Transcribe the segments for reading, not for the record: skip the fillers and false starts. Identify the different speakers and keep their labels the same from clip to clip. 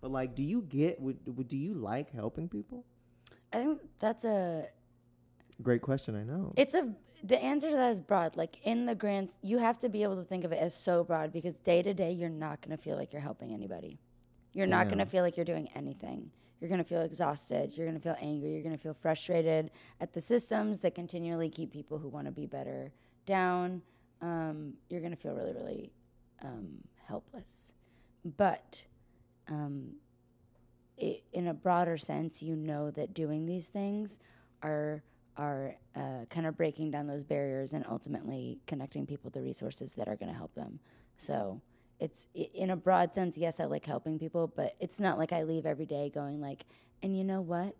Speaker 1: But like, do you like helping people?
Speaker 2: I think that's a
Speaker 1: great question. I know.
Speaker 2: The answer to that is broad. Like in the grand, you have to be able to think of it as so broad because day to day, you're not going to feel like you're helping anybody. You're not going to feel like you're doing anything. You're going to feel exhausted. You're going to feel angry. You're going to feel frustrated at the systems that continually keep people who want to be better down. You're going to feel really, really helpless. But in a broader sense, you know that doing these things are kind of breaking down those barriers and ultimately connecting people to resources that are going to help them. So it's in a broad sense, yes, I like helping people, but it's not like I leave every day going like, and you know what?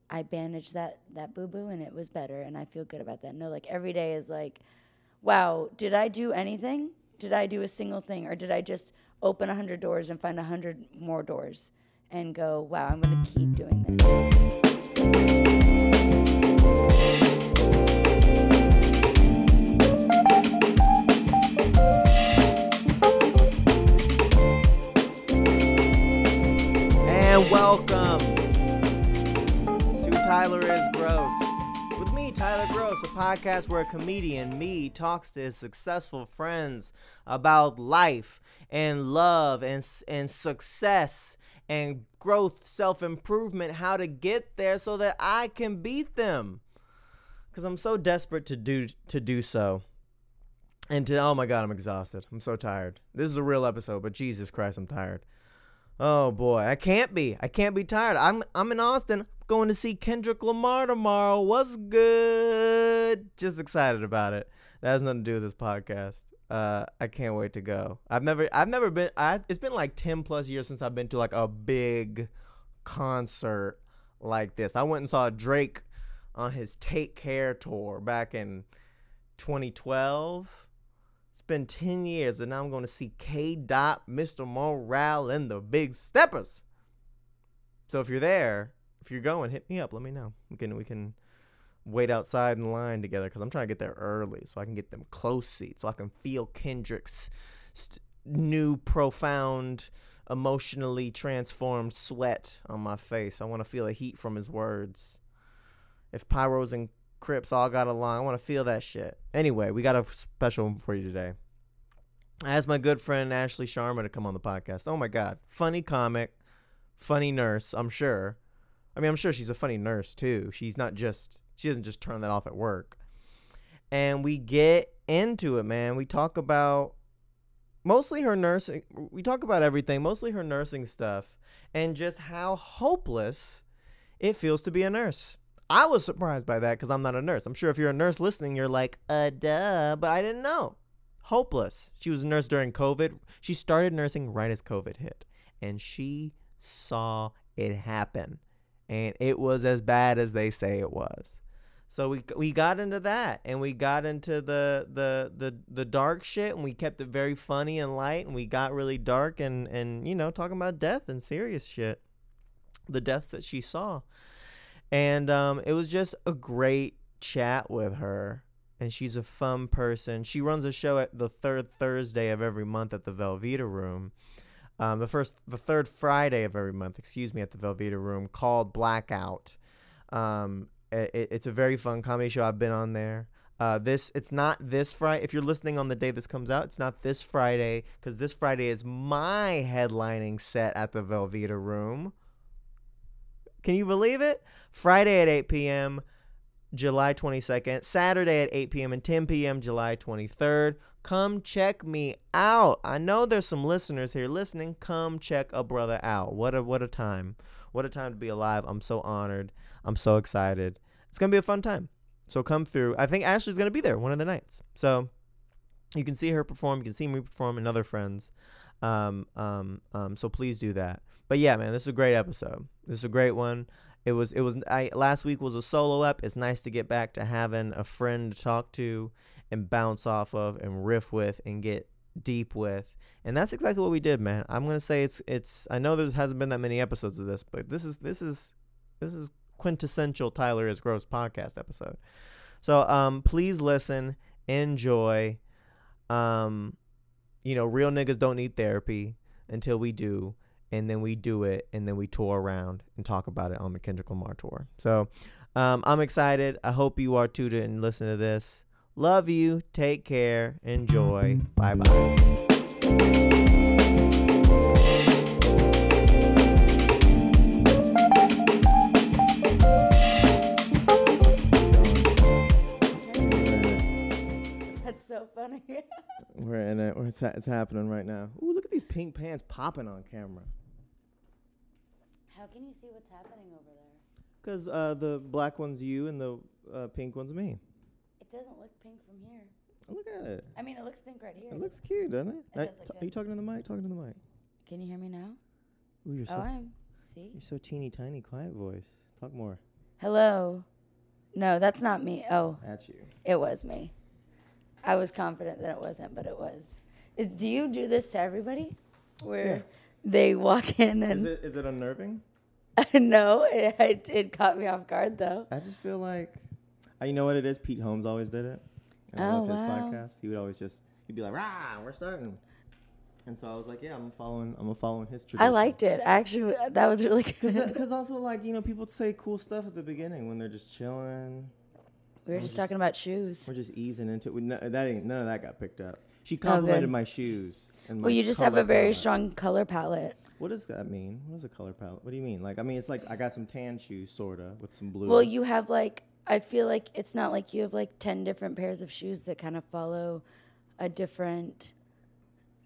Speaker 2: I bandaged that boo-boo and it was better and I feel good about that. No, like every day is like, wow, did I do anything? Did I do a single thing? Or did I just open 100 doors and find 100 more doors and go, wow, I'm going to keep doing this.
Speaker 1: Welcome to Tyler Is Groce. With me, Tyler Groce, a podcast where a comedian, me, talks to his successful friends about life and love and success and growth, self-improvement, how to get there so that I can beat them. Because I'm so desperate to do so. And oh my God, I'm exhausted. I'm so tired. This is a real episode, but Jesus Christ, I'm tired. Oh boy, I can't be tired. I'm in Austin, going to see Kendrick Lamar tomorrow. What's good? Just excited about it. That has nothing to do with this podcast. I can't wait to go. I've never been. It's been like 10 plus years since I've been to like a big concert like this. I went and saw Drake on his Take Care tour back in 2012. It's been 10 years, and now I'm going to see K-Dot, Mr. Morale, and the Big Steppers. So if you're there, if you're going, hit me up. Let me know. We can wait outside in line together because I'm trying to get there early so I can get them close seats so I can feel Kendrick's new, profound, emotionally transformed sweat on my face. I want to feel the heat from his words. If Pyros and Crips all got along, I want to feel that shit. Anyway, we got a special one for you today. I asked my good friend Ashley Sharma to come on the podcast. Oh my God, funny comic, funny nurse, I'm sure. I mean, I'm sure she's a funny nurse too. She doesn't just turn that off at work. And we get into it, man. We talk about mostly her nursing. We talk about everything, mostly her nursing stuff, and just how hopeless it feels to be a nurse. I was surprised by that because I'm not a nurse. I'm sure if you're a nurse listening, you're like, duh, but I didn't know. Hopeless. She was a nurse during COVID. She started nursing right as COVID hit, and she saw it happen, and it was as bad as they say it was. So we got into that, and we got into the dark shit, and we kept it very funny and light, and we got really dark and you know, talking about death and serious shit, the death that she saw. And it was just a great chat with her. And she's a fun person. She runs a show at the third Thursday of every month at the Velveeta Room. The third Friday of every month, at the Velveeta Room, called Blackout. It's a very fun comedy show. I've been on there. It's not this Friday. If you're listening on the day this comes out, it's not this Friday, because this Friday is my headlining set at the Velveeta Room. Can you believe it? Friday at 8 p.m., July 22nd. Saturday at 8 p.m. and 10 p.m., July 23rd. Come check me out. I know there's some listeners here listening. Come check a brother out. What a time. What a time to be alive. I'm so honored. I'm so excited. It's going to be a fun time. So come through. I think Ashley's going to be there one of the nights. So you can see her perform. You can see me perform and other friends. So please do that. But yeah, man, this is a great episode. This is a great one. Last week was a solo ep. It's nice to get back to having a friend to talk to and bounce off of and riff with and get deep with. And that's exactly what we did, man. I'm going to say it's I know there hasn't been that many episodes of this, but this is quintessential Tyler Is Groce podcast episode. So please listen, enjoy. You know, real niggas don't need therapy until we do. and then we do it, and then we tour around and talk about it on the Kendrick Lamar tour. So I'm excited. I hope you are too and listen to this. Love you. Take care. Enjoy. Bye-bye.
Speaker 2: That's so funny.
Speaker 1: We're in it. It's happening right now. Ooh, look at these pink pants popping on camera.
Speaker 2: How can you see what's happening over there?
Speaker 1: Because the black one's you and the pink one's me.
Speaker 2: It doesn't look pink from here.
Speaker 1: Look at it.
Speaker 2: I mean, it looks pink right here.
Speaker 1: It looks cute, doesn't it?
Speaker 2: It does look
Speaker 1: Are
Speaker 2: good.
Speaker 1: you talking to the mic? Talking to the mic.
Speaker 2: Can you hear me now?
Speaker 1: Ooh, you're so.
Speaker 2: Oh, I'm. See?
Speaker 1: You're so teeny tiny, quiet voice. Talk more.
Speaker 2: Hello. No, that's not me. Oh,
Speaker 1: At you.
Speaker 2: it was me. I was confident that it wasn't, but it was. Do you do this to everybody? Where they walk in and...
Speaker 1: Is it unnerving?
Speaker 2: No, it caught me off guard, though.
Speaker 1: I just feel like... you know what it is? Pete Holmes always did it. I love his podcast. He would always he'd be like, rah, we're starting. And so I was like, yeah, I'm following his tradition.
Speaker 2: I liked it. Actually, that was really good.
Speaker 1: Because also, like, people say cool stuff at the beginning when they're just chilling.
Speaker 2: We were just talking about shoes.
Speaker 1: We're just easing into it. None of that got picked up. She complimented my shoes. And
Speaker 2: Well, you just have a very strong color palette.
Speaker 1: What does that mean? What is a color palette? What do you mean? Like, I mean, it's like I got some tan shoes, sort of, with some blue.
Speaker 2: Well, you have, like, I feel like it's not like you have, like, 10 different pairs of shoes that kind of follow a different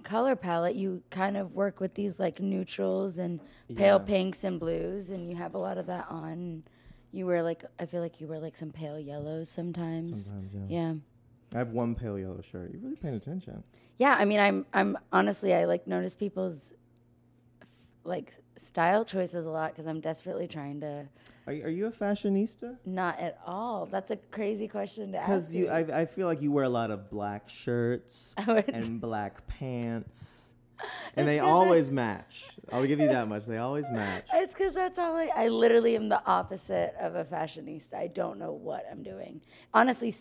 Speaker 2: color palette. You kind of work with these, like, neutrals and pale pinks and blues, and you have a lot of that on. You wear, like, I feel like you wear, like, some pale yellows sometimes. Yeah.
Speaker 1: I have one pale yellow shirt. You're really paying attention.
Speaker 2: Yeah, I mean, I'm honestly, I, like, notice people's, like, style choices a lot because I'm desperately trying to...
Speaker 1: Are you a fashionista?
Speaker 2: Not at all. That's a crazy question to ask.
Speaker 1: Because I feel like you wear a lot of black shirts and black pants. And they always match. I'll give you that much. They always match.
Speaker 2: It's because that's all I literally am the opposite of a fashionista. I don't know what I'm doing. Honestly,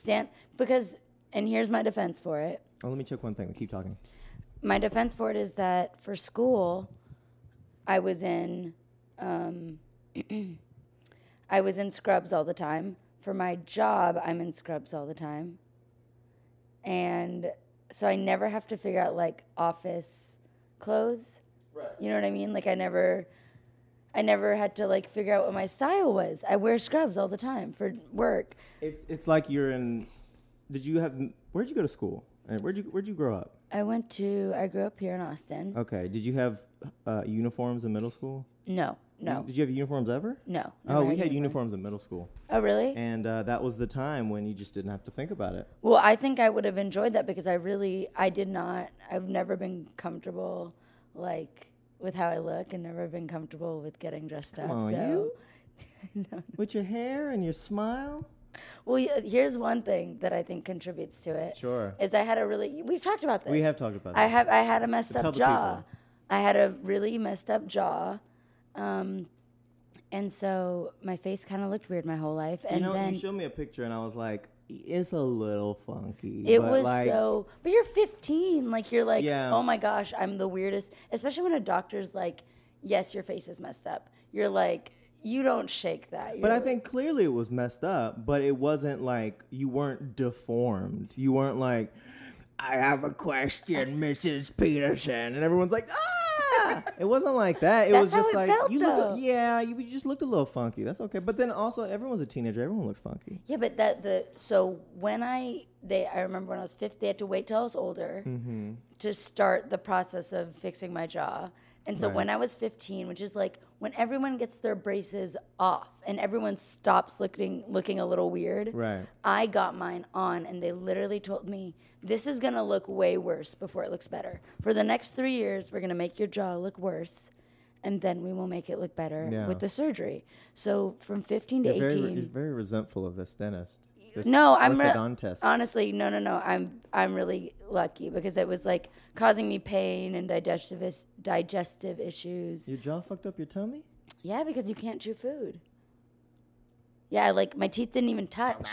Speaker 2: and here's my defense for it.
Speaker 1: Oh, let me check one thing. Keep talking.
Speaker 2: My defense for it is that for school, I was in scrubs all the time. For my job, I'm in scrubs all the time. And so I never have to figure out, like, office clothes. Right. You know what I mean? Like, I never had to, like, figure out what my style was. I wear scrubs all the time for work.
Speaker 1: It's like you're in... Where'd you go to school? And where'd you grow up?
Speaker 2: I grew up here in Austin.
Speaker 1: Okay. Did you have uniforms in middle school?
Speaker 2: No.
Speaker 1: Did you have uniforms ever?
Speaker 2: No.
Speaker 1: Oh, we had uniforms in middle school.
Speaker 2: Oh, really?
Speaker 1: And that was the time when you just didn't have to think about it.
Speaker 2: Well, I think I would have enjoyed that because I've never been comfortable, like, with how I look and never been comfortable with getting dressed up.
Speaker 1: Come on,
Speaker 2: so.
Speaker 1: you?
Speaker 2: No.
Speaker 1: With your hair and your smile?
Speaker 2: Well, here's one thing that I think contributes to it.
Speaker 1: Sure.
Speaker 2: Is we've talked about this.
Speaker 1: We have talked about this.
Speaker 2: I had a messed up jaw.
Speaker 1: People.
Speaker 2: I had a really messed up jaw. And so my face kind of looked weird my whole life. And then
Speaker 1: you showed me a picture and I was like, it's a little funky.
Speaker 2: It was like, but you're 15. Like, you're like,
Speaker 1: yeah.
Speaker 2: Oh my gosh, I'm the weirdest. Especially when a doctor's like, yes, your face is messed up. You're like, you don't shake that.
Speaker 1: But I think clearly it was messed up, but it wasn't like, you weren't deformed. You weren't like, I have a question, Mrs. Peterson. And everyone's like, ah! It wasn't like that. It was just like,
Speaker 2: felt,
Speaker 1: you just looked a little funky. That's okay. But then also, everyone's a teenager. Everyone looks funky.
Speaker 2: Yeah, but so when I remember when I was 5, they had to wait till I was older to start the process of fixing my jaw. And so when I was 15, which is like when everyone gets their braces off and everyone stops looking a little weird,
Speaker 1: right.
Speaker 2: I got mine on and they literally told me, this is going to look way worse before it looks better. For the next 3 years, we're going to make your jaw look worse and then we will make it look better with the surgery. So from 15 to 18.
Speaker 1: He's very resentful of this dentist.
Speaker 2: No, honestly, no. I'm really lucky because it was like causing me pain and digestive issues.
Speaker 1: Your jaw fucked up your tummy?
Speaker 2: Yeah, because you can't chew food. Yeah, like my teeth didn't even touch.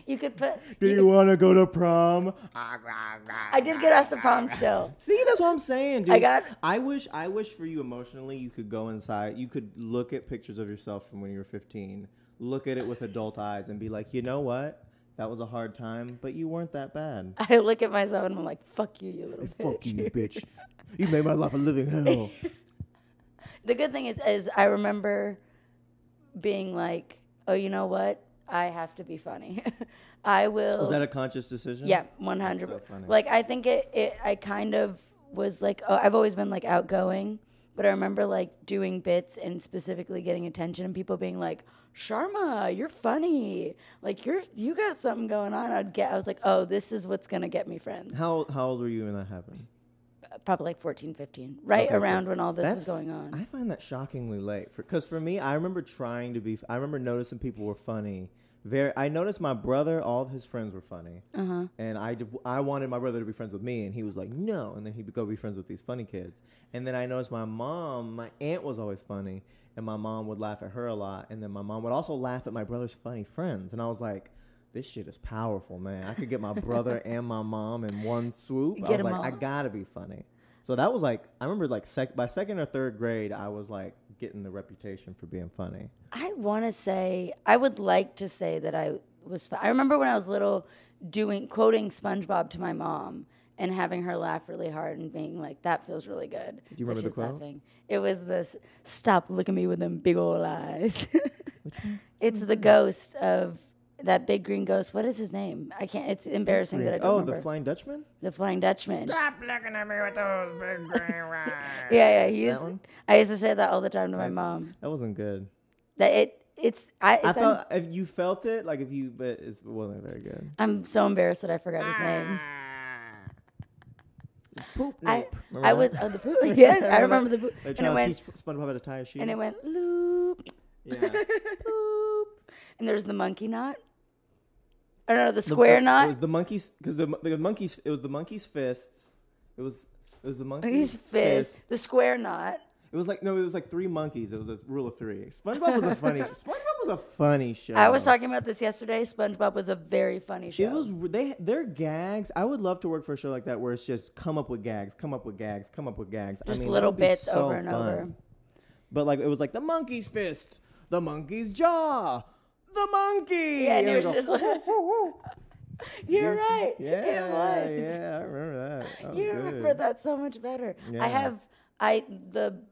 Speaker 2: You could put.
Speaker 1: Do you want to go to prom?
Speaker 2: I did get asked to prom still.
Speaker 1: See, that's what I'm saying, dude. I wish for you emotionally you could go inside. You could look at pictures of yourself from when you were 15. Look at it with adult eyes and be like, you know what? That was a hard time, but you weren't that bad.
Speaker 2: I look at myself and I'm like, fuck you, you little bitch.
Speaker 1: Fuck you, bitch. You made my life a living hell.
Speaker 2: The good thing is I remember being like, oh, you know what? I have to be funny. I will.
Speaker 1: Was that a conscious decision?
Speaker 2: Yeah, 100%. So funny. Like, I think I kind of was like, oh, I've always been like outgoing, but I remember like doing bits and specifically getting attention and people being like, Sharma, you're funny. Like you got something going on. I was like, oh, this is what's gonna get me friends.
Speaker 1: How old were you when that happened?
Speaker 2: Probably like 14, 15, right around when all this was going on.
Speaker 1: I find that shockingly late. Because for me, I remember trying to be. I remember noticing people were funny. I noticed my brother, all of his friends were funny, and I wanted my brother to be friends with me, and he was like, no, and then he'd go be friends with these funny kids. And then I noticed my aunt was always funny, and my mom would laugh at her a lot, and then my mom would also laugh at my brother's funny friends, and I was like, this shit is powerful, man. I could get my brother and my mom in one swoop. I was like, I gotta be funny. So that was like, I remember like by second or third grade, I was like getting the reputation for being funny. I
Speaker 2: would like to say that I was I remember when I was little quoting SpongeBob to my mom and having her laugh really hard and being like, that feels really good.
Speaker 1: Do you remember the quote? Laughing.
Speaker 2: It was this, stop looking at me with them big old eyes. Which one? It's the ghost of that big green ghost. What is his name? I can't. It's embarrassing that I don't remember.
Speaker 1: The Flying Dutchman?
Speaker 2: The Flying Dutchman.
Speaker 1: Stop looking at me with those big green eyes.
Speaker 2: Yeah. I used to say that all the time to my mom.
Speaker 1: That wasn't good.
Speaker 2: I
Speaker 1: felt if you felt it, like but it wasn't very good.
Speaker 2: I'm so embarrassed that I forgot his name.
Speaker 1: Poop.
Speaker 2: The poop. Yes, I remember the poop.
Speaker 1: They're trying to teach SpongeBob how to tie his shoes.
Speaker 2: And it went loop.
Speaker 1: Yeah.
Speaker 2: Loop. And there's the monkey knot. I don't know, the square knot.
Speaker 1: It was the monkeys, because the monkeys. It was the monkey's fists. It was the monkey's
Speaker 2: fist. The square knot.
Speaker 1: It was like three monkeys. It was a rule of three. SpongeBob was a funny show.
Speaker 2: I was talking about this yesterday. SpongeBob was a very funny show.
Speaker 1: It was their gags. I would love to work for a show like that where it's just come up with gags.
Speaker 2: Just little bits over and over.
Speaker 1: But like it was like the monkey's fist, the monkey's jaw, the monkey.
Speaker 2: Yeah, and it was just like. You're right.
Speaker 1: Yeah,
Speaker 2: it was.
Speaker 1: Yeah, I remember that.
Speaker 2: You remember that so much better. Yeah. The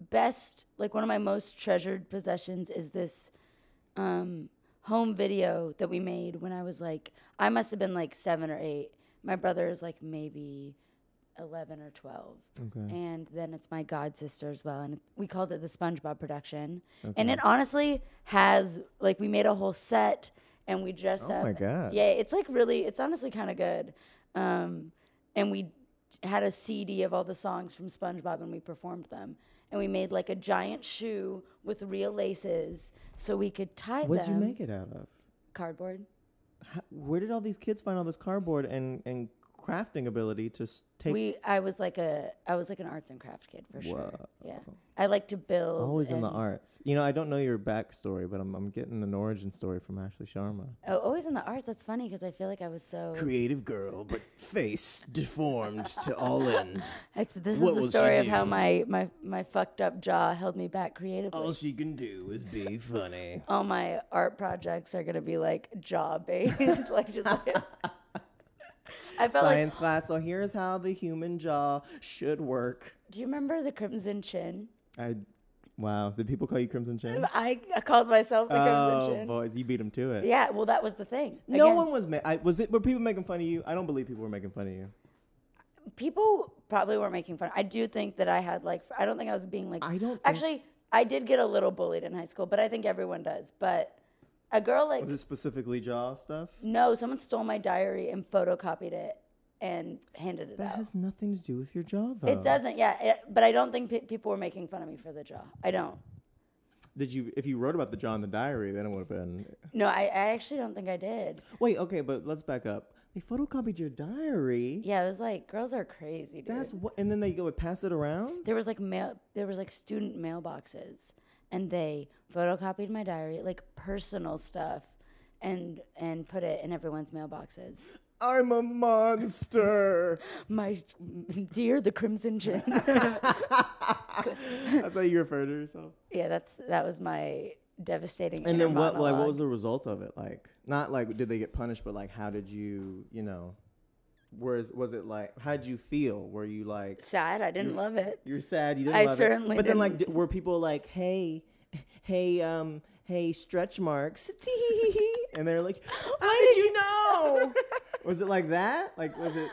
Speaker 2: best, like one of my most treasured possessions is this home video that we made when I was like, I must have been like 7 or 8. My brother is like maybe 11 or 12. Okay. And then it's my god sister as well. And we called it the SpongeBob production. Okay. And it honestly has, like, we made a whole set and we dressed up.
Speaker 1: Oh my God.
Speaker 2: Yeah, it's like really, it's honestly kind of good. And we had a CD of all the songs from SpongeBob and we performed them. And we made like a giant shoe with real laces so we could tie them.
Speaker 1: What'd you make it out of?
Speaker 2: Cardboard.
Speaker 1: Where did all these kids find all this cardboard and crafting ability to take?
Speaker 2: I was like an arts and craft kid for sure. Yeah, I like to build.
Speaker 1: Always in the arts. You know, I don't know your backstory, but I'm getting an origin story from Ashley Sharma.
Speaker 2: Oh, always in the arts. That's funny because I feel like I was so
Speaker 1: creative girl, but face deformed to all end.
Speaker 2: This is the story of how my fucked up jaw held me back creatively.
Speaker 1: All she can do is be funny.
Speaker 2: All my art projects are gonna be like jaw based, like just. Like, I felt
Speaker 1: Science class. So here's how the human jaw should work.
Speaker 2: Do you remember the Crimson Chin?
Speaker 1: Wow. Did people call you Crimson Chin?
Speaker 2: I called myself the Crimson Chin.
Speaker 1: Oh, boys, you beat them to it.
Speaker 2: Yeah, well, that was the thing.
Speaker 1: No one was. Were people making fun of you? I don't believe people were making fun of you.
Speaker 2: People probably weren't making fun. I do think that I had I don't think I was being like. Actually, I did get a little bullied in high school, but I think everyone does. But. A girl like...
Speaker 1: Was it specifically jaw stuff?
Speaker 2: No, someone stole my diary and photocopied it and handed it out.
Speaker 1: That has nothing to do with your jaw, though.
Speaker 2: It doesn't, yeah. But I don't think people were making fun of me for the jaw. I don't.
Speaker 1: If you wrote about the jaw in the diary, then it would have been...
Speaker 2: No, I actually don't think I did.
Speaker 1: Wait, okay, but let's back up. They photocopied your diary?
Speaker 2: Yeah, it was like, girls are crazy, dude.
Speaker 1: And then they would pass it around?
Speaker 2: There was like student mailboxes. And they photocopied my diary, like personal stuff, and put it in everyone's mailboxes.
Speaker 1: I'm a monster.
Speaker 2: My dear, the Crimson Chin.
Speaker 1: That's how you refer to yourself?
Speaker 2: Yeah, that was my devastating.
Speaker 1: And then what
Speaker 2: monologue.
Speaker 1: was the result of it? Like, not like did they get punished, but like how did you, was it like, how did you feel? Were you like
Speaker 2: sad? I didn't love it.
Speaker 1: You're sad, you didn't love it.
Speaker 2: I certainly
Speaker 1: But then
Speaker 2: didn't.
Speaker 1: like were people like, hey, stretch marks. And they're like, how did you know? Was it like that? Like, was it?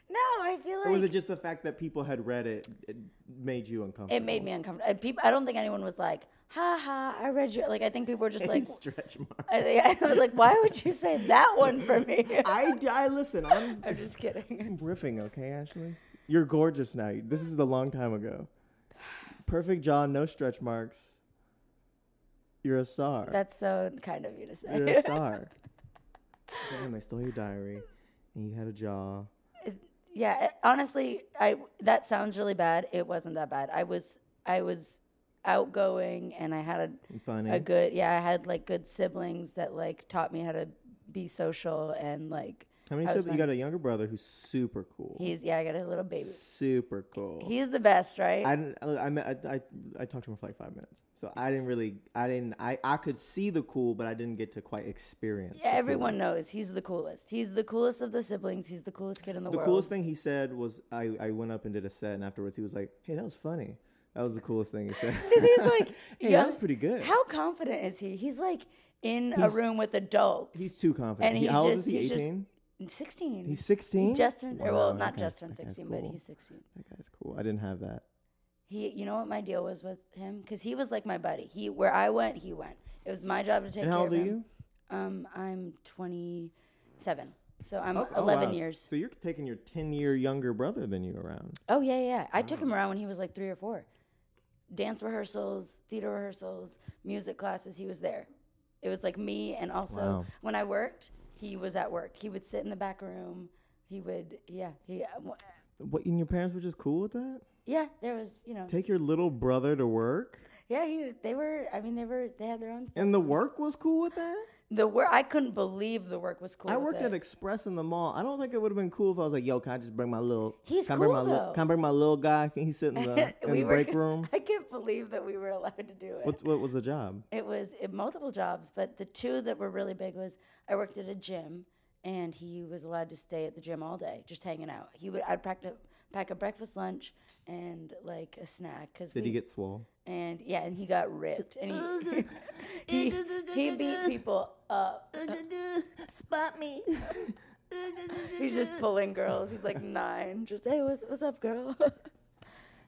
Speaker 2: No, I feel like.
Speaker 1: Or was it just the fact that people had read it, it made you uncomfortable?
Speaker 2: It made me uncomfortable. I don't think anyone was like, ha ha, I read you. Like, I think people were just like.
Speaker 1: Stretch marks.
Speaker 2: I was like, why would you say that one for me?
Speaker 1: I listen. I'm
Speaker 2: just kidding.
Speaker 1: I'm riffing, okay, Ashley? You're gorgeous now. This is a long time ago. Perfect jaw, no stretch marks. You're a star.
Speaker 2: That's so kind of you to say.
Speaker 1: You're a star. Damn, they stole your diary, and you had a jaw.
Speaker 2: Yeah, honestly, that sounds really bad. It wasn't that bad. I was outgoing, and I had a good. Yeah, I had like good siblings that like taught me how to be social and like.
Speaker 1: How many siblings? You got a younger brother who's super cool.
Speaker 2: I got a little baby.
Speaker 1: Super cool.
Speaker 2: He's the best, right?
Speaker 1: I talked to him for like 5 minutes, so I could see the cool, but I didn't get to quite experience.
Speaker 2: Yeah, everyone knows he's the coolest. He's the coolest of the siblings. He's the coolest kid in the world.
Speaker 1: The coolest thing he said was I went up and did a set, and afterwards he was like, "Hey, that was funny." That was the coolest thing he said.
Speaker 2: He's like,
Speaker 1: "Hey, that was pretty good."
Speaker 2: How confident is he? He's like in a room with adults.
Speaker 1: He's too confident.
Speaker 2: And
Speaker 1: how old is he? 18.
Speaker 2: 16.
Speaker 1: He's 16?
Speaker 2: He just turned, not just turned
Speaker 1: that guy's
Speaker 2: 16,
Speaker 1: cool.
Speaker 2: but he's 16.
Speaker 1: That guy's cool. I didn't have that.
Speaker 2: You know what my deal was with him? Because he was like my buddy. Where I went, he went. It was my job to take care of him.
Speaker 1: And how old are you?
Speaker 2: I'm 27. So I'm 11
Speaker 1: wow.
Speaker 2: years.
Speaker 1: So you're taking your 10-year younger brother than you around.
Speaker 2: Oh, yeah. I took him around when he was like 3 or 4. Dance rehearsals, theater rehearsals, music classes, he was there. It was like me, and also when I worked, he was at work. He would sit in the back room. He would,
Speaker 1: What, and your parents were just cool with that?
Speaker 2: Yeah, there was,
Speaker 1: Take your little brother to work?
Speaker 2: Yeah, they had their own stuff.
Speaker 1: And the work was cool with that?
Speaker 2: I couldn't believe the work was cool.
Speaker 1: I worked at Express in the mall. I don't think it would have been cool if I was like, "Yo, can I just bring my little?
Speaker 2: He's
Speaker 1: can
Speaker 2: cool though.
Speaker 1: Can I bring my little guy? Can he sit in the break room?"
Speaker 2: I can't believe that we were allowed to do it.
Speaker 1: What was the job?
Speaker 2: It was multiple jobs, but the two that were really big was I worked at a gym, and he was allowed to stay at the gym all day, just hanging out. I'd pack a breakfast, lunch, and like a snack.
Speaker 1: Did he get swole?
Speaker 2: And and he got ripped, and he beat people up.
Speaker 1: Spot me.
Speaker 2: He's just pulling girls. He's like 9. Just, hey, what's up, girl?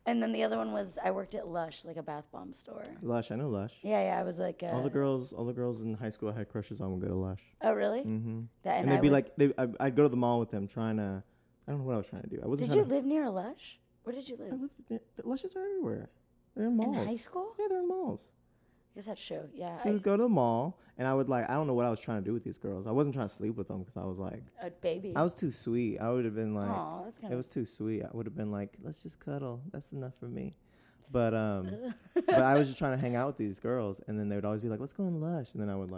Speaker 2: And then the other one was I worked at Lush, like a bath bomb store.
Speaker 1: Lush, I know Lush.
Speaker 2: Yeah. I was like
Speaker 1: all the girls in high school I had crushes on would go to Lush.
Speaker 2: Oh, really?
Speaker 1: Mm-hmm. And they'd be I'd go to the mall with them trying to. I don't know what I was trying to do.
Speaker 2: Did you live near a Lush? Where did you live?
Speaker 1: Lushes are everywhere. They're in malls.
Speaker 2: In high school?
Speaker 1: Yeah, they're in malls.
Speaker 2: I guess that's true. Yeah.
Speaker 1: So we would go to the mall, and I would I don't know what I was trying to do with these girls. I wasn't trying to sleep with them because I was like.
Speaker 2: A baby.
Speaker 1: I was too sweet. I would have been like.
Speaker 2: Aw, that's kind of.
Speaker 1: It was too sweet. I would have been like, let's just cuddle. That's enough for me. But but I was just trying to hang out with these girls, and then they would always be like, let's go in Lush, and then I would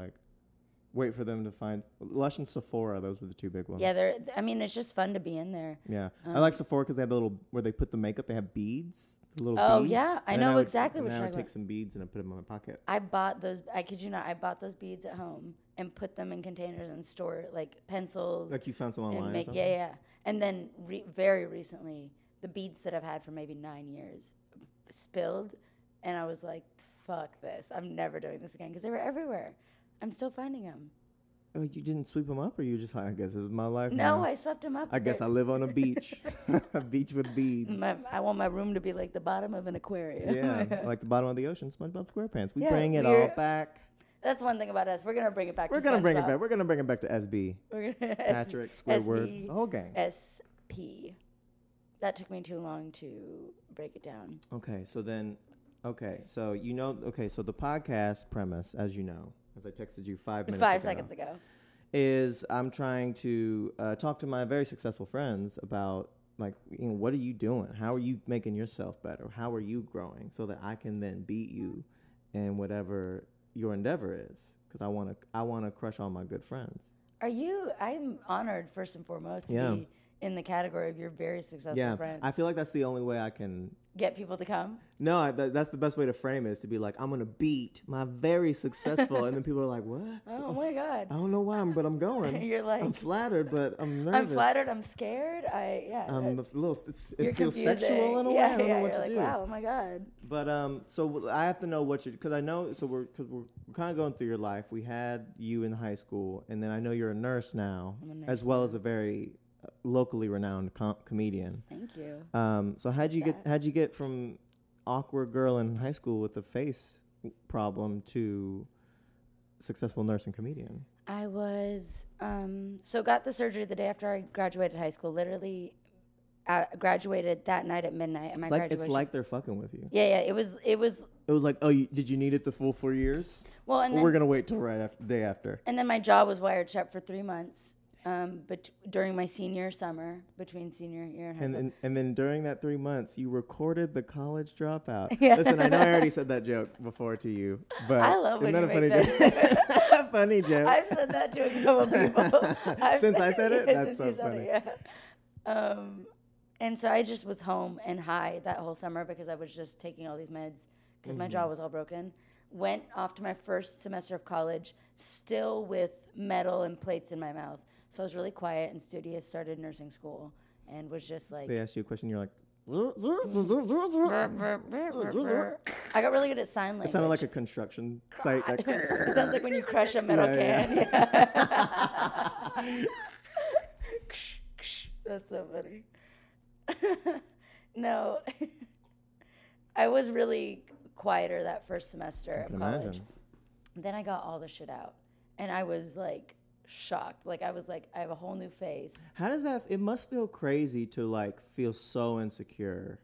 Speaker 1: wait for them to find Lush and Sephora. Those were the two big ones.
Speaker 2: Yeah, it's just fun to be in there.
Speaker 1: Yeah, I like Sephora because they have the little where they put the makeup. They have beads.
Speaker 2: Oh yeah, I know exactly what you're talking about.
Speaker 1: I would take some beads and I put them in my pocket.
Speaker 2: I bought those. I kid you not. I bought those beads at home and put them in containers and store like pencils.
Speaker 1: Like you found some online.
Speaker 2: Yeah. And then very recently, the beads that I've had for maybe 9 years spilled, and I was like, "Fuck this! I'm never doing this again," because they were everywhere. I'm still finding them.
Speaker 1: Oh, you didn't sweep them up, or you just I guess this is my life.
Speaker 2: No,
Speaker 1: now.
Speaker 2: I swept them up.
Speaker 1: I guess I live on a beach, a beach with beads.
Speaker 2: I want my room to be like the bottom of an aquarium.
Speaker 1: Yeah, like the bottom of the ocean. SpongeBob SquarePants. We bring it all back.
Speaker 2: That's one thing about us. We're gonna bring it back.
Speaker 1: We're gonna bring it back. We're gonna bring it back to SB.
Speaker 2: We're gonna
Speaker 1: Patrick, Squidward, the whole gang.
Speaker 2: SP. That took me too long to break it down.
Speaker 1: Okay, so the podcast premise, as you know, as I texted you 5 minutes ago.
Speaker 2: 5 seconds ago.
Speaker 1: Is I'm trying to talk to my very successful friends about what are you doing? How are you making yourself better? How are you growing so that I can then beat you in whatever your endeavor is, because I want to crush all my good friends.
Speaker 2: I'm honored, first and foremost, to be in the category of your very successful friends.
Speaker 1: I feel like that's the only way I can
Speaker 2: get people to come.
Speaker 1: No, that's the best way to frame it, is to be like, I'm gonna beat my very successful, and then people are like, what?
Speaker 2: Oh my God!
Speaker 1: I don't know why, but I'm going.
Speaker 2: You're like,
Speaker 1: I'm flattered, but I'm nervous.
Speaker 2: I'm flattered. I'm scared.
Speaker 1: I'm a little. It feels
Speaker 2: confusing.
Speaker 1: Sexual in a way. I don't know what to
Speaker 2: like,
Speaker 1: do.
Speaker 2: Wow, oh my God.
Speaker 1: But so I have to know what because I know. So we're kind of going through your life. We had you in high school, and then I know you're a nurse now, as well as a very locally renowned comedian.
Speaker 2: Thank you.
Speaker 1: So how'd you get from awkward girl in high school with a face problem to successful nurse and comedian?
Speaker 2: I was got the surgery the day after I graduated high school. Literally, graduated that night at midnight. And
Speaker 1: It's like they're fucking with you.
Speaker 2: Yeah. It was
Speaker 1: like, oh, did you need it the full 4 years?
Speaker 2: Well, and then,
Speaker 1: we're gonna wait till right after the day after.
Speaker 2: And then my jaw was wired shut for 3 months. But during my senior summer, between senior year and high school.
Speaker 1: And then during that 3 months, you recorded the college dropout.
Speaker 2: Yeah.
Speaker 1: Listen, I know I already said that joke before to you, but
Speaker 2: I love when
Speaker 1: isn't
Speaker 2: you
Speaker 1: that a funny joke? Funny joke.
Speaker 2: I've said that to a couple people.
Speaker 1: Since I said it, that's so funny.
Speaker 2: And so I just was home and high that whole summer because I was just taking all these meds because my jaw was all broken. Went off to my first semester of college, still with metal and plates in my mouth. So I was really quiet and studious, started nursing school, and was just like...
Speaker 1: They asked you a question, you're like...
Speaker 2: I got really good at sign language.
Speaker 1: It sounded like a construction site.
Speaker 2: It sounds like when you crush a metal can. Yeah. That's so funny. No. I was really quieter that first semester of college.
Speaker 1: Imagine.
Speaker 2: Then I got all the shit out, and I was like... shocked. Like I was like, I have a whole new face.
Speaker 1: How does that? It must feel crazy to like feel so insecure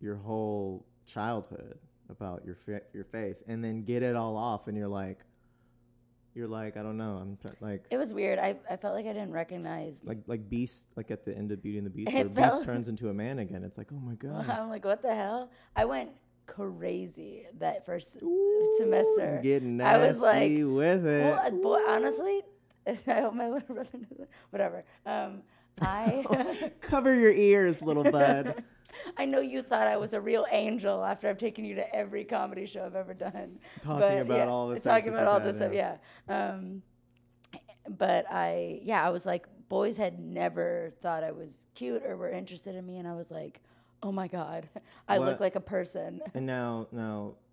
Speaker 1: your whole childhood about your face, and then get it all off, and you're like, I don't know. Like.
Speaker 2: It was weird. I felt like I didn't recognize.
Speaker 1: Like Beast, like at the end of Beauty and the Beast, where Beast turns into a man again. It's like, oh my God.
Speaker 2: I'm like, what the hell? I went crazy that first semester.
Speaker 1: Getting nasty
Speaker 2: I was like,
Speaker 1: with it.
Speaker 2: Well, boy, honestly. I hope my little brother doesn't. Whatever.
Speaker 1: Cover your ears, little bud.
Speaker 2: I know you thought I was a real angel after I've taken you to every comedy show I've ever done.
Speaker 1: Talking about all this
Speaker 2: stuff, yeah. But I was like, boys had never thought I was cute or were interested in me, and I was like, oh my God, I look like a person.
Speaker 1: And now.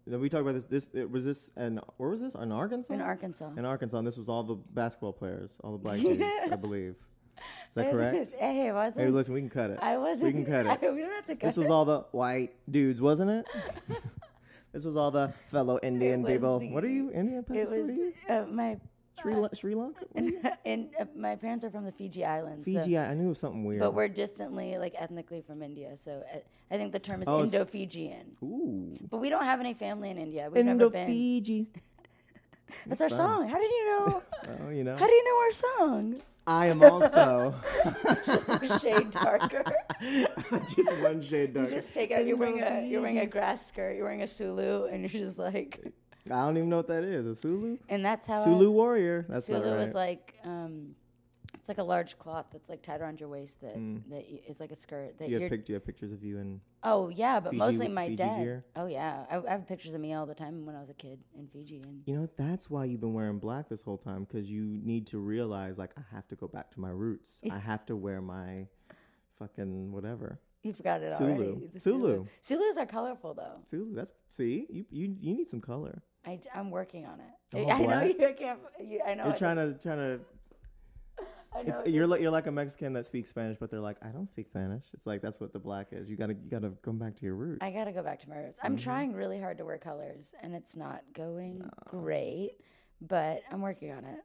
Speaker 1: We talked about this. Where was this? In Arkansas?
Speaker 2: In Arkansas.
Speaker 1: In Arkansas. And this was all the basketball players, all the black dudes, I believe. Is that correct?
Speaker 2: Hey, it wasn't.
Speaker 1: Hey, listen, we can cut it.
Speaker 2: I wasn't.
Speaker 1: We can cut it.
Speaker 2: We don't have to cut it.
Speaker 1: This was all the white dudes, wasn't it? This was all the fellow Indian people. What are you? Indian?
Speaker 2: It was my...
Speaker 1: Sri Lanka?
Speaker 2: And my parents are from the Fiji Islands.
Speaker 1: Fiji, I knew it was something weird.
Speaker 2: But we're distantly, like, ethnically from India. So I think the term is Indo-Fijian.
Speaker 1: Ooh.
Speaker 2: But we don't have any family in India. We've never been.
Speaker 1: Indo-Fiji.
Speaker 2: That's our song. How did you know?
Speaker 1: Oh, you know.
Speaker 2: How do you know our song?
Speaker 1: I am also.
Speaker 2: Just a shade darker.
Speaker 1: Just one shade darker.
Speaker 2: You just take out, you're wearing a grass skirt, you're wearing a Sulu, and you're just like...
Speaker 1: I don't even know what that is. A Sulu?
Speaker 2: And that's how
Speaker 1: Sulu warrior. That's
Speaker 2: Sulu
Speaker 1: right.
Speaker 2: is like it's like a large cloth that's like tied around your waist that is like a skirt. That
Speaker 1: do you have pictures of you in?
Speaker 2: Oh yeah, but mostly my
Speaker 1: Fiji
Speaker 2: dad.
Speaker 1: Gear?
Speaker 2: Oh yeah, I have pictures of me all the time when I was a kid in Fiji. And
Speaker 1: you know that's why you've been wearing black this whole time, because you need to realize like I have to go back to my roots. I have to wear my fucking whatever.
Speaker 2: You forgot it
Speaker 1: Sulu.
Speaker 2: already.
Speaker 1: Sulu.
Speaker 2: Sulus are colorful though.
Speaker 1: Sulu. You need some color.
Speaker 2: I'm working on it.
Speaker 1: Oh,
Speaker 2: I know you can't. I know.
Speaker 1: You're trying to. You're like a Mexican that speaks Spanish, but they're like, I don't speak Spanish. It's like that's what the black is. You gotta come back to your roots.
Speaker 2: I gotta go back to my roots. I'm trying really hard to wear colors, and it's not going great, but I'm working on it.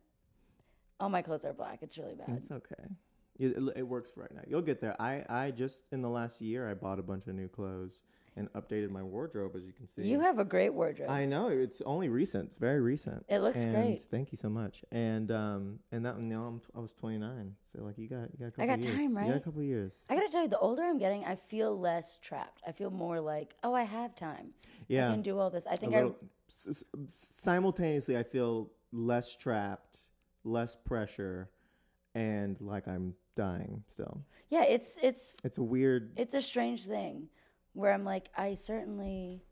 Speaker 2: All my clothes are black. It's really bad.
Speaker 1: It's okay. It works for right now. You'll get there. I just in the last year I bought a bunch of new clothes, and updated my wardrobe, as you can see.
Speaker 2: You have a great wardrobe.
Speaker 1: I know, it's only recent. It's very recent.
Speaker 2: It looks great.
Speaker 1: Thank you so much. And that now I was 29, so like you got a couple.
Speaker 2: I got
Speaker 1: years.
Speaker 2: time, right?
Speaker 1: You got a couple of years.
Speaker 2: I gotta tell you, the older I'm getting, I feel less trapped. I feel more like, oh, I have time. Yeah, I can do all this. I think
Speaker 1: simultaneously I feel less trapped, less pressure, and like I'm dying still.
Speaker 2: Yeah, it's
Speaker 1: a weird.
Speaker 2: It's a strange thing, where I'm like, I certainly,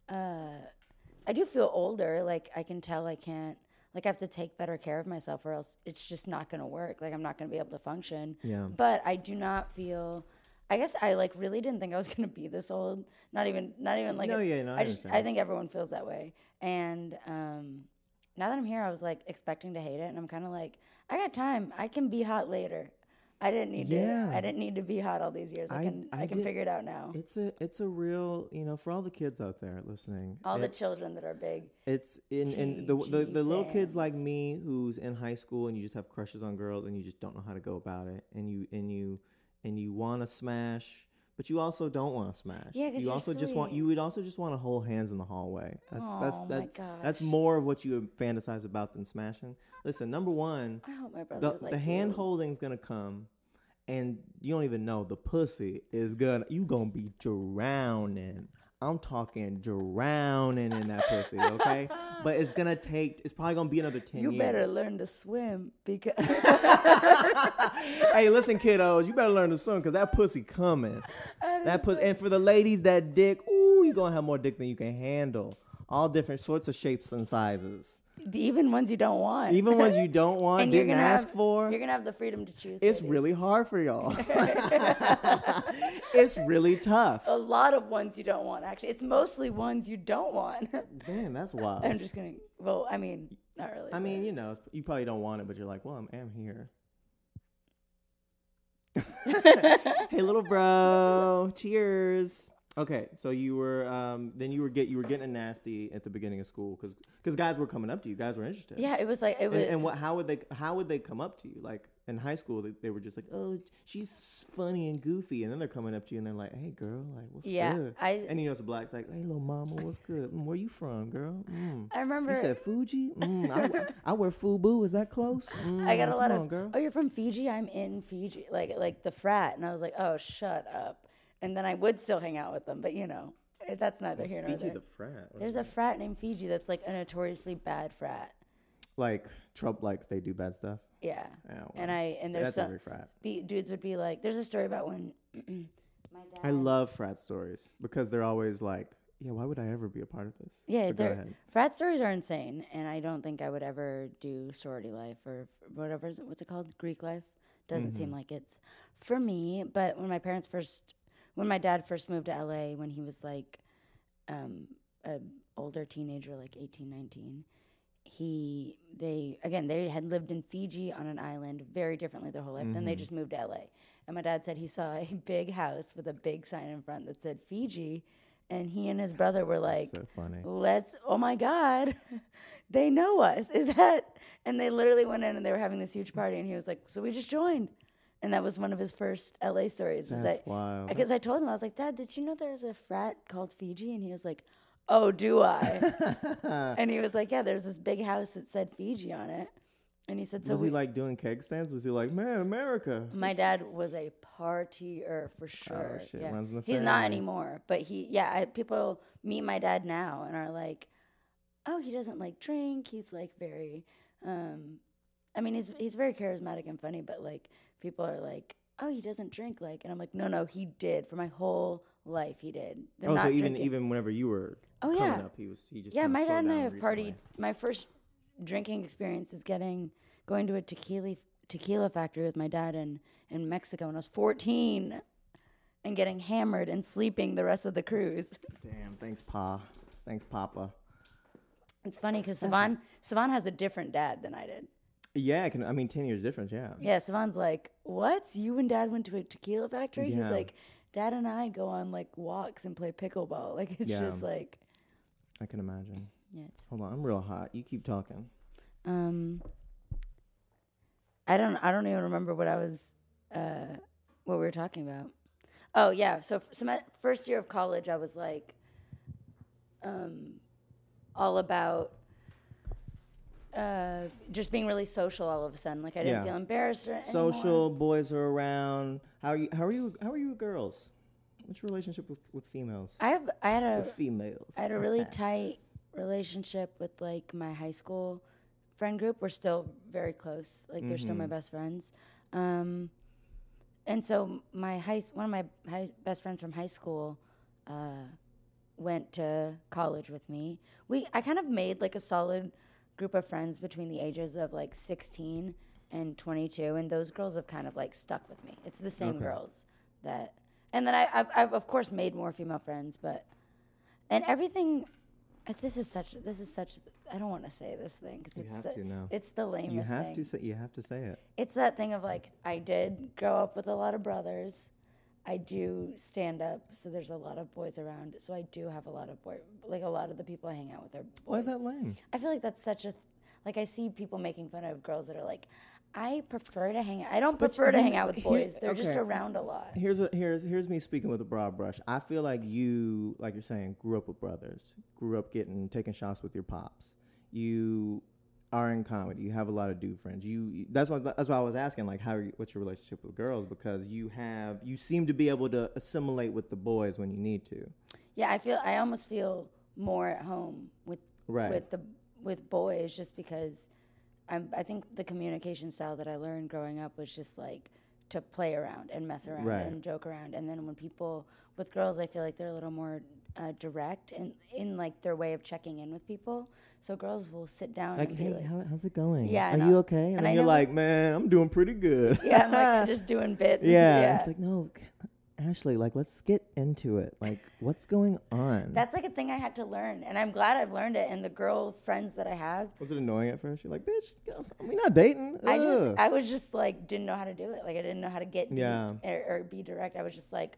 Speaker 2: I do feel older. Like I can tell I can't. Like I have to take better care of myself, or else it's just not gonna work. Like I'm not gonna be able to function.
Speaker 1: Yeah.
Speaker 2: But I do not feel. I guess I like really didn't think I was gonna be this old. Not even like.
Speaker 1: No,
Speaker 2: I think everyone feels that way. And now that I'm here, I was like expecting to hate it, and I'm kind of like, I got time. I can be hot later. I didn't need to be hot all these years. I can figure it out now.
Speaker 1: It's a real, for all the kids out there listening.
Speaker 2: All the children that are big.
Speaker 1: It's in the little kids like me who's in high school and you just have crushes on girls and you just don't know how to go about it, and you want to smash, but you also don't want to smash.
Speaker 2: Yeah, because
Speaker 1: you would also just want to hold hands in the hallway.
Speaker 2: That's
Speaker 1: that's more of what you fantasize about than smashing. Listen, number one,
Speaker 2: I hope my brother
Speaker 1: the hand holding's gonna come, and you don't even know the pussy is gonna be drowning. I'm talking drowning in that pussy, okay? But it's probably gonna be another 10 years.
Speaker 2: You better learn to swim because.
Speaker 1: Hey, listen, kiddos, you better learn to swim because that pussy coming. And for the ladies, that dick, ooh, you gonna have more dick than you can handle. All different sorts of shapes and sizes.
Speaker 2: Even ones you don't want.
Speaker 1: Even ones you don't want,
Speaker 2: and
Speaker 1: didn't ask for.
Speaker 2: You're going to have the freedom to choose.
Speaker 1: It's really hard for y'all. It's really tough.
Speaker 2: A lot of ones you don't want, actually. It's mostly ones you don't want.
Speaker 1: Man, that's wild.
Speaker 2: I'm just kidding. Well, I mean, not really.
Speaker 1: I mean, you probably don't want it, but you're like, well, I am here. Hey, little bro. Cheers. Okay, so you were getting a nasty at the beginning of school because guys were coming up to you, guys were interested.
Speaker 2: Yeah, it was like
Speaker 1: how would they come up to you? Like in high school, they were just like, oh, she's funny and goofy, and then they're coming up to you and they're like, hey girl, like what's good? And it's a black's like, hey little mama, what's good? Where you from, girl?
Speaker 2: I remember
Speaker 1: you said Fuji. I wear FUBU. Is that close?
Speaker 2: I got a lot of girl. Oh, you're from Fiji? I'm in Fiji, like the frat, and I was like, oh, shut up. And then I would still hang out with them, but that's neither here nor there.
Speaker 1: Fiji the frat.
Speaker 2: There's a frat named Fiji that's like a notoriously bad frat.
Speaker 1: Like Trump, like they do bad stuff.
Speaker 2: Yeah.
Speaker 1: Oh, wow.
Speaker 2: And there's
Speaker 1: every frat.
Speaker 2: Dudes would be like, there's a story about when my dad.
Speaker 1: I love frat stories because they're always like, yeah, why would I ever be a part of this?
Speaker 2: Yeah, frat stories are insane, and I don't think I would ever do sorority life or whatever. What's it called? Greek life. Doesn't seem like it's for me. But when my dad first moved to LA, when he was like an older teenager, like 18, 19, they had lived in Fiji on an island very differently their whole life. Then they just moved to LA. And my dad said he saw a big house with a big sign in front that said Fiji. And he and his brother were like,
Speaker 1: so funny.
Speaker 2: Oh my God, they know us. Is that? And they literally went in and they were having this huge party. And he was like, so we just joined. And that was one of his first LA stories.
Speaker 1: That's wild.
Speaker 2: Because I told him, I was like, Dad, did you know there's a frat called Fiji? And he was like, oh, do I? And he was like, yeah, there's this big house that said Fiji on it. And he said, so
Speaker 1: was he like doing keg stands? Was he like, man, America?
Speaker 2: My dad was a partier for sure.
Speaker 1: Oh, shit.
Speaker 2: Yeah.
Speaker 1: Runs in the
Speaker 2: He's
Speaker 1: family.
Speaker 2: not anymore. But people meet my dad now and are like, oh, he doesn't like drink. He's like very, he's very charismatic and funny, but like, people are like, oh, he doesn't drink, like, and I'm like, no, he did for my whole life. He did.
Speaker 1: So even whenever you were coming up, he just
Speaker 2: my dad and I have partied. My first drinking experience is going to a tequila factory with my dad in Mexico when I was 14, and getting hammered and sleeping the rest of the cruise.
Speaker 1: Damn, thanks, Pa. Thanks, Papa.
Speaker 2: It's funny because Savan has a different dad than I did.
Speaker 1: Yeah, 10 years difference, yeah.
Speaker 2: Yeah, Savan's like, what? You and Dad went to a tequila factory?
Speaker 1: Yeah.
Speaker 2: He's like, Dad and I go on, like, walks and play pickleball. Like, it's just like...
Speaker 1: I can imagine.
Speaker 2: Yeah.
Speaker 1: Hold on, I'm real hot. You keep talking.
Speaker 2: I don't even remember what I was... what we were talking about. Oh yeah. So first year of college, I was like, all about just being really social all of a sudden. Like I didn't feel embarrassed or
Speaker 1: social. Boys are around. How are you with girls? What's your relationship with females?
Speaker 2: I had a really tight relationship with like my high school friend group. We're still very close. Like they're still my best friends. And so one of my best friends from high school went to college with me. I kind of made like a solid group of friends between the ages of like 16 and 22, and those girls have kind of like stuck with me. It's the same girls that, and then I've of course made more female friends, and everything. This is such. I don't want to say this thing because it's the lamest thing.
Speaker 1: You have to say it.
Speaker 2: It's that thing of like I did grow up with a lot of brothers. I do stand up, so there's a lot of boys around. So I do have a lot of a lot of the people I hang out with are boys.
Speaker 1: Why is that lame?
Speaker 2: I feel like that's such a, like I see people making fun of girls that are like, I prefer to hang out. I don't prefer to hang out with boys. They're just around a lot.
Speaker 1: Here's me speaking with a broad brush. I feel like you, like you're saying, grew up with brothers, grew up taking shots with your pops. You are in comedy. You have a lot of dude friends. That's why I was asking, like, what's your relationship with girls? Because you seem to be able to assimilate with the boys when you need to.
Speaker 2: Yeah, I almost feel more at home with boys just because I think the communication style that I learned growing up was just like to play around and mess around and joke around. And then with girls, I feel like they're a little more direct in like their way of checking in with people. So girls will sit down
Speaker 1: like,
Speaker 2: and
Speaker 1: hey,
Speaker 2: be like,
Speaker 1: how's it going?
Speaker 2: Yeah,
Speaker 1: are you okay? And then you're like, man, I'm doing pretty good.
Speaker 2: Yeah, I'm like just doing bits.
Speaker 1: Yeah. It's like, no, Ashley, like, let's get into it. Like, what's going on?
Speaker 2: That's like a thing I had to learn, and I'm glad I've learned it. And the girl friends that I have.
Speaker 1: Was it annoying at first? You're like, bitch, we're not dating.
Speaker 2: I was just like, didn't know how to do it. Like, I didn't know how to get deep or be direct. I was just like,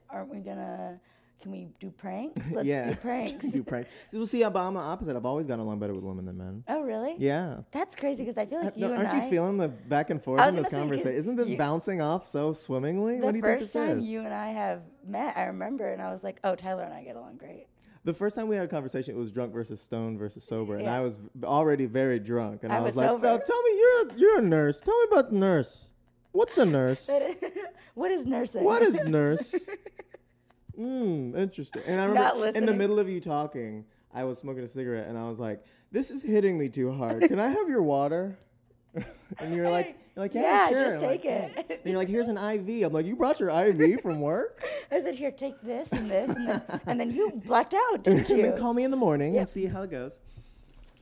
Speaker 2: can we do pranks? Let's do pranks.
Speaker 1: Do pranks. So, see, I'm the opposite. I've always gotten along better with women than men.
Speaker 2: Oh, really?
Speaker 1: Yeah.
Speaker 2: That's crazy because I feel like
Speaker 1: aren't you feeling the back and forth in this conversation? Isn't this bouncing off so swimmingly?
Speaker 2: The first time you and I have met, I remember, and I was like, oh, Tyler and I get along great.
Speaker 1: The first time we had a conversation, it was drunk versus stoned versus sober, and I was already very drunk, and I was like, so tell me, you're a nurse. Tell me about the nurse. What's a nurse?
Speaker 2: What is nursing?
Speaker 1: What is nurse? Interesting. And I remember in the middle of you talking, I was smoking a cigarette, and I was like, this is hitting me too hard. Can I have your water? And you're like, yeah, sure.
Speaker 2: Just take it.
Speaker 1: And you're like, here's an IV. I'm like, you brought your IV from work?
Speaker 2: I said, here, take this and this, and then you blacked out, didn't you?
Speaker 1: And then call me in the morning and see how it goes.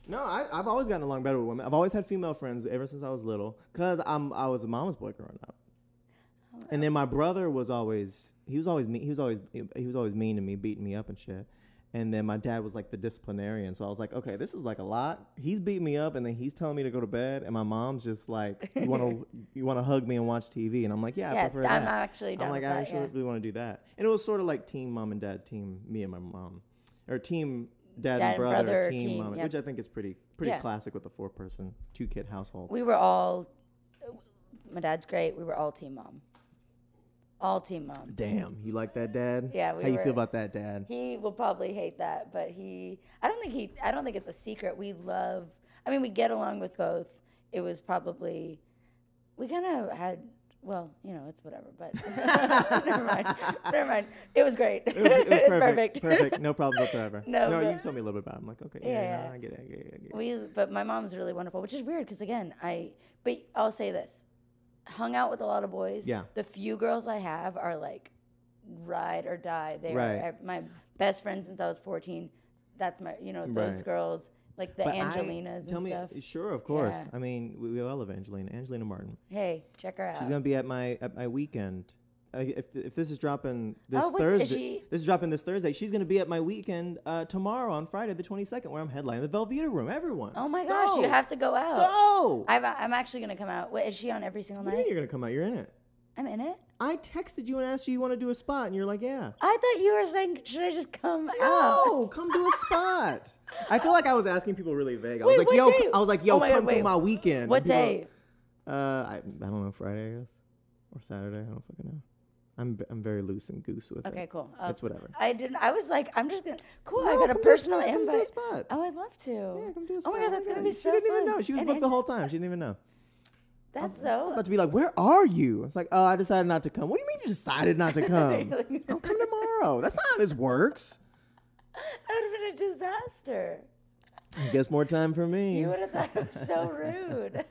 Speaker 1: No, I've always gotten along better with women. I've always had female friends ever since I was little, because I was a mama's boy growing up. And then my brother was always mean. He was always mean to me, beating me up and shit. And then my dad was like the disciplinarian. So I was like, okay, this is like a lot. He's beating me up, and then he's telling me to go to bed, and my mom's just like, you want to hug me and watch TV? And I'm like, I prefer that.
Speaker 2: I'm actually down with that.
Speaker 1: I actually really want to do that. And it was sort of like team mom and dad, team me and my mom, or team dad and brother, team mom, which I think is pretty classic with a 4-person, 2-kid household.
Speaker 2: My dad's great. We were all team mom. All team mom.
Speaker 1: Damn, you like that dad?
Speaker 2: Yeah.
Speaker 1: How you feel about that dad?
Speaker 2: He will probably hate that, but I don't think it's a secret. We get along with both. It was probably, we kind of had, well, it's whatever, but never mind. It was great. It was perfect.
Speaker 1: Perfect. No problems whatsoever. No, you've told me a little bit about it. I'm like, okay, yeah. I get it.
Speaker 2: But my mom's really wonderful, which is weird because, again, but I'll say this. Hung out with a lot of boys. Yeah. The few girls I have are like ride or die. They are my best friends since I was 14. That's my, those girls, like the Angelinas and stuff.
Speaker 1: Sure, of course. Yeah. I mean, we all love Angelina Martin.
Speaker 2: Hey, check her out.
Speaker 1: She's gonna be at my weekend. If this is dropping this Thursday, this is dropping this Thursday. She's gonna be at my weekend tomorrow on Friday the 22nd, where I'm headlining the Velveeta Room. Everyone.
Speaker 2: Oh my gosh, you have to go out.
Speaker 1: Go.
Speaker 2: I'm actually gonna come out. Wait, is she on every single night?
Speaker 1: You're gonna come out. You're in it.
Speaker 2: I'm in it.
Speaker 1: I texted you and asked you want to do a spot, and you're like, yeah.
Speaker 2: I thought you were saying, should I just come out?
Speaker 1: No, come do a spot. I feel like I was asking people really vague. I was like, yo, come to my weekend.
Speaker 2: What day?
Speaker 1: I don't know, Friday, I guess, or Saturday. I don't fucking know. I'm very loose and goose with it.
Speaker 2: Okay, cool.
Speaker 1: It's whatever.
Speaker 2: I was like, I'm just gonna. Cool.
Speaker 1: No,
Speaker 2: I got a
Speaker 1: come
Speaker 2: personal
Speaker 1: do a spot, come do a
Speaker 2: invite.
Speaker 1: spot.
Speaker 2: Oh, I'd love to.
Speaker 1: Yeah, come do a
Speaker 2: Oh
Speaker 1: spot.
Speaker 2: my god, that's gonna be so
Speaker 1: fun. She didn't even
Speaker 2: fun.
Speaker 1: know. She was booked the whole time. She didn't even know.
Speaker 2: That's
Speaker 1: I'm
Speaker 2: so.
Speaker 1: about to be like, where are you? It's like, oh, I decided not to come. What do you mean you decided not to come? I'll come tomorrow. That's not how this works.
Speaker 2: That would have been a disaster.
Speaker 1: I guess more time for me.
Speaker 2: You would have thought it was so rude.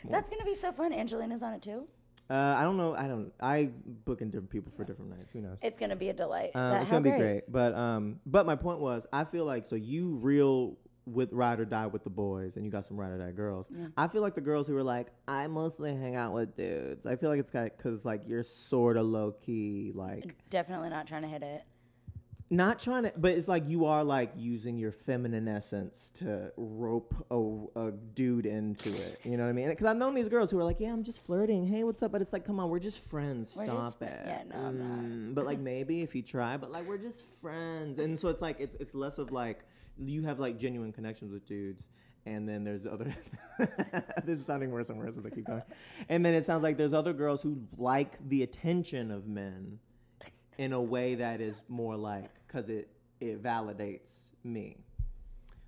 Speaker 2: That's gonna be so fun. Angelina's on it too.
Speaker 1: I don't know. I book in different people for different nights. Who knows?
Speaker 2: It's gonna be a delight.
Speaker 1: It's gonna be great. But my point was, I feel like so you real with ride or die with the boys, and you got some ride or die girls. Yeah. I feel like the girls who are like, I mostly hang out with dudes. I feel like it's because like you're sort of low key, like
Speaker 2: definitely not trying to hit it.
Speaker 1: Not trying to, but it's like you are like using your feminine essence to rope a dude into it. You know what I mean? Because I've known these girls who are like, yeah, I'm just flirting. Hey, what's up? But it's like, come on, we're just friends. Stop it.
Speaker 2: Yeah, no, I'm not.
Speaker 1: But like maybe if you try, but like we're just friends. And so it's like, it's less of like, you have like genuine connections with dudes. And then there's other, this is sounding worse and worse as I keep going. And then it sounds like there's other girls who like the attention of men in a way that is more like, because it validates me.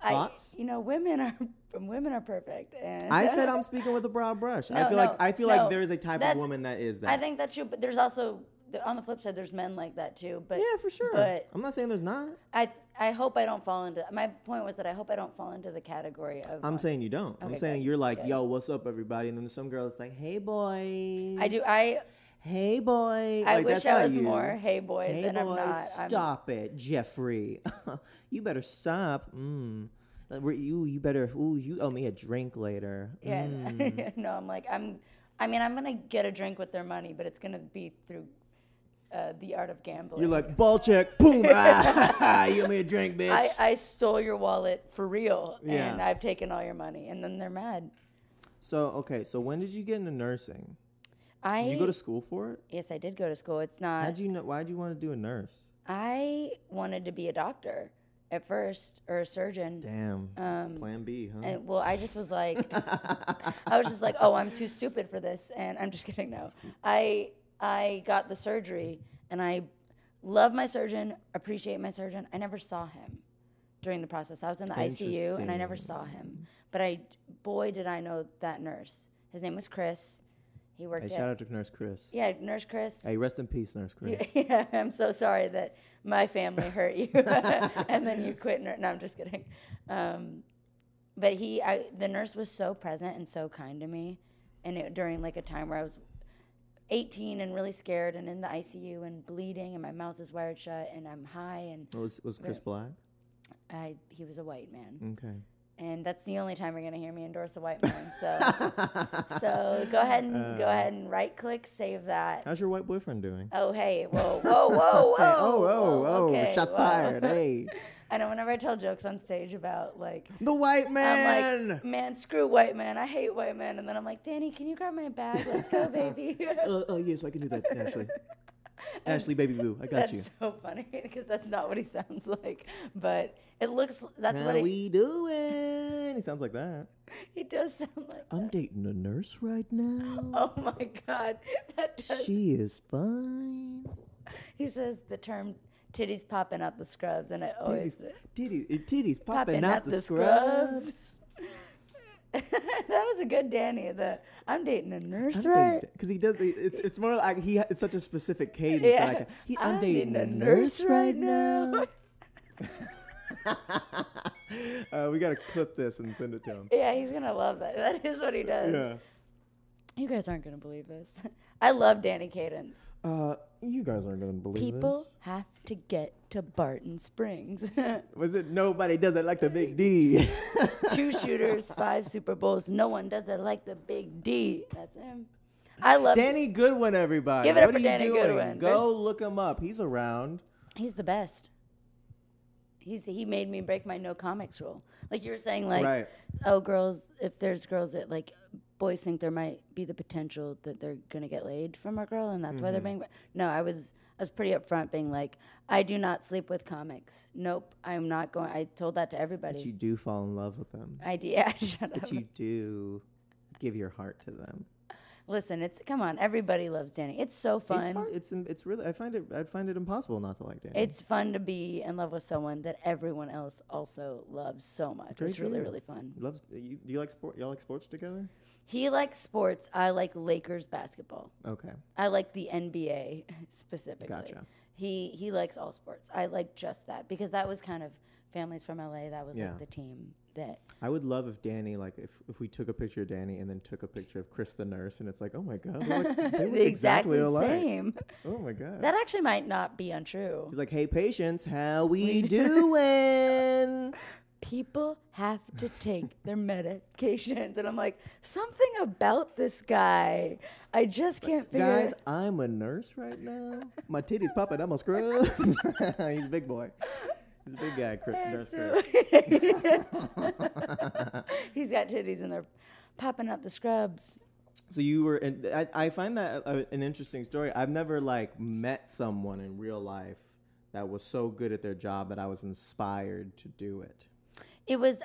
Speaker 1: Thoughts?
Speaker 2: Women are perfect. And
Speaker 1: I said I'm speaking with a broad brush. I feel like there is a type of woman that is that.
Speaker 2: I think that's true, but there's also on the flip side, there's men like that too. But
Speaker 1: yeah, for sure.
Speaker 2: But
Speaker 1: I'm not saying there's not.
Speaker 2: I hope I don't fall into. My point was that I hope I don't fall into the category of.
Speaker 1: I'm saying you don't.
Speaker 2: Okay,
Speaker 1: I'm saying
Speaker 2: good,
Speaker 1: you're like,
Speaker 2: good.
Speaker 1: yo, what's up, everybody? And then some girls like, hey, boys.
Speaker 2: I do.
Speaker 1: Hey, boy.
Speaker 2: I
Speaker 1: like,
Speaker 2: wish I was
Speaker 1: you.
Speaker 2: more hey, boys,
Speaker 1: hey,
Speaker 2: and
Speaker 1: boys,
Speaker 2: I'm not.
Speaker 1: Stop it, Jeffrey. You better stop. You better. Ooh, you owe me a drink later.
Speaker 2: Yeah. No, I'm like, I'm going to get a drink with their money, but it's going to be through the art of gambling.
Speaker 1: You're like, ball check, boom. You owe me a drink, bitch.
Speaker 2: I stole your wallet for real,
Speaker 1: yeah.
Speaker 2: and I've taken all your money, and then they're mad.
Speaker 1: So when did you get into nursing? Did you go to school for it?
Speaker 2: Yes, I did go to school. It's not.
Speaker 1: Why'd you want to do a nurse?
Speaker 2: I wanted to be a doctor at first, or a surgeon.
Speaker 1: Damn. Plan B, huh?
Speaker 2: And, well, I just was like, oh, I'm too stupid for this, and I'm just kidding. No, I got the surgery, and I love my surgeon, appreciate my surgeon. I never saw him during the process. I was in the ICU, and I never saw him. But boy, did I know that nurse. His name was Chris. He worked.
Speaker 1: Shout out to Nurse Chris.
Speaker 2: Yeah, Nurse Chris.
Speaker 1: Hey, rest in peace, Nurse Chris.
Speaker 2: Yeah, I'm so sorry that my family hurt you, and then you quit. No, I'm just kidding. But the nurse was so present and so kind to me, and during like a time where I was 18 and really scared and in the ICU and bleeding and my mouth is wired shut and I'm high and.
Speaker 1: Was Chris black?
Speaker 2: He was a white man.
Speaker 1: Okay.
Speaker 2: And that's the only time you're gonna hear me endorse a white man. So go ahead and right click, save that.
Speaker 1: How's your white boyfriend doing?
Speaker 2: Oh hey, whoa.
Speaker 1: Hey,
Speaker 2: Okay,
Speaker 1: shots fired. Hey.
Speaker 2: I know whenever I tell jokes on stage about like
Speaker 1: the white man.
Speaker 2: I'm like, man, screw white man. I hate white men. And then I'm like, Danny, can you grab my bag? Let's go, baby.
Speaker 1: Yes, I can do that, Ashley. Ashley, baby boo, I got you.
Speaker 2: That's so funny because that's not what he sounds like, but it looks. That's
Speaker 1: how
Speaker 2: what
Speaker 1: we doing. He sounds like that.
Speaker 2: He does sound like.
Speaker 1: I'm dating a nurse right now.
Speaker 2: Oh my God, that does.
Speaker 1: She is fine.
Speaker 2: He says the term "titties popping out the scrubs," and it always
Speaker 1: titties popping out the scrubs.
Speaker 2: That was a good Danny. I'm dating a nurse, right?
Speaker 1: Because he does. It's more like it's such a specific cadence.
Speaker 2: Yeah.
Speaker 1: Like I'm dating a nurse right now. We gotta clip this and send it to him.
Speaker 2: Yeah, he's gonna love that. That is what he does.
Speaker 1: Yeah.
Speaker 2: You guys aren't gonna believe this. I love Danny Cadence.
Speaker 1: You guys aren't gonna believe this.
Speaker 2: People have to get to Barton Springs.
Speaker 1: Was it nobody does it like the Big D?
Speaker 2: 2 shooters, 5 Super Bowls. No one does it like the Big D. That's him. I love
Speaker 1: Danny Goodwin, everybody.
Speaker 2: Give it up
Speaker 1: what
Speaker 2: for
Speaker 1: are
Speaker 2: Danny
Speaker 1: you doing?
Speaker 2: Goodwin.
Speaker 1: Go look him up. He's around.
Speaker 2: He's the best. He made me break my no comics rule. Like you were saying, like,
Speaker 1: right.
Speaker 2: Oh, girls, if there's girls that like boys think there might be the potential that they're gonna get laid from a girl, and that's why they're being. No, I was pretty upfront, being like, I do not sleep with comics. Nope, I'm not going. I told that to everybody.
Speaker 1: But you do fall in love with them.
Speaker 2: I do. Yeah, shut up.
Speaker 1: But you do give your heart to them.
Speaker 2: Listen, come on. Everybody loves Danny. It's so fun.
Speaker 1: It's hard. It's really. I'd find it impossible not to like Danny.
Speaker 2: It's fun to be in love with someone that everyone else also loves so much.
Speaker 1: Great
Speaker 2: It's really, really fun.
Speaker 1: Do you like sport? Y'all like sports together?
Speaker 2: He likes sports. I like Lakers basketball.
Speaker 1: Okay.
Speaker 2: I like the NBA specifically.
Speaker 1: Gotcha.
Speaker 2: He likes all sports. I like just that because that was kind of families from LA. That was like the team that.
Speaker 1: I would love if Danny, like, if we took a picture of Danny and then took a picture of Chris the nurse, and it's like, oh my god, they look exactly alike.
Speaker 2: Same.
Speaker 1: Oh my god.
Speaker 2: That actually might not be untrue.
Speaker 1: He's like, hey patients, how we doing?
Speaker 2: People have to take their medications, and I'm like, something about this guy, I just can't figure.
Speaker 1: Guys, I'm a nurse right now. My titties popping out my scrubs. He's a big boy. He's a big guy, Nurse Chris.
Speaker 2: He's got titties and they're popping out the scrubs.
Speaker 1: So you were, and I find that an interesting story. I've never like met someone in real life that was so good at their job that I was inspired to do it.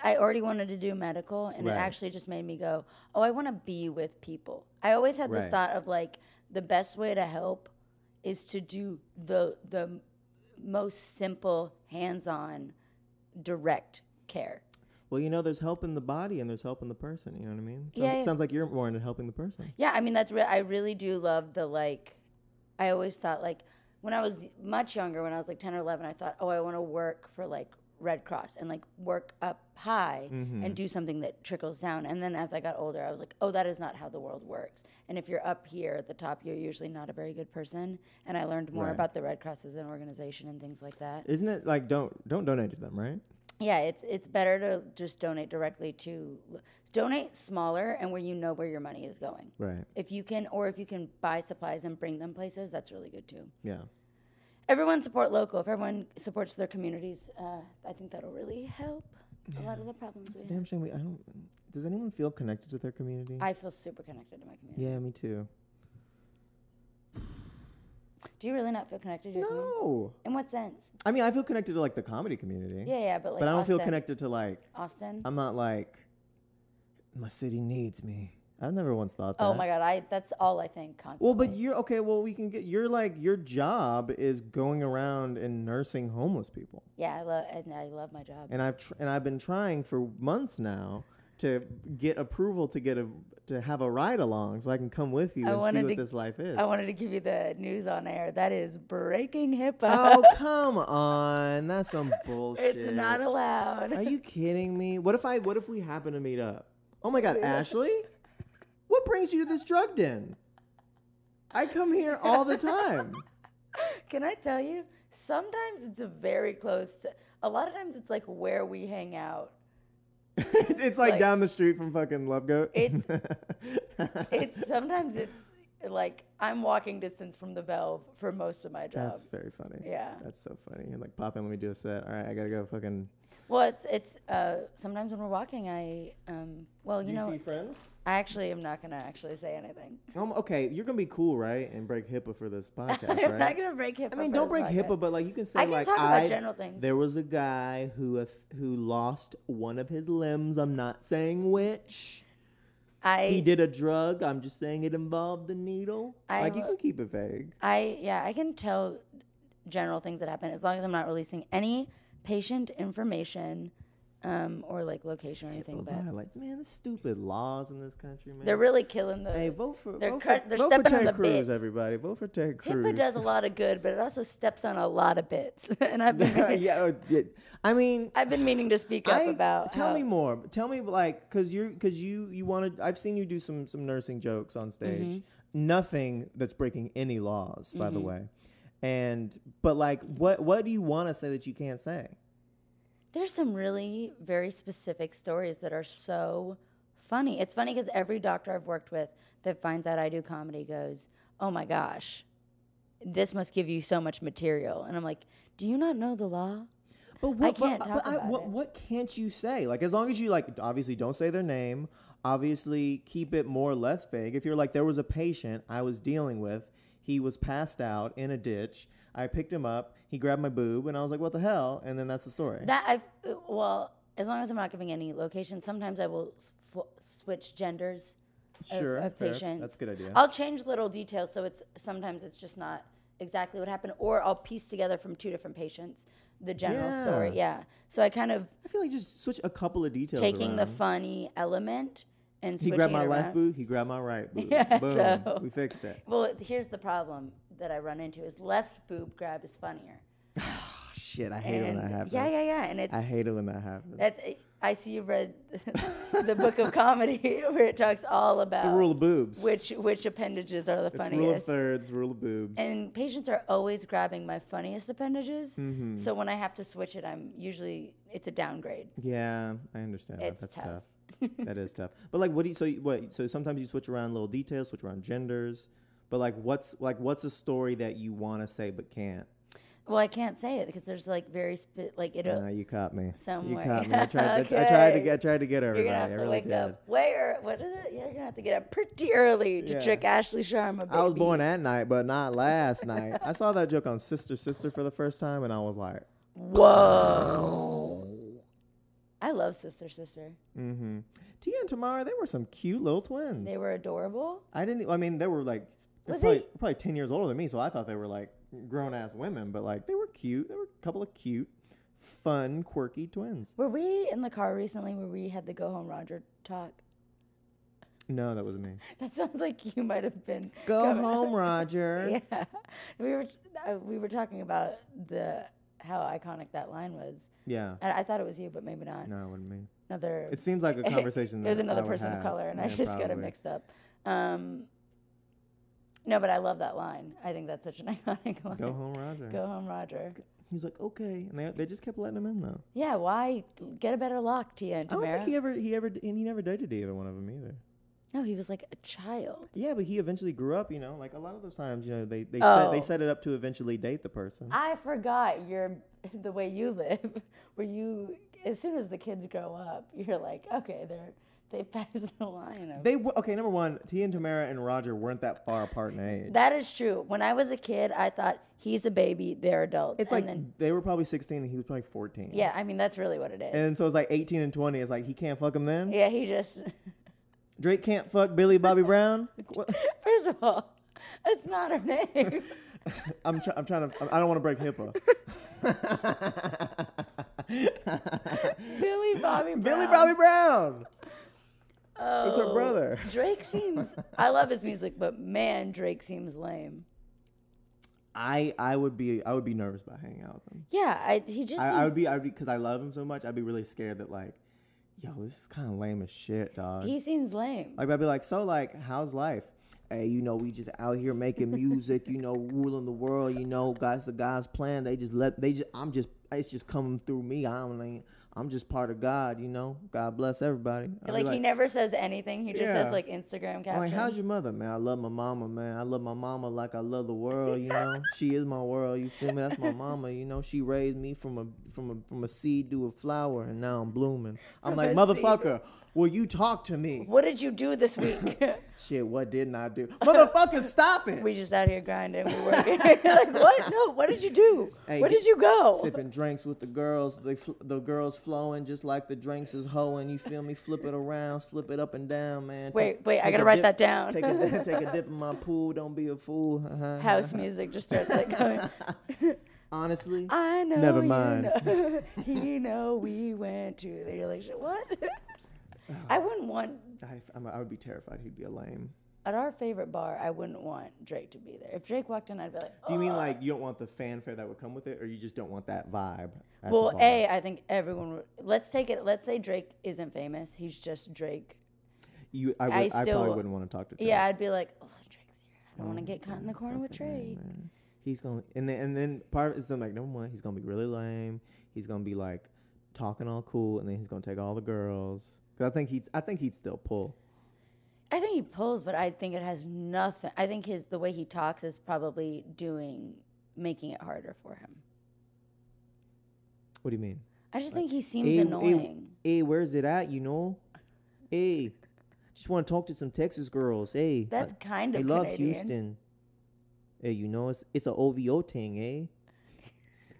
Speaker 2: I already wanted to do medical, and it actually just made me go, oh, I want to be with people. I always had this thought of like, the best way to help is to do the most simple, hands-on, direct care.
Speaker 1: Well, you know, there's help in the body and there's help in the person. You know what I mean?
Speaker 2: It
Speaker 1: sounds like you're more into helping the person.
Speaker 2: Yeah, I mean, I really do love the, like, I always thought, like, when I was much younger, when I was like 10 or 11, I thought, oh, I want to work for, like, Red Cross and, like, work up high and do something that trickles down. And then as I got older, I was like, oh, that is not how the world works. And if you're up here at the top, you're usually not a very good person. And I learned more about the Red Cross as an organization and things like that.
Speaker 1: Isn't it like don't donate to them, right?
Speaker 2: Yeah, it's better to just donate directly to donate smaller and where you know where your money is going.
Speaker 1: Right.
Speaker 2: If you can buy supplies and bring them places, that's really good too.
Speaker 1: Yeah.
Speaker 2: Everyone support local. If everyone supports their communities, I think that'll really help a lot of the problems.
Speaker 1: It's a damn shame. Does anyone feel connected to their community?
Speaker 2: I feel super connected to my community.
Speaker 1: Yeah, me too.
Speaker 2: Do you really not feel connected to your community?
Speaker 1: No.
Speaker 2: In what sense?
Speaker 1: I mean, I feel connected to like the comedy community.
Speaker 2: Yeah, but like.
Speaker 1: But I don't
Speaker 2: Austin.
Speaker 1: feel connected to like.
Speaker 2: Austin.
Speaker 1: I'm not like. My city needs me. I've never once thought that.
Speaker 2: Oh my god, that's all I think constantly.
Speaker 1: Well, but you're okay. Well, we can get. You're like your job is going around and nursing homeless people.
Speaker 2: Yeah, I love my job.
Speaker 1: And I've been trying for months now to get approval to have a ride along so I can come with you and see what this life is.
Speaker 2: I wanted to give you the news on air. That is breaking HIPAA.
Speaker 1: Oh, come on. That's some bullshit.
Speaker 2: It's not allowed.
Speaker 1: Are you kidding me? What if we happen to meet up? Oh my god, Ashley? What brings you to this drug den? I come here all the time.
Speaker 2: Can I tell you? Sometimes it's very close to. A lot of times it's like where we hang out.
Speaker 1: It's like down the street from fucking Love Goat.
Speaker 2: Sometimes it's like I'm walking distance from the Velve for most of my job.
Speaker 1: That's very funny.
Speaker 2: Yeah.
Speaker 1: That's so funny. You're like, pop in, let me do a set. All right, I gotta go fucking.
Speaker 2: Well, it's sometimes when we're walking, do you
Speaker 1: see friends?
Speaker 2: I actually am not gonna actually say anything.
Speaker 1: Okay, you're gonna be cool, right? And break HIPAA for this podcast,
Speaker 2: I'm
Speaker 1: right?
Speaker 2: not gonna break HIPAA.
Speaker 1: I mean, don't break HIPAA, but like you can say
Speaker 2: I can talk about general things.
Speaker 1: There was a guy who lost one of his limbs. I'm not saying which. He did a drug. I'm just saying it involved the needle. You can keep it vague.
Speaker 2: I can tell general things that happen as long as I'm not releasing any patient information or like location or anything.
Speaker 1: Like, man, the stupid laws in this country, man.
Speaker 2: They're really killing the.
Speaker 1: Hey, vote for
Speaker 2: stepping
Speaker 1: Ted
Speaker 2: on the
Speaker 1: Cruz,
Speaker 2: bits.
Speaker 1: everybody. Vote for Ted Cruz.
Speaker 2: HIPAA does a lot of good, but it also steps on a lot of bits. And I've been
Speaker 1: I mean,
Speaker 2: I've been meaning to speak up about.
Speaker 1: Tell me more. Tell me like because you wanted. I've seen you do some nursing jokes on stage. Mm-hmm. Nothing that's breaking any laws, by the way. But like, what do you want to say that you can't say?
Speaker 2: There's some really very specific stories that are so funny. It's funny because every doctor I've worked with that finds out I do comedy goes, oh my gosh, this must give you so much material. And I'm like, do you not know the law?
Speaker 1: But what can't you say? Like, as long as you like, obviously don't say their name, obviously keep it more or less vague. If you're like, there was a patient I was dealing with, he was passed out in a ditch. I picked him up. He grabbed my boob, and I was like, "What the hell?" And then that's the story.
Speaker 2: As long as I'm not giving any location, sometimes I will switch genders
Speaker 1: Sure,
Speaker 2: of
Speaker 1: fair.
Speaker 2: patients.
Speaker 1: That's a good idea.
Speaker 2: I'll change little details so sometimes it's just not exactly what happened, or I'll piece together from 2 different patients the general story. Yeah. So I kind of
Speaker 1: feel like just switch a couple of details
Speaker 2: taking
Speaker 1: around.
Speaker 2: the funny element and
Speaker 1: He
Speaker 2: switching
Speaker 1: grabbed my
Speaker 2: it
Speaker 1: left
Speaker 2: around.
Speaker 1: boob, he grabbed my right boob.
Speaker 2: Yeah,
Speaker 1: Boom.
Speaker 2: so-
Speaker 1: We fixed that.
Speaker 2: Well, here's the problem that I run into is left boob grab is funnier.
Speaker 1: Shit, I hate it when that happens.
Speaker 2: Yeah. And it's
Speaker 1: I hate it when that happens.
Speaker 2: I see you read the book of comedy where it talks all about
Speaker 1: The rule of boobs.
Speaker 2: which appendages are the
Speaker 1: It's
Speaker 2: funniest.
Speaker 1: rule of thirds, rule of boobs.
Speaker 2: And patients are always grabbing my funniest appendages.
Speaker 1: Mm-hmm.
Speaker 2: So when I have to switch it, it's a downgrade.
Speaker 1: Yeah, I understand that.
Speaker 2: It's
Speaker 1: That's
Speaker 2: tough.
Speaker 1: That is tough. But like, so sometimes you switch around little details, switch around genders. But like, what's a story that you want to say but can't?
Speaker 2: Well, I can't say it because there's like
Speaker 1: You caught me.
Speaker 2: somewhere.
Speaker 1: You caught me. I tried to get everybody.
Speaker 2: You're gonna have to
Speaker 1: I really
Speaker 2: wake
Speaker 1: did.
Speaker 2: up. What is it? You're gonna have to get up pretty early to trick Ashley Sharma. Baby.
Speaker 1: I was born at night, but not last night. I saw that joke on Sister for the first time, and I was like,
Speaker 2: whoa. I love Sister.
Speaker 1: mm-hmm. Tia and Tamara, they were some cute little twins.
Speaker 2: They were adorable.
Speaker 1: I mean, they were like probably 10 years older than me, so I thought they were like grown ass women, but like they were cute. They were a couple of cute, fun, quirky twins.
Speaker 2: Were we in the car recently where we had the Go Home Roger talk?
Speaker 1: No, that wasn't me.
Speaker 2: That sounds like you might have been.
Speaker 1: Go home, Roger.
Speaker 2: Yeah, we were talking about how iconic that line was.
Speaker 1: Yeah.
Speaker 2: And I thought it was you, but maybe not.
Speaker 1: No, it wasn't me.
Speaker 2: Another.
Speaker 1: It seems like a conversation.
Speaker 2: It was
Speaker 1: that
Speaker 2: another
Speaker 1: I would
Speaker 2: person of
Speaker 1: have.
Speaker 2: color, and
Speaker 1: Yeah,
Speaker 2: I just got it
Speaker 1: probably.
Speaker 2: mixed up. No, but I love that line. I think that's such an iconic line.
Speaker 1: Go home, Roger.
Speaker 2: Go home, Roger.
Speaker 1: He was like, okay, and they just kept letting him in though.
Speaker 2: Yeah, why get a better lock, Tia and
Speaker 1: I don't
Speaker 2: Tamara?
Speaker 1: think he never dated either one of them either.
Speaker 2: No, he was like a child.
Speaker 1: Yeah, but he eventually grew up. You know, like a lot of those times, you know, they set it up to eventually date the person.
Speaker 2: I forgot the way you live, where you, as soon as the kids grow up, you're like, okay, they passed the line.
Speaker 1: Number one, Tia and Tamara and Roger weren't that far apart in age.
Speaker 2: That is true. When I was a kid, I thought he's a baby, they're adults.
Speaker 1: It's like they were probably 16 and he was probably 14.
Speaker 2: Yeah, I mean that's really what it is.
Speaker 1: And so it's like 18 and 20. It's like he can't fuck him then.
Speaker 2: Yeah, he just.
Speaker 1: Drake can't fuck Billy Bobby Brown.
Speaker 2: First of all, that's not her name.
Speaker 1: I'm trying to. I don't want to break HIPAA.
Speaker 2: Billy Bobby
Speaker 1: Brown.
Speaker 2: Oh,
Speaker 1: It's her brother.
Speaker 2: Drake seems. I love his music, but man, Drake seems lame.
Speaker 1: I would be nervous about hanging out with him.
Speaker 2: Yeah, he just.
Speaker 1: I would be because I love him so much. I'd be really scared that like, yo, this is kind of lame as shit, dog.
Speaker 2: He seems lame.
Speaker 1: Like I'd be like, so like, how's life? Hey, you know, we just out here making music, you know, ruling the world, you know, guys, the God's plan. It's just coming through me. I'm just part of God, you know. God bless everybody.
Speaker 2: Like he never says anything. He just says like Instagram captions.
Speaker 1: I'm like, how's your mother, man? I love my mama, man. I love my mama like I love the world, you know. She is my world, you feel me? That's my mama, you know. She raised me from a seed to a flower, and now I'm blooming. I'm like, motherfucker, will you talk to me?
Speaker 2: What did you do this week?
Speaker 1: Shit, what didn't I do? Motherfucker, stop it.
Speaker 2: We just out here grinding. We working. Like, what? No, what did you do?
Speaker 1: Hey,
Speaker 2: where did you go?
Speaker 1: Sipping drinks with the girls. The girls flowing just like the drinks is hoeing. You feel me? Flip it around, flip it up and down, man.
Speaker 2: Wait, I gotta write that down.
Speaker 1: Take a dip in my pool. Don't be a fool.
Speaker 2: House music just starts like going.
Speaker 1: Honestly,
Speaker 2: I know.
Speaker 1: Never mind.
Speaker 2: He know we went to. You're like, what? I wouldn't want.
Speaker 1: I would be terrified he'd be a lame.
Speaker 2: At our favorite bar, I wouldn't want Drake to be there. If Drake walked in, I'd be like, oh.
Speaker 1: Do you mean like you don't want the fanfare that would come with it, or you just don't want that vibe?
Speaker 2: Well, I think everyone would. Let's take it. Let's say Drake isn't famous. He's just Drake.
Speaker 1: I probably wouldn't want to talk to Drake.
Speaker 2: Yeah, I'd be like, oh, Drake's here. I don't want to get caught in the corner with Drake.
Speaker 1: Man. He's going and then part of it's like, number one, he's gonna be really lame. He's gonna be like talking all cool, and then he's gonna take all the girls. Cause I think he'd still pull.
Speaker 2: I think he pulls, but I think it has nothing. I think the way he talks is probably making it harder for him.
Speaker 1: What do you mean?
Speaker 2: I just think he seems annoying.
Speaker 1: Hey, where's it at? You know? Hey, just want to talk to some Texas girls. Hey,
Speaker 2: that's kind of.
Speaker 1: I love
Speaker 2: Canadian.
Speaker 1: Houston. Hey, you know it's an OVO thing, eh?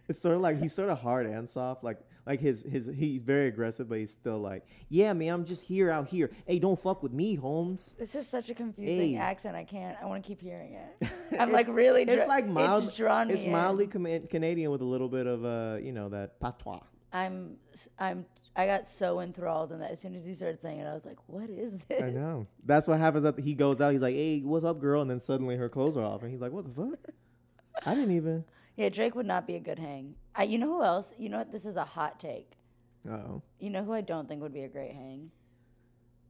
Speaker 1: It's sort of like he's sort of hard and soft. Like his he's very aggressive, but he's still like, yeah, man, I'm just here out here. Hey, don't fuck with me, Holmes.
Speaker 2: It's just such a confusing accent. I want to keep hearing it. I'm like really.
Speaker 1: It's like mild.
Speaker 2: It's drawn me
Speaker 1: It's
Speaker 2: in.
Speaker 1: mildly Canadian with a little bit of that patois.
Speaker 2: I got so enthralled in that. As soon as he started saying it, I was like, what is this?
Speaker 1: I know. That's what happens. He goes out. He's like, hey, what's up, girl? And then suddenly her clothes are off, and he's like, what the fuck? I didn't even.
Speaker 2: Yeah, Drake would not be a good hang. You know who else? You know what? This is a hot take.
Speaker 1: Uh-oh.
Speaker 2: You know who I don't think would be a great hang?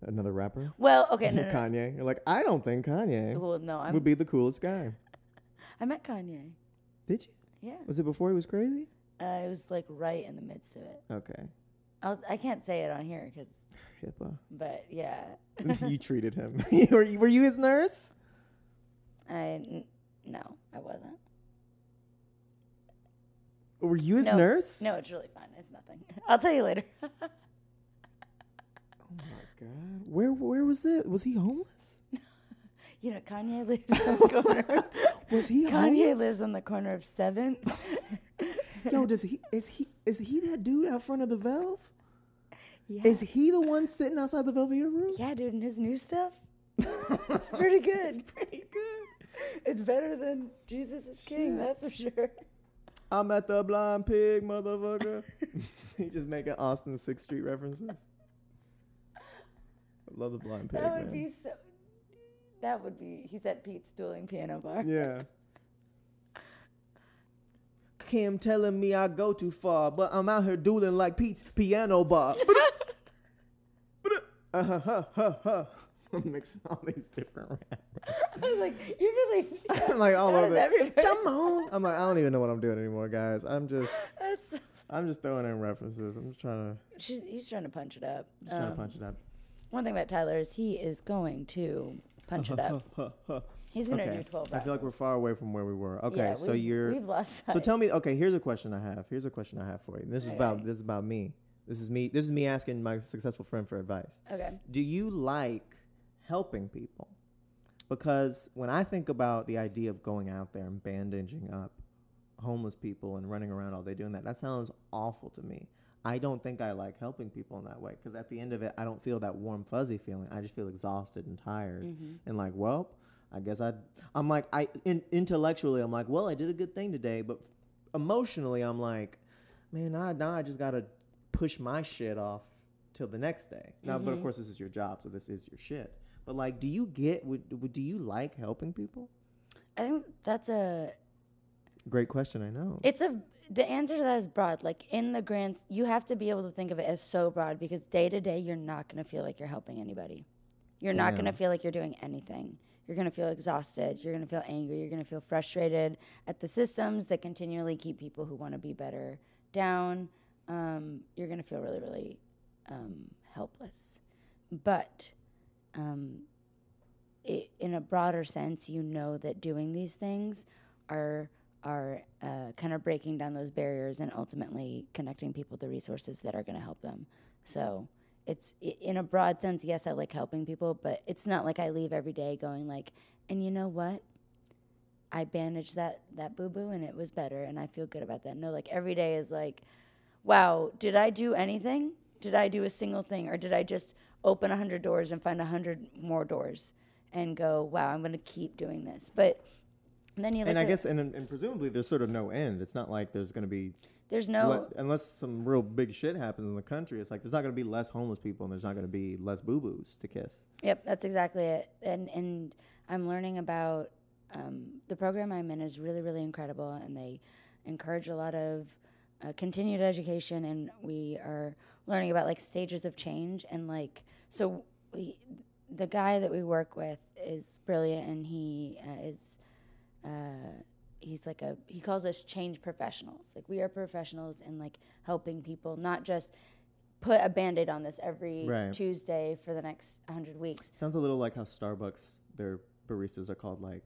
Speaker 1: Another rapper?
Speaker 2: Well, okay, no.
Speaker 1: Kanye. You're like, I don't think Kanye would be the coolest guy.
Speaker 2: I met Kanye.
Speaker 1: Did you?
Speaker 2: Yeah.
Speaker 1: Was it before he was crazy?
Speaker 2: It was like right in the midst of it.
Speaker 1: Okay.
Speaker 2: I can't say it on here because
Speaker 1: HIPAA.
Speaker 2: But yeah.
Speaker 1: You treated him. Were you his nurse?
Speaker 2: No, I wasn't.
Speaker 1: Were you his nurse?
Speaker 2: No, it's really fine. It's nothing. I'll tell you later.
Speaker 1: Oh my God. Where was it? Was he homeless?
Speaker 2: You know, Kanye lives on the corner.
Speaker 1: Was he
Speaker 2: Kanye
Speaker 1: homeless?
Speaker 2: lives on the corner of 7th.
Speaker 1: Yo, is he that dude out front of the Velve?
Speaker 2: Yeah.
Speaker 1: Is he the one sitting outside the Velveeta Room?
Speaker 2: Yeah, dude, and his new stuff. It's pretty good. It's pretty good. It's better than Jesus is King, that's for sure.
Speaker 1: I'm at the Blind Pig, motherfucker. He just making Austin 6th Street references. I love the Blind Pig.
Speaker 2: That would be so. That would be. He's at Pete's Dueling Piano Bar.
Speaker 1: Yeah. Kim telling me I go too far, but I'm out here dueling like Pete's Piano Bar. I'm mixing all these different rappers.
Speaker 2: I was like, you really.
Speaker 1: I'm like all over it.
Speaker 2: Come
Speaker 1: on. I'm like, I don't even know what I'm doing anymore, guys. I'm just throwing in references. I'm just trying to.
Speaker 2: He's trying to punch it up.
Speaker 1: He's trying to punch it up.
Speaker 2: One thing about Tyler is he is going to punch it up. He's going to do 12
Speaker 1: I feel like we're far away from where we were. Okay,
Speaker 2: yeah,
Speaker 1: so
Speaker 2: we've lost sight.
Speaker 1: So tell me, okay, here's a question I have for you. This is about me. This is me asking my successful friend for advice.
Speaker 2: Okay.
Speaker 1: Do you like helping people? Because when I think about the idea of going out there and bandaging up homeless people and running around all day doing that sounds awful to me. I don't think I like helping people in that way because at the end of it, I don't feel that warm, fuzzy feeling. I just feel exhausted and tired and like, well, I guess intellectually, I'm like, well, I did a good thing today. But emotionally, I'm like, man, now I just got to push my shit off till the next day. Now, but of course, this is your job, so this is your shit. But like, do you like helping people?
Speaker 2: I think that's a
Speaker 1: great question. I know.
Speaker 2: The answer to that is broad. Like in the grand, you have to be able to think of it as so broad because day to day, you're not going to feel like you're helping anybody. You're not going to feel like you're doing anything. You're going to feel exhausted. You're going to feel angry. You're going to feel frustrated at the systems that continually keep people who want to be better down. You're going to feel really, really helpless. But in a broader sense, you know that doing these things are kind of breaking down those barriers and ultimately connecting people to resources that are going to help them. So it's in a broad sense, yes, I like helping people, but it's not like I leave every day going like, and you know what? I bandaged that boo-boo and it was better and I feel good about that. No, like every day is like, wow, did I do anything? Did I do a single thing? Or did I just open 100 doors and find 100 more doors and go, wow, I'm going to keep doing this. But then you look
Speaker 1: I guess, and presumably there's sort of no end. It's not like there's going to be...
Speaker 2: There's no...
Speaker 1: unless some real big shit happens in the country, it's like there's not going to be less homeless people and there's not going to be less boo-boos to kiss.
Speaker 2: Yep, that's exactly it. And I'm learning about... the program I'm in is really, really incredible, and they encourage a lot of continued education, and we are learning about, like, stages of change. And, like, so the guy that we work with is brilliant, and he is... he calls us change professionals. Like, we are professionals in like helping people, not just put a Band-Aid on this every Tuesday for the next 100 weeks.
Speaker 1: Sounds a little like how Starbucks, their baristas are called like,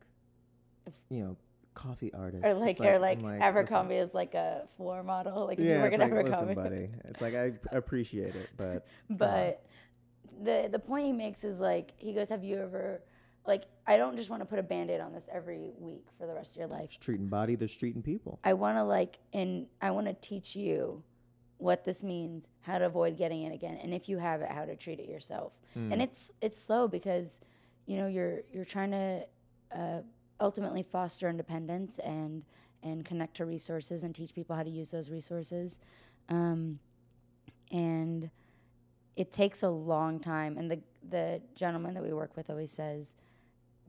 Speaker 1: coffee artists.
Speaker 2: Or like Abercrombie is like a floor model. Like if you work at Abercrombie.
Speaker 1: Listen, buddy. It's like I appreciate it, but
Speaker 2: the point he makes is like, he goes, have you ever like, I don't just want to put a Band-Aid on this every week for the rest of your life.
Speaker 1: There's treating body, there's treating people.
Speaker 2: I want to teach you what this means, how to avoid getting it again, and if you have it, how to treat it yourself. And it's slow because, you know, you're trying to ultimately foster independence and connect to resources and teach people how to use those resources. And it takes a long time. And the gentleman that we work with always says,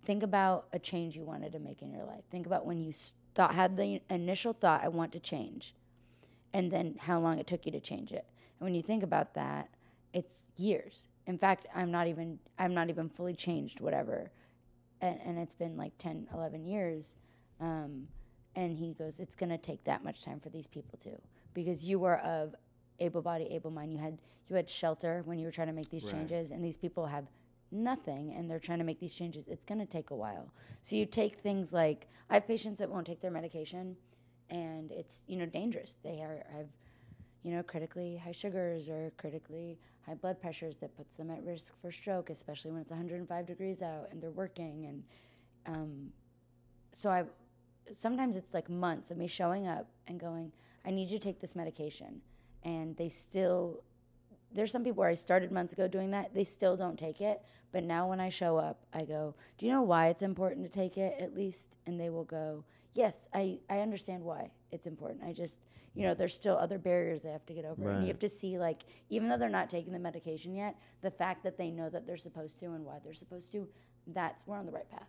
Speaker 2: think about a change you wanted to make in your life. Think about when you had the initial thought, I want to change, and then how long it took you to change it. And when you think about that, it's years. In fact, I'm not even fully changed, whatever. And it's been like 10, 11 years. And he goes, it's going to take that much time for these people too. Because you were of able body, able mind. You had shelter when you were trying to make these changes. And these people have nothing, and they're trying to make these changes. It's going to take a while. So you take things like, I have patients that won't take their medication, and it's, you know, dangerous. They have, you know, critically high sugars or critically high blood pressures that puts them at risk for stroke, especially when it's 105 degrees out and they're working. And so sometimes it's like months of me showing up and going, I need you to take this medication. And there's some people where I started months ago doing that, they still don't take it. But now when I show up, I go, do you know why it's important to take it at least? And they will go, yes, I understand why it's important. I just, you know, there's still other barriers they have to get over.
Speaker 1: Right.
Speaker 2: And you have to see, like, even though they're not taking the medication yet, the fact that they know that they're supposed to and why they're supposed to, we're on the right path.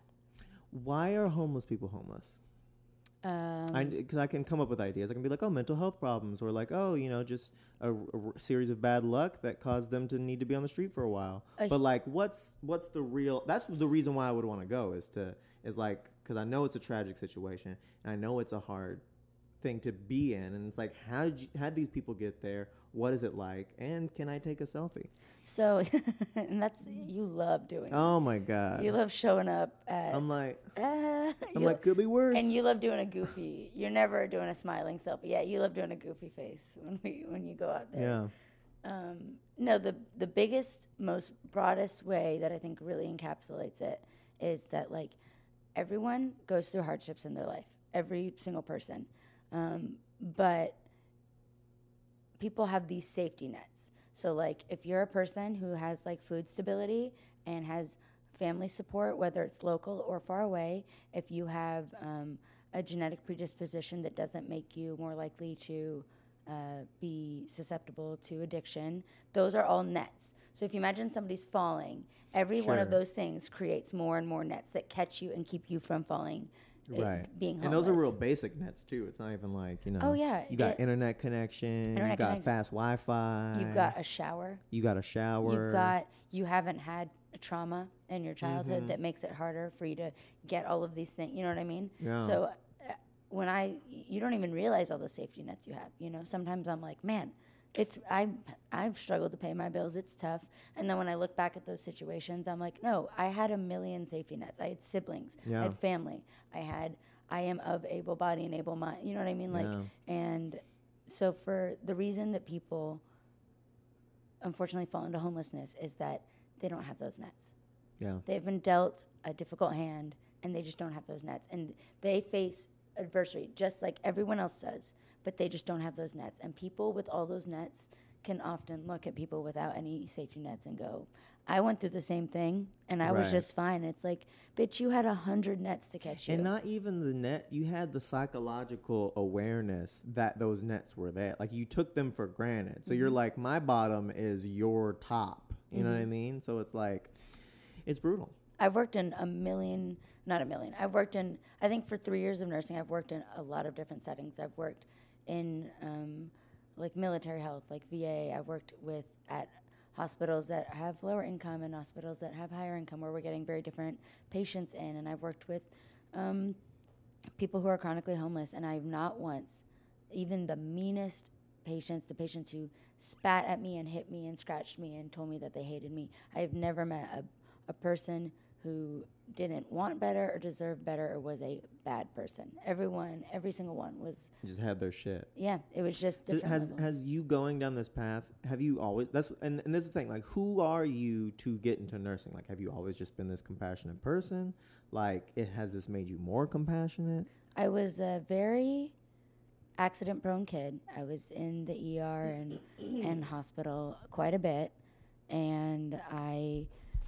Speaker 1: Why are homeless people homeless? Because I can come up with ideas. I can be like, oh, mental health problems, or like, oh, you know, just a series of bad luck that caused them to need to be on the street for a while. But like, what's the real? That's the reason why I would want to go is like, because I know it's a tragic situation and I know it's a hard thing to be in, and it's like, how'd these people get there? What is it like? And can I take a selfie?
Speaker 2: So, and you love doing.
Speaker 1: Oh my God!
Speaker 2: You love showing up at.
Speaker 1: I'm like, could be worse.
Speaker 2: And you love doing a goofy. You're never doing a smiling selfie. Yeah, you love doing a goofy face when you go out there.
Speaker 1: Yeah.
Speaker 2: No, the biggest, most broadest way that I think really encapsulates it is that, like, everyone goes through hardships in their life. Every single person, but people have these safety nets. So, like, if you're a person who has, like, food stability and has family support, whether it's local or far away, if you have a genetic predisposition that doesn't make you more likely to be susceptible to addiction, those are all nets. So if you imagine somebody's falling, every one of those things creates more and more nets that catch you and keep you from falling.
Speaker 1: Right.
Speaker 2: Being homeless.
Speaker 1: And those are real basic nets too. It's not even like, you know.
Speaker 2: Oh yeah.
Speaker 1: You got internet connection. You got fast Wi-Fi.
Speaker 2: You've got a shower. You haven't had a trauma in your childhood that makes it harder for you to get all of these things. You know what I mean?
Speaker 1: Yeah.
Speaker 2: So you don't even realize all the safety nets you have. You know, sometimes I'm like, man, I've struggled to pay my bills. It's tough. And then when I look back at those situations, I'm like, no, I had a million safety nets. I had siblings.
Speaker 1: Yeah.
Speaker 2: I had family. I am of able body and able mind. You know what I mean? Like, and so for the reason that people unfortunately fall into homelessness is that they don't have those nets.
Speaker 1: Yeah.
Speaker 2: They've been dealt a difficult hand, and they just don't have those nets. And they face adversity just like everyone else does, but they just don't have those nets. And people with all those nets can often look at people without any safety nets and go, I went through the same thing, and I was just fine. It's like, bitch, you had 100 nets to catch you.
Speaker 1: And not even the net, you had the psychological awareness that those nets were there. Like, you took them for granted. So you're like, my bottom is your top. You know what I mean? So it's like, it's brutal.
Speaker 2: I've worked in I've worked in, I think for 3 years of nursing, I've worked in a lot of different settings. I've worked in like military health, like VA. I've worked at hospitals that have lower income and hospitals that have higher income, where we're getting very different patients in. And I've worked with people who are chronically homeless, and I've not once, even the meanest patients, the patients who spat at me and hit me and scratched me and told me that they hated me, I've never met a person who didn't want better or deserve better or was a bad person. Every single one was
Speaker 1: just had their shit.
Speaker 2: Yeah, it was just different.
Speaker 1: Has you going down this path? Have you always? And this is the thing. Like, who are you to get into nursing? Like, have you always just been this compassionate person? Like, has this made you more compassionate?
Speaker 2: I was a very accident-prone kid. I was in the ER and hospital quite a bit, and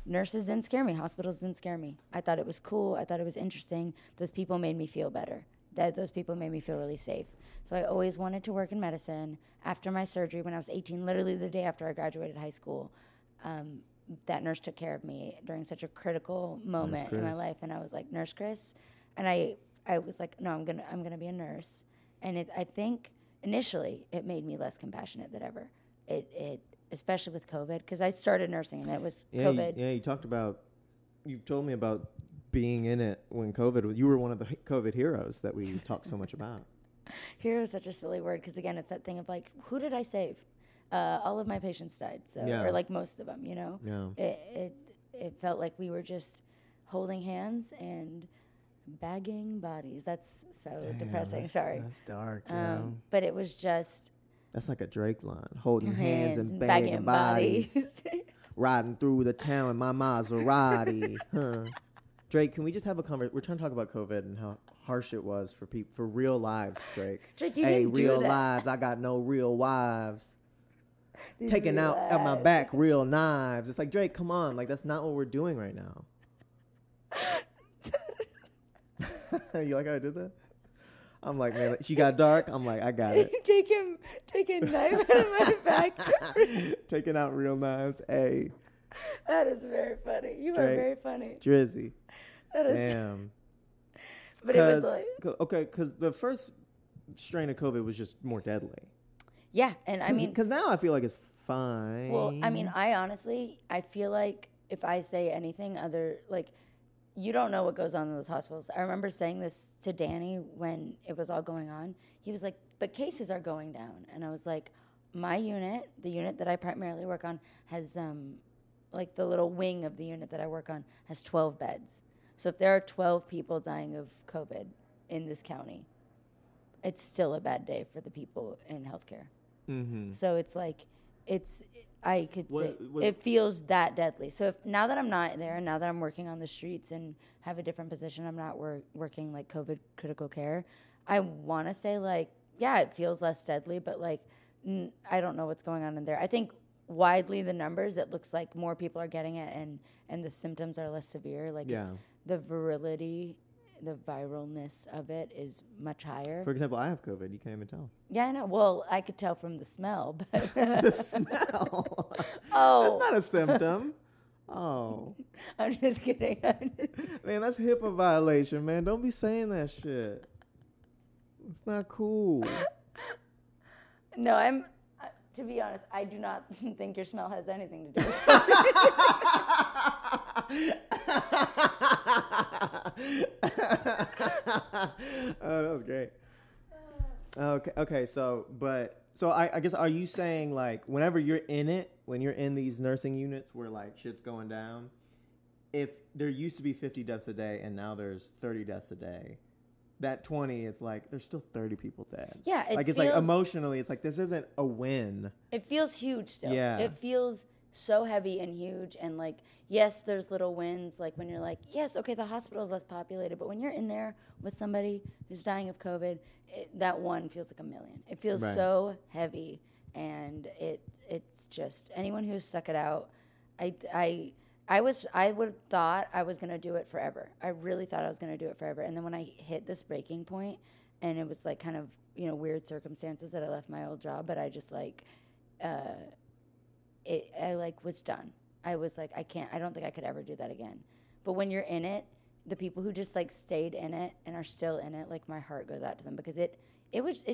Speaker 2: nurses didn't scare me. Hospitals didn't scare me. I thought it was cool. I thought it was interesting. Those people made me feel better. Those people made me feel really safe. So I always wanted to work in medicine. After my surgery, when I was 18, literally the day after I graduated high school, that nurse took care of me during such a critical moment in my life. And I was like, Nurse Chris? And I was like, no, I'm gonna be a nurse. And I think initially it made me less compassionate than ever. It especially with COVID, because I started nursing and it was COVID.
Speaker 1: You've told me about being in it when COVID, you were one of the COVID heroes that we talk so much about.
Speaker 2: Hero is such a silly word, because again, it's that thing of like, who did I save? All of my patients died, or like most of them, you know?
Speaker 1: Yeah.
Speaker 2: It felt like we were just holding hands and bagging bodies. That's so depressing. Sorry.
Speaker 1: That's dark.
Speaker 2: But it was just...
Speaker 1: That's like a Drake line. Holding hands and bagging bodies. Riding through the town in my Maserati. Huh. Drake, can we just have a conversation? We're trying to talk about COVID and how harsh it was for people, for real lives, Drake.
Speaker 2: Drake, you didn't do that.
Speaker 1: Real lives. I got no real wives. Taking out at my back real knives. It's like, Drake, come on. Like, that's not what we're doing right now. You like how I did that? I'm like, man, she got dark. I'm like, I got it.
Speaker 2: Take a knife out of my back.
Speaker 1: Taking out real knives. Hey.
Speaker 2: That is very funny. You are very funny.
Speaker 1: Drizzy.
Speaker 2: That is.
Speaker 1: Damn.
Speaker 2: But it was like.
Speaker 1: Okay, because the first strain of COVID was just more deadly.
Speaker 2: Yeah, and I mean.
Speaker 1: Because now I feel like it's fine.
Speaker 2: Well, I mean, I feel like if I say anything other, like, you don't know what goes on in those hospitals. I remember saying this to Danny when it was all going on. He was like, but cases are going down. And I was like, my unit, the unit that I primarily work on, has, like the little wing of the unit that I work on, has 12 beds. So if there are 12 people dying of COVID in this county, it's still a bad day for the people in healthcare. Mm-hmm. So it's like, I could say it feels that deadly. So now that I'm not there, now that I'm working on the streets and have a different position, I'm not working like COVID critical care, I want to say like, yeah, it feels less deadly, but like, I don't know what's going on in there. I think widely the numbers, it looks like more people are getting it and the symptoms are less severe. Like it's the virility, the viralness of it is much higher.
Speaker 1: For example, I have COVID. You can't even tell.
Speaker 2: Yeah, I know. Well, I could tell from the smell. But
Speaker 1: the smell?
Speaker 2: Oh.
Speaker 1: That's not a symptom. Oh.
Speaker 2: I'm just kidding.
Speaker 1: Man, that's HIPAA violation, man. Don't be saying that shit. It's not cool.
Speaker 2: No, to be honest, I do not think your smell has anything to do with it.
Speaker 1: Oh, that was great. Okay. So I guess, are you saying like whenever you're in it, when you're in these nursing units where like shit's going down, if there used to be 50 deaths a day and now there's 30 deaths a day, that 20 is like there's still 30 people dead.
Speaker 2: Yeah,
Speaker 1: it's like emotionally, it's like this isn't a win.
Speaker 2: It feels huge still.
Speaker 1: Yeah,
Speaker 2: it feels so heavy and huge, and like yes, there's little wins, like when you're like, yes, okay, the hospital is less populated, but when you're in there with somebody who's dying of COVID, that one feels like a million. It feels so heavy, and it's just anyone who's stuck it out. I would have thought I was gonna do it forever. I really thought I was gonna do it forever, and then when I hit this breaking point, and it was like kind of weird circumstances that I left my old job, but I just like, I like was done. I was like, I don't think I could ever do that again. But when you're in it, the people who just like stayed in it and are still in it, like my heart goes out to them because it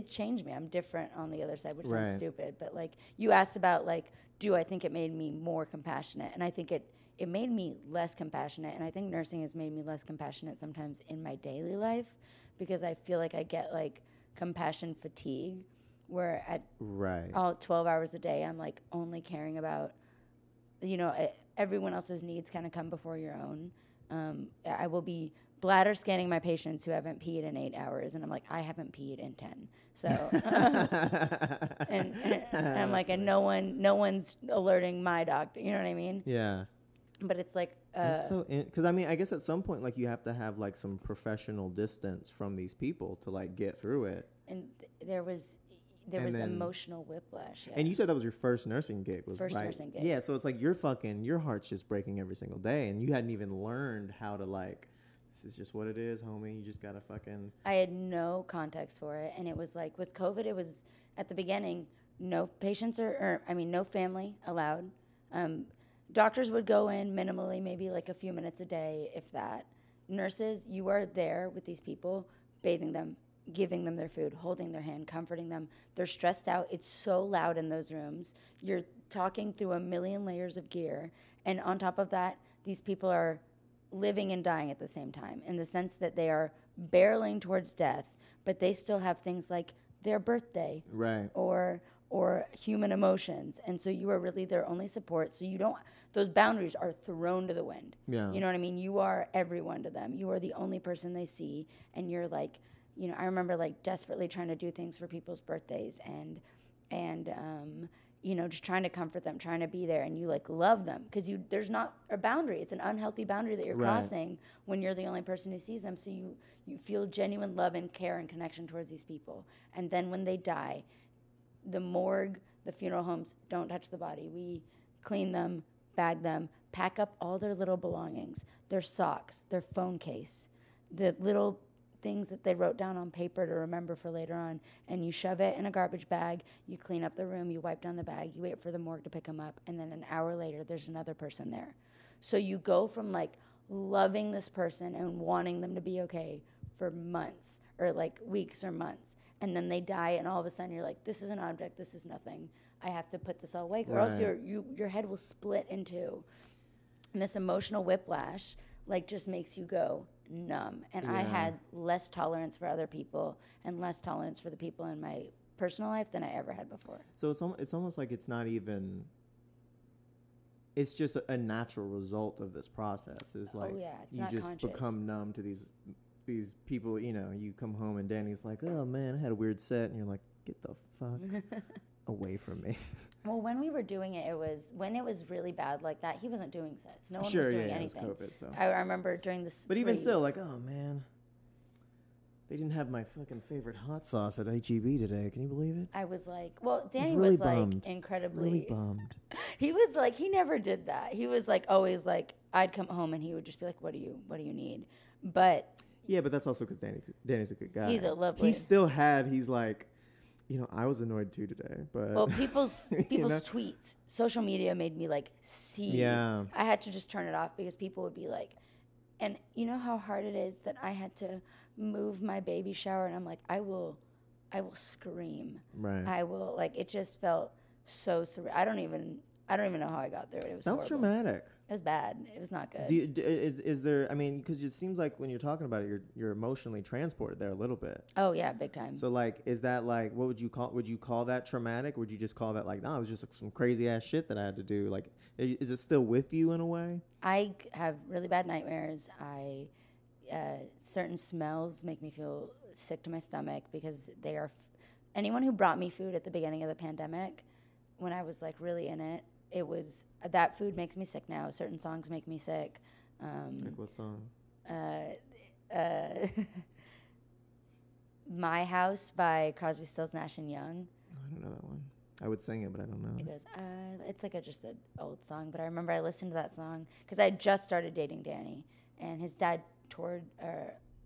Speaker 2: changed me. I'm different on the other side, which sounds stupid, but like you asked about like, do I think it made me more compassionate? And I think it made me less compassionate, and I think nursing has made me less compassionate sometimes in my daily life because I feel like I get like compassion fatigue where at all 12 hours a day I'm like only caring about everyone else's needs kind of come before your own. I will be bladder scanning my patients who haven't peed in 8 hours, and I'm like, I haven't peed in 10. So, and I'm like, and no one's alerting my doctor. You know what I mean?
Speaker 1: Yeah.
Speaker 2: But it's like,
Speaker 1: because I mean, I guess at some point, like, you have to have like some professional distance from these people to like get through it.
Speaker 2: And there was emotional whiplash. Yeah.
Speaker 1: And you said that was your first nursing gig,
Speaker 2: nursing gig.
Speaker 1: Yeah, so it's like your heart's just breaking every single day, and you hadn't even learned how to like, this is just what it is, homie. You just gotta fucking.
Speaker 2: I had no context for it, and it was like with COVID, it was at the beginning, no patients no family allowed. Doctors would go in minimally, maybe like a few minutes a day, if that. Nurses, you are there with these people, bathing them, giving them their food, holding their hand, comforting them. They're stressed out. It's so loud in those rooms. You're talking through a million layers of gear. And on top of that, these people are living and dying at the same time, in the sense that they are barreling towards death, but they still have things like their birthday,
Speaker 1: right,
Speaker 2: or human emotions. And so you are really their only support. So those boundaries are thrown to the wind.
Speaker 1: Yeah.
Speaker 2: You know what I mean? You are everyone to them. You are the only person they see. And you're like, I remember like desperately trying to do things for people's birthdays and just trying to comfort them, trying to be there, and you like love them because there's not a boundary. It's an unhealthy boundary that you're crossing when you're the only person who sees them. So you feel genuine love and care and connection towards these people. And then when they die, the morgue, the funeral homes don't touch the body. We clean them, bag them, pack up all their little belongings, their socks, their phone case, the little things that they wrote down on paper to remember for later on, and you shove it in a garbage bag, you clean up the room, you wipe down the bag, you wait for the morgue to pick them up, and then an hour later, there's another person there. So you go from like loving this person and wanting them to be okay for months or like weeks or months, and then they die, and all of a sudden you're like, this is an object, this is nothing. I have to put this all away, or else your head will split in two. And this emotional whiplash like just makes you go numb. And I had less tolerance for other people and less tolerance for the people in my personal life than I ever had before.
Speaker 1: So it's almost like it's not even. It's just a natural result of this process. It's like
Speaker 2: it's
Speaker 1: you
Speaker 2: not
Speaker 1: just
Speaker 2: conscious.
Speaker 1: Become numb to these people. You come home and Danny's like, "Oh man, I had a weird set," and you're like, "Get the fuck away from me."
Speaker 2: Well, when we were doing it, when it was really bad like that, he wasn't doing sets. No one was doing anything.
Speaker 1: It was COVID, so.
Speaker 2: I remember during this.
Speaker 1: But even still, like, oh man, they didn't have my fucking favorite hot sauce at HEB today. Can you believe it?
Speaker 2: I was like, well, Danny
Speaker 1: really
Speaker 2: was
Speaker 1: bummed.
Speaker 2: Like incredibly
Speaker 1: really bummed.
Speaker 2: He was like, he never did that. He was like always like, I'd come home and he would just be like, what do you need? But
Speaker 1: yeah, but that's also because Danny's a good guy.
Speaker 2: He's a lovely.
Speaker 1: He's like. I was annoyed too today, but
Speaker 2: people's tweets, social media made me like see.
Speaker 1: Yeah.
Speaker 2: I had to just turn it off because people would be like, and you know how hard it is that I had to move my baby shower, and I'm like, I will scream.
Speaker 1: Right.
Speaker 2: I will it just felt so surreal. I don't even know how I got through it. It was
Speaker 1: Sounds
Speaker 2: horrible.
Speaker 1: traumatic.
Speaker 2: It was bad. It was not good.
Speaker 1: Is there? I mean, because it seems like when you're talking about it, you're emotionally transported there a little bit.
Speaker 2: Oh yeah, big time.
Speaker 1: So like, is that like, what would you call? Would you call that traumatic? Or would you just call that like, no, it was just some crazy ass shit that I had to do? Like, is it still with you in a way?
Speaker 2: I have really bad nightmares. Certain smells make me feel sick to my stomach because they are. Anyone who brought me food at the beginning of the pandemic, when I was like really in it. It was that food makes me sick now. Certain songs make me sick.
Speaker 1: Like what song?
Speaker 2: My House by Crosby, Stills, Nash and Young.
Speaker 1: I don't know that one. I would sing it, but I don't know.
Speaker 2: It goes. It's like just an old song, but I remember I listened to that song because I had just started dating Danny, and his dad toured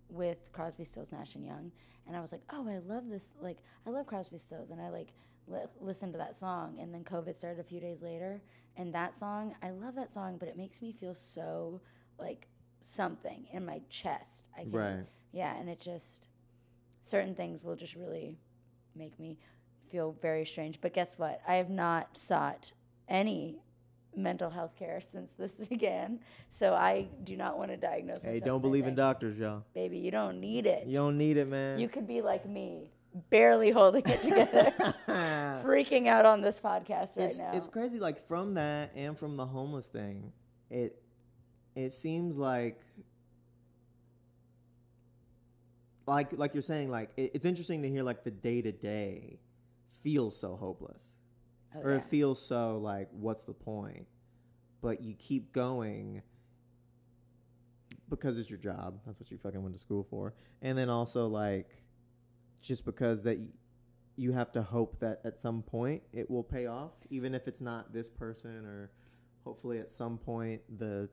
Speaker 2: with Crosby, Stills, Nash and Young, and I was like, oh, I love this. Like, I love Crosby, Stills, and I listened to that song, and then COVID started a few days later, and that song, I love that song, but it makes me feel so like something in my chest. And it just, certain things will just really make me feel very strange. But guess what? I have not sought any mental health care since this began, so I do not want to diagnose myself.
Speaker 1: Hey, don't believe in doctors, y'all.
Speaker 2: Baby, you don't need it.
Speaker 1: You don't need it, man.
Speaker 2: You could be like me. Barely holding it together, freaking out on this podcast right now.
Speaker 1: It's crazy. Like from that and from the homeless thing, it seems like you're saying, like, it's interesting to hear, like, the day-to-day feels so hopeless. Or it feels so, like, what's the point? But you keep going because it's your job. That's what you fucking went to school for. And then also, like, just because that you have to hope that at some point it will pay off, even if it's not this person, or hopefully at some point there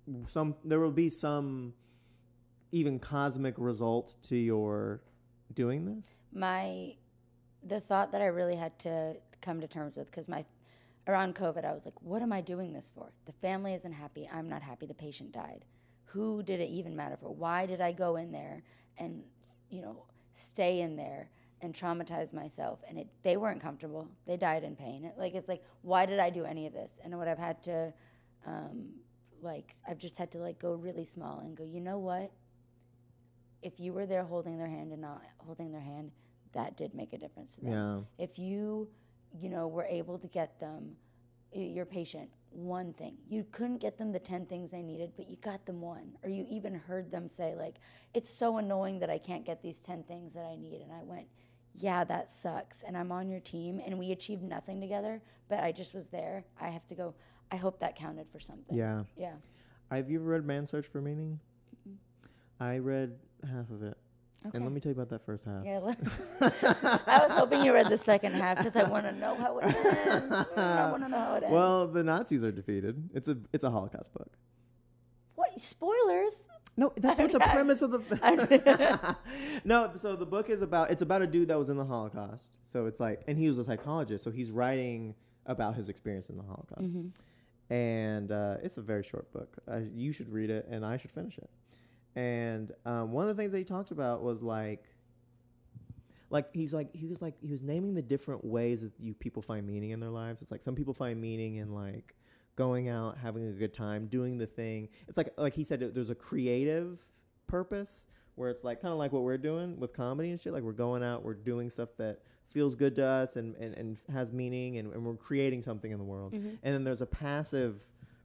Speaker 1: will be some even cosmic result to your doing this.
Speaker 2: The thought that I really had to come to terms with, because around COVID, I was like, what am I doing this for? The family isn't happy. I'm not happy. The patient died. Who did it even matter for? Why did I go in there and, stay in there and traumatize myself? And they weren't comfortable. They died in pain. It's like, why did I do any of this? And what I've had to, I've just had to, go really small and go, you know what? If you were there holding their hand and not holding their hand, that did make a difference to them. Yeah. If you, were able to get them, your patient, one thing. You couldn't get them the 10 things they needed, but you got them one. Or you even heard them say, it's so annoying that I can't get these 10 things that I need. And I went, yeah, that sucks. And I'm on your team, and we achieved nothing together, but I just was there. I have to go, I hope that counted for something.
Speaker 1: Yeah.
Speaker 2: Yeah.
Speaker 1: Have you ever read Man's Search for Meaning? Mm-hmm. I read half of it. Okay. And let me tell you about that first half.
Speaker 2: Yeah, I was hoping you read the second half because I want to know how it ends. I want to know how it ends.
Speaker 1: Well, the Nazis are defeated. It's a Holocaust book.
Speaker 2: What? Spoilers?
Speaker 1: No, that's what the premise of the... No, so the book is about a dude that was in the Holocaust. So it's like, and he was a psychologist, so he's writing about his experience in the Holocaust. Mm-hmm. And it's a very short book. You should read it, and I should finish it. And one of the things that he talked about was he was naming the different ways that people find meaning in their lives. It's like some people find meaning in going out, having a good time, doing the thing. It's like he said, there's a creative purpose where it's kind of like what we're doing with comedy and shit. Like we're going out, we're doing stuff that feels good to us and has meaning, and we're creating something in the world. Mm-hmm. And then there's a passive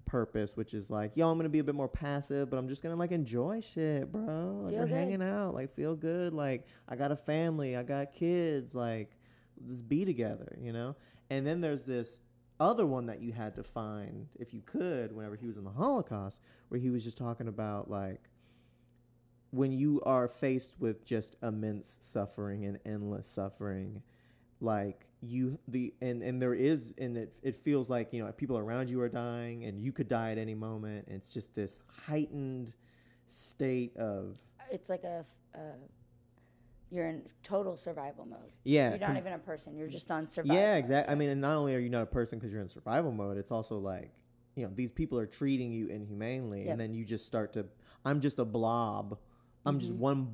Speaker 1: purpose, which is I'm gonna be a bit more passive, but I'm just gonna enjoy shit, bro. We're hanging out, feel good, I got a family, I got kids, let's be together, And then there's this other one that you had to find if you could whenever he was in the Holocaust, where he was just talking about when you are faced with just immense suffering and endless suffering, it feels like people around you are dying and you could die at any moment, and it's just this heightened state of,
Speaker 2: it's like you're in total survival mode.
Speaker 1: Yeah,
Speaker 2: you're not even a person, you're just on survival.
Speaker 1: Yeah, exactly. I mean, and not only are you not a person because you're in survival mode, it's also these people are treating you inhumanely. Yep. And then you just start to, I'm just a blob, I'm just one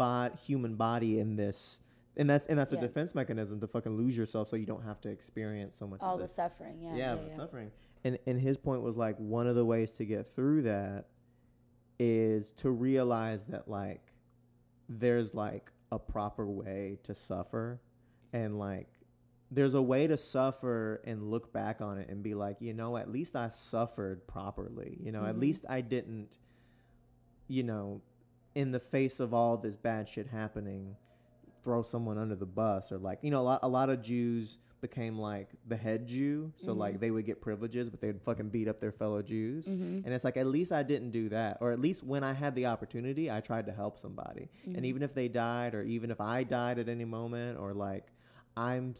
Speaker 1: human body in this. And that's a defense mechanism to fucking lose yourself so you don't have to experience so much
Speaker 2: all
Speaker 1: of
Speaker 2: the suffering.
Speaker 1: The suffering. And his point was one of the ways to get through that is to realize that there's a proper way to suffer, and there's a way to suffer and look back on it and be at least I suffered properly. Mm-hmm. At least I didn't, in the face of all this bad shit happening, throw someone under the bus, or a lot of Jews became the head Jew, so mm-hmm. They would get privileges, but they'd fucking beat up their fellow Jews. Mm-hmm. And it's at least I didn't do that, or at least when I had the opportunity, I tried to help somebody. Mm-hmm. And even if they died, or even if I died at any moment, or I'm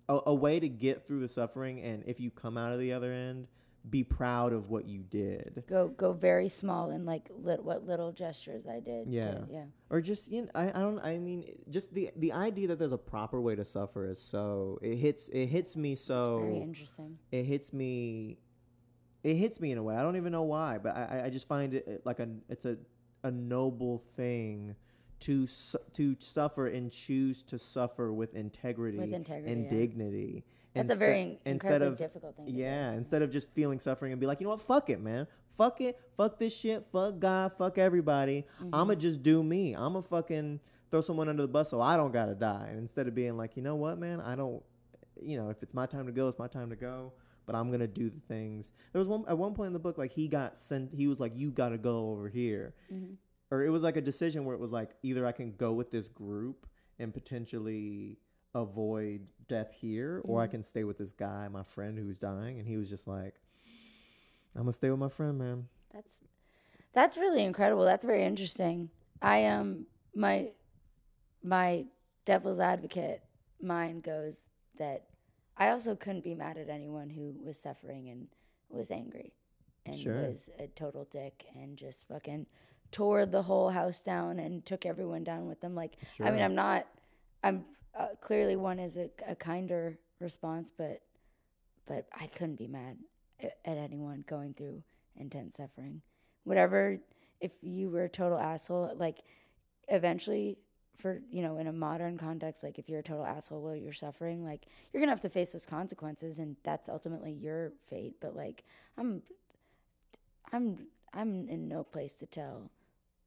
Speaker 1: a way to get through the suffering, and if you come out of the other end, be proud of what you did.
Speaker 2: Go very small in what little gestures I did.
Speaker 1: Yeah. Or just just the idea that there's a proper way to suffer is so it hits me so.
Speaker 2: It's very interesting.
Speaker 1: It hits me in a way. I don't even know why, but I just find it it's a noble thing to suffer and choose to suffer with integrity and dignity.
Speaker 2: That's a very incredibly difficult thing to do.
Speaker 1: Yeah, instead of just feeling suffering and be you know what, fuck it, man. Fuck it. Fuck this shit. Fuck God. Fuck everybody. Mm-hmm. I'ma just do me. I'ma fucking throw someone under the bus so I don't gotta die. And instead of being you know what, man, I don't, if it's my time to go, it's my time to go. but I'm gonna do the things. There was at one point in the book, like he got sent. He was like, "You gotta go over here," or it was like a decision where it was like either I can go with this group and potentially avoid death here, or I can stay with this guy, my friend who's dying. And he was just like, I'm gonna stay with my friend, man.
Speaker 2: That's really incredible. That's very interesting. I am my devil's advocate mind goes that I also couldn't be mad at anyone who was suffering and was angry and was a total dick and just fucking tore the whole house down and took everyone down with them. Like, I mean, I'm clearly one is a kinder response, but I couldn't be mad at anyone going through intense suffering. Whatever, if you were a total asshole, like eventually for, you know, in a modern context, like if you're a total asshole while you're suffering, like you're gonna have to face those consequences and that's ultimately your fate. But like I'm in no place to tell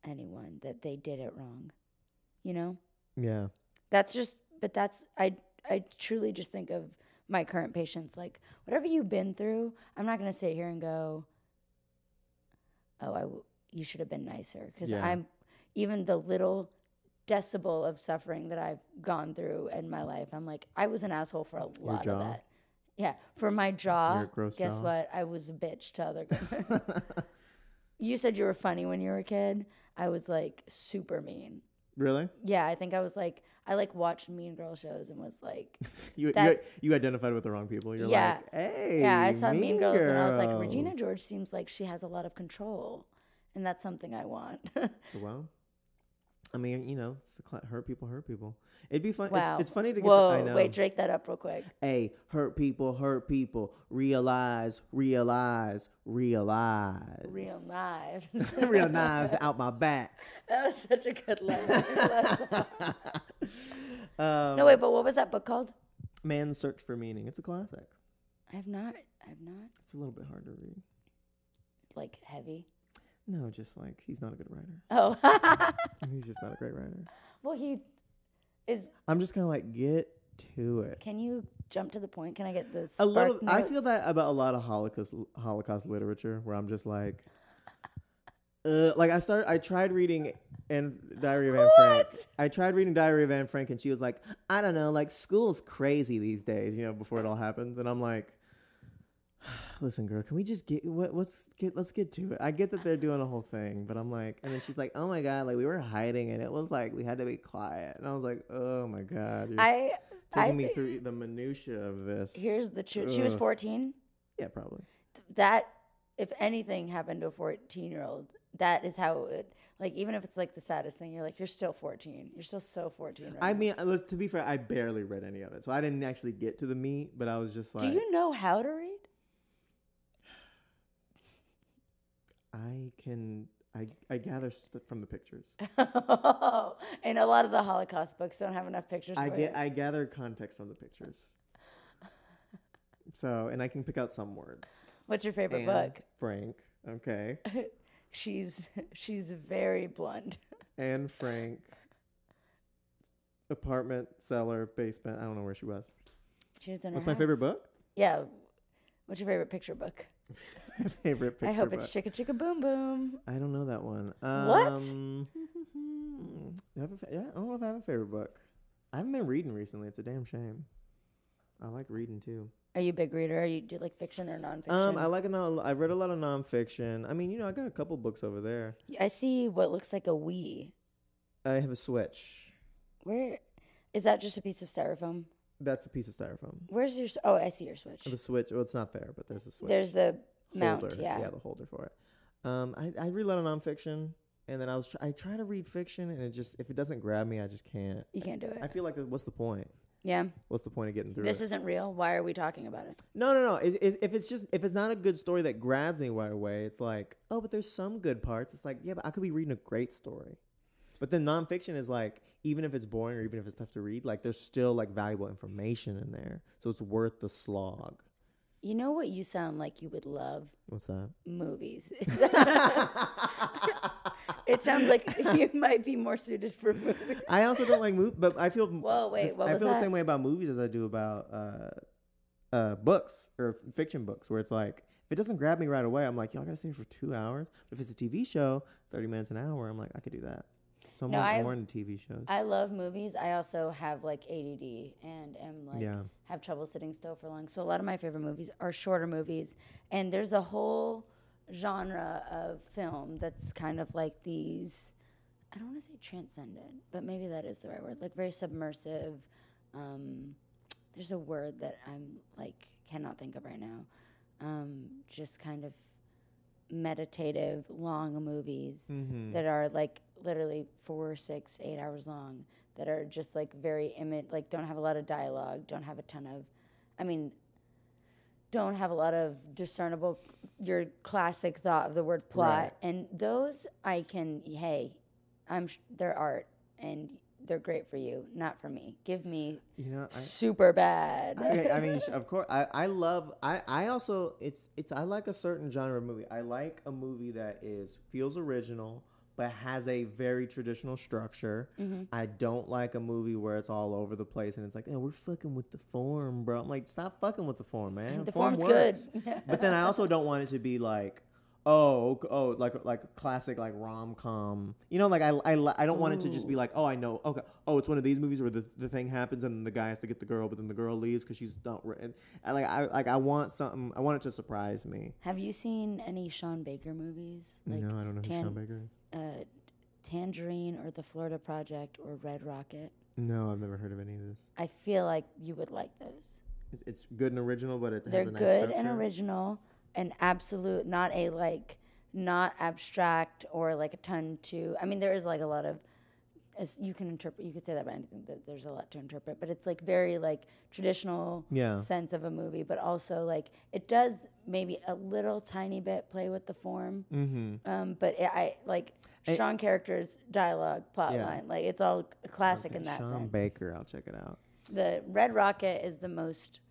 Speaker 2: anyone that they did it wrong, you know?
Speaker 1: Yeah.
Speaker 2: I truly just think of my current patients, like whatever you've been through, I'm not going to sit here and go, you should have been nicer. Because I'm, even the little decibel of suffering that I've gone through in my life, I'm like, I was an asshole for a lot of that. Yeah. For my jaw, guess what? I was a bitch to other guys. You said you were funny when you were a kid. I was like super mean.
Speaker 1: Really?
Speaker 2: Yeah, I think I was like, I like watched Mean Girl shows and was like,
Speaker 1: you identified with the wrong people. You're like, hey,
Speaker 2: yeah, I saw Mean Girls and I was like, Regina George seems like she has a lot of control, and that's something I want.
Speaker 1: Well, I mean, you know, it's hurt people. It'd be fun.
Speaker 2: Wow.
Speaker 1: It's funny to get.
Speaker 2: Whoa,
Speaker 1: I know.
Speaker 2: Wait, drake that up real quick.
Speaker 1: Hey, hurt people. Realize. Real knives. Real knives out my back.
Speaker 2: That was such a good line. No, wait, but what was that book called?
Speaker 1: Man's Search for Meaning. It's a classic.
Speaker 2: I have not.
Speaker 1: It's a little bit hard to read.
Speaker 2: Like heavy?
Speaker 1: No, just like he's not a good writer.
Speaker 2: Oh.
Speaker 1: He's just not a great writer.
Speaker 2: Well, he is.
Speaker 1: I'm just kind of like, get to it.
Speaker 2: Can you jump to the point? Can I get this?
Speaker 1: I feel that about a lot of Holocaust literature, where I'm just like, like I tried reading Diary of Anne Frank. I tried reading Diary of Anne Frank, and she was like, I don't know, like school's crazy these days, you know, before it all happens. And I'm like, listen, girl, can we just let's get to it. I get that they're doing a whole thing, but I'm like, and then she's like, oh my God, like we were hiding and it was like we had to be quiet. And I was like, oh my God, you're taking me through the minutia of this.
Speaker 2: Here's the truth. She was 14?
Speaker 1: Yeah, probably.
Speaker 2: That, if anything happened to a 14-year-old, that is how it, like, even if it's like the saddest thing, you're like, you're still 14. You're still so 14 right
Speaker 1: I mean, to be fair, I barely read any of it. So I didn't actually get to the meat, but I was just like.
Speaker 2: Do you know how to read?
Speaker 1: I gather from the pictures.
Speaker 2: And a lot of the Holocaust books don't have enough pictures.
Speaker 1: I gather context from the pictures. So, and I can pick out some words.
Speaker 2: What's your favorite book?
Speaker 1: Frank. Okay.
Speaker 2: She's very blunt.
Speaker 1: Anne Frank. Apartment, cellar, basement. I don't know where she was.
Speaker 2: She was in
Speaker 1: What's
Speaker 2: her
Speaker 1: my
Speaker 2: house.
Speaker 1: favorite book?
Speaker 2: Yeah. What's your favorite picture book?
Speaker 1: Favorite picture
Speaker 2: I hope
Speaker 1: book.
Speaker 2: it's Chicka Chicka Boom Boom.
Speaker 1: I don't know that one.
Speaker 2: What?
Speaker 1: I don't know if I have a favorite book. I haven't been reading recently. It's a damn shame. I like reading too.
Speaker 2: Are you a big reader? Do you like fiction or nonfiction?
Speaker 1: I've read a lot of nonfiction. I mean, you know, I got a couple books over there.
Speaker 2: I see what looks like a Wii.
Speaker 1: I have a Switch.
Speaker 2: Where is that? Just a piece of styrofoam?
Speaker 1: That's a piece of styrofoam.
Speaker 2: Where's your? Oh, I see your Switch.
Speaker 1: The Switch. Well, it's not there, but there's a Switch.
Speaker 2: There's the
Speaker 1: holder.
Speaker 2: mount. Yeah,
Speaker 1: the holder for it. I read a lot of nonfiction, and then I try to read fiction, and if it doesn't grab me, I just can't.
Speaker 2: You can't do it.
Speaker 1: I feel like what's the point?
Speaker 2: Yeah.
Speaker 1: What's the point of getting through
Speaker 2: This
Speaker 1: it?
Speaker 2: isn't real. Why are we talking about it?
Speaker 1: No. If it's not a good story that grabs me right away, it's like, oh, but there's some good parts. It's like, yeah, but I could be reading a great story. But then nonfiction is like, even if it's boring or even if it's tough to read, like there's still like valuable information in there. So it's worth the slog.
Speaker 2: You know what you sound like you would love?
Speaker 1: What's that?
Speaker 2: Movies. It sounds like you might be more suited for movies.
Speaker 1: I also don't like movies, but I feel.
Speaker 2: Whoa, wait, what was
Speaker 1: I feel
Speaker 2: that?
Speaker 1: the same way about movies as I do about books or fiction books where it's like, if it doesn't grab me right away, I'm like, yo, I gotta stay for 2 hours. But if it's a TV show, 30 minutes an hour, I'm like, I could do that. So I'm more into TV shows.
Speaker 2: I love movies. I also have like ADD and am like have trouble sitting still for long. So a lot of my favorite movies are shorter movies, and there's a whole genre of film that's kind of like these. I don't want to say transcendent, but maybe that is the right word. Like very submersive. There's a word that I'm like cannot think of right now. Just kind of meditative, long movies that are like literally 4, 6, 8 hours long, that are just like very like don't have a lot of dialogue, don't have a lot of discernible, your classic thought of the word plot. Right. And those they're art and they're great for you, not for me. Give me super bad.
Speaker 1: I mean, of course, I like a certain genre of movie. I like a movie that feels original, but has a very traditional structure. I don't like a movie where it's all over the place and it's like, we're fucking with the form, bro. I'm like, stop fucking with the form, man.
Speaker 2: The form's good.
Speaker 1: But then I also don't want it to be like, like classic like rom-com. Like I don't want it to just be like, I know, okay, it's one of these movies where the thing happens and the guy has to get the girl, but then the girl leaves because she's not. I want something. I want it to surprise me.
Speaker 2: Have you seen any Sean Baker movies?
Speaker 1: Like no, I don't know who Sean Baker is.
Speaker 2: Tangerine or The Florida Project or Red Rocket.
Speaker 1: No, I've never heard of any of this.
Speaker 2: I feel like you would like those.
Speaker 1: It's good and original, but
Speaker 2: they're has a nice good structure. And original. An absolute, not abstract or like a ton to. I mean, there is like a lot of, as you can interpret. You could say that about anything. That there's a lot to interpret, but it's like very like traditional sense of a movie, but also like it does maybe a little tiny bit play with the form. But strong characters, dialogue, plot line, like it's all a classic in that sense.
Speaker 1: Sean Baker, I'll check it out.
Speaker 2: The Red Rocket is the most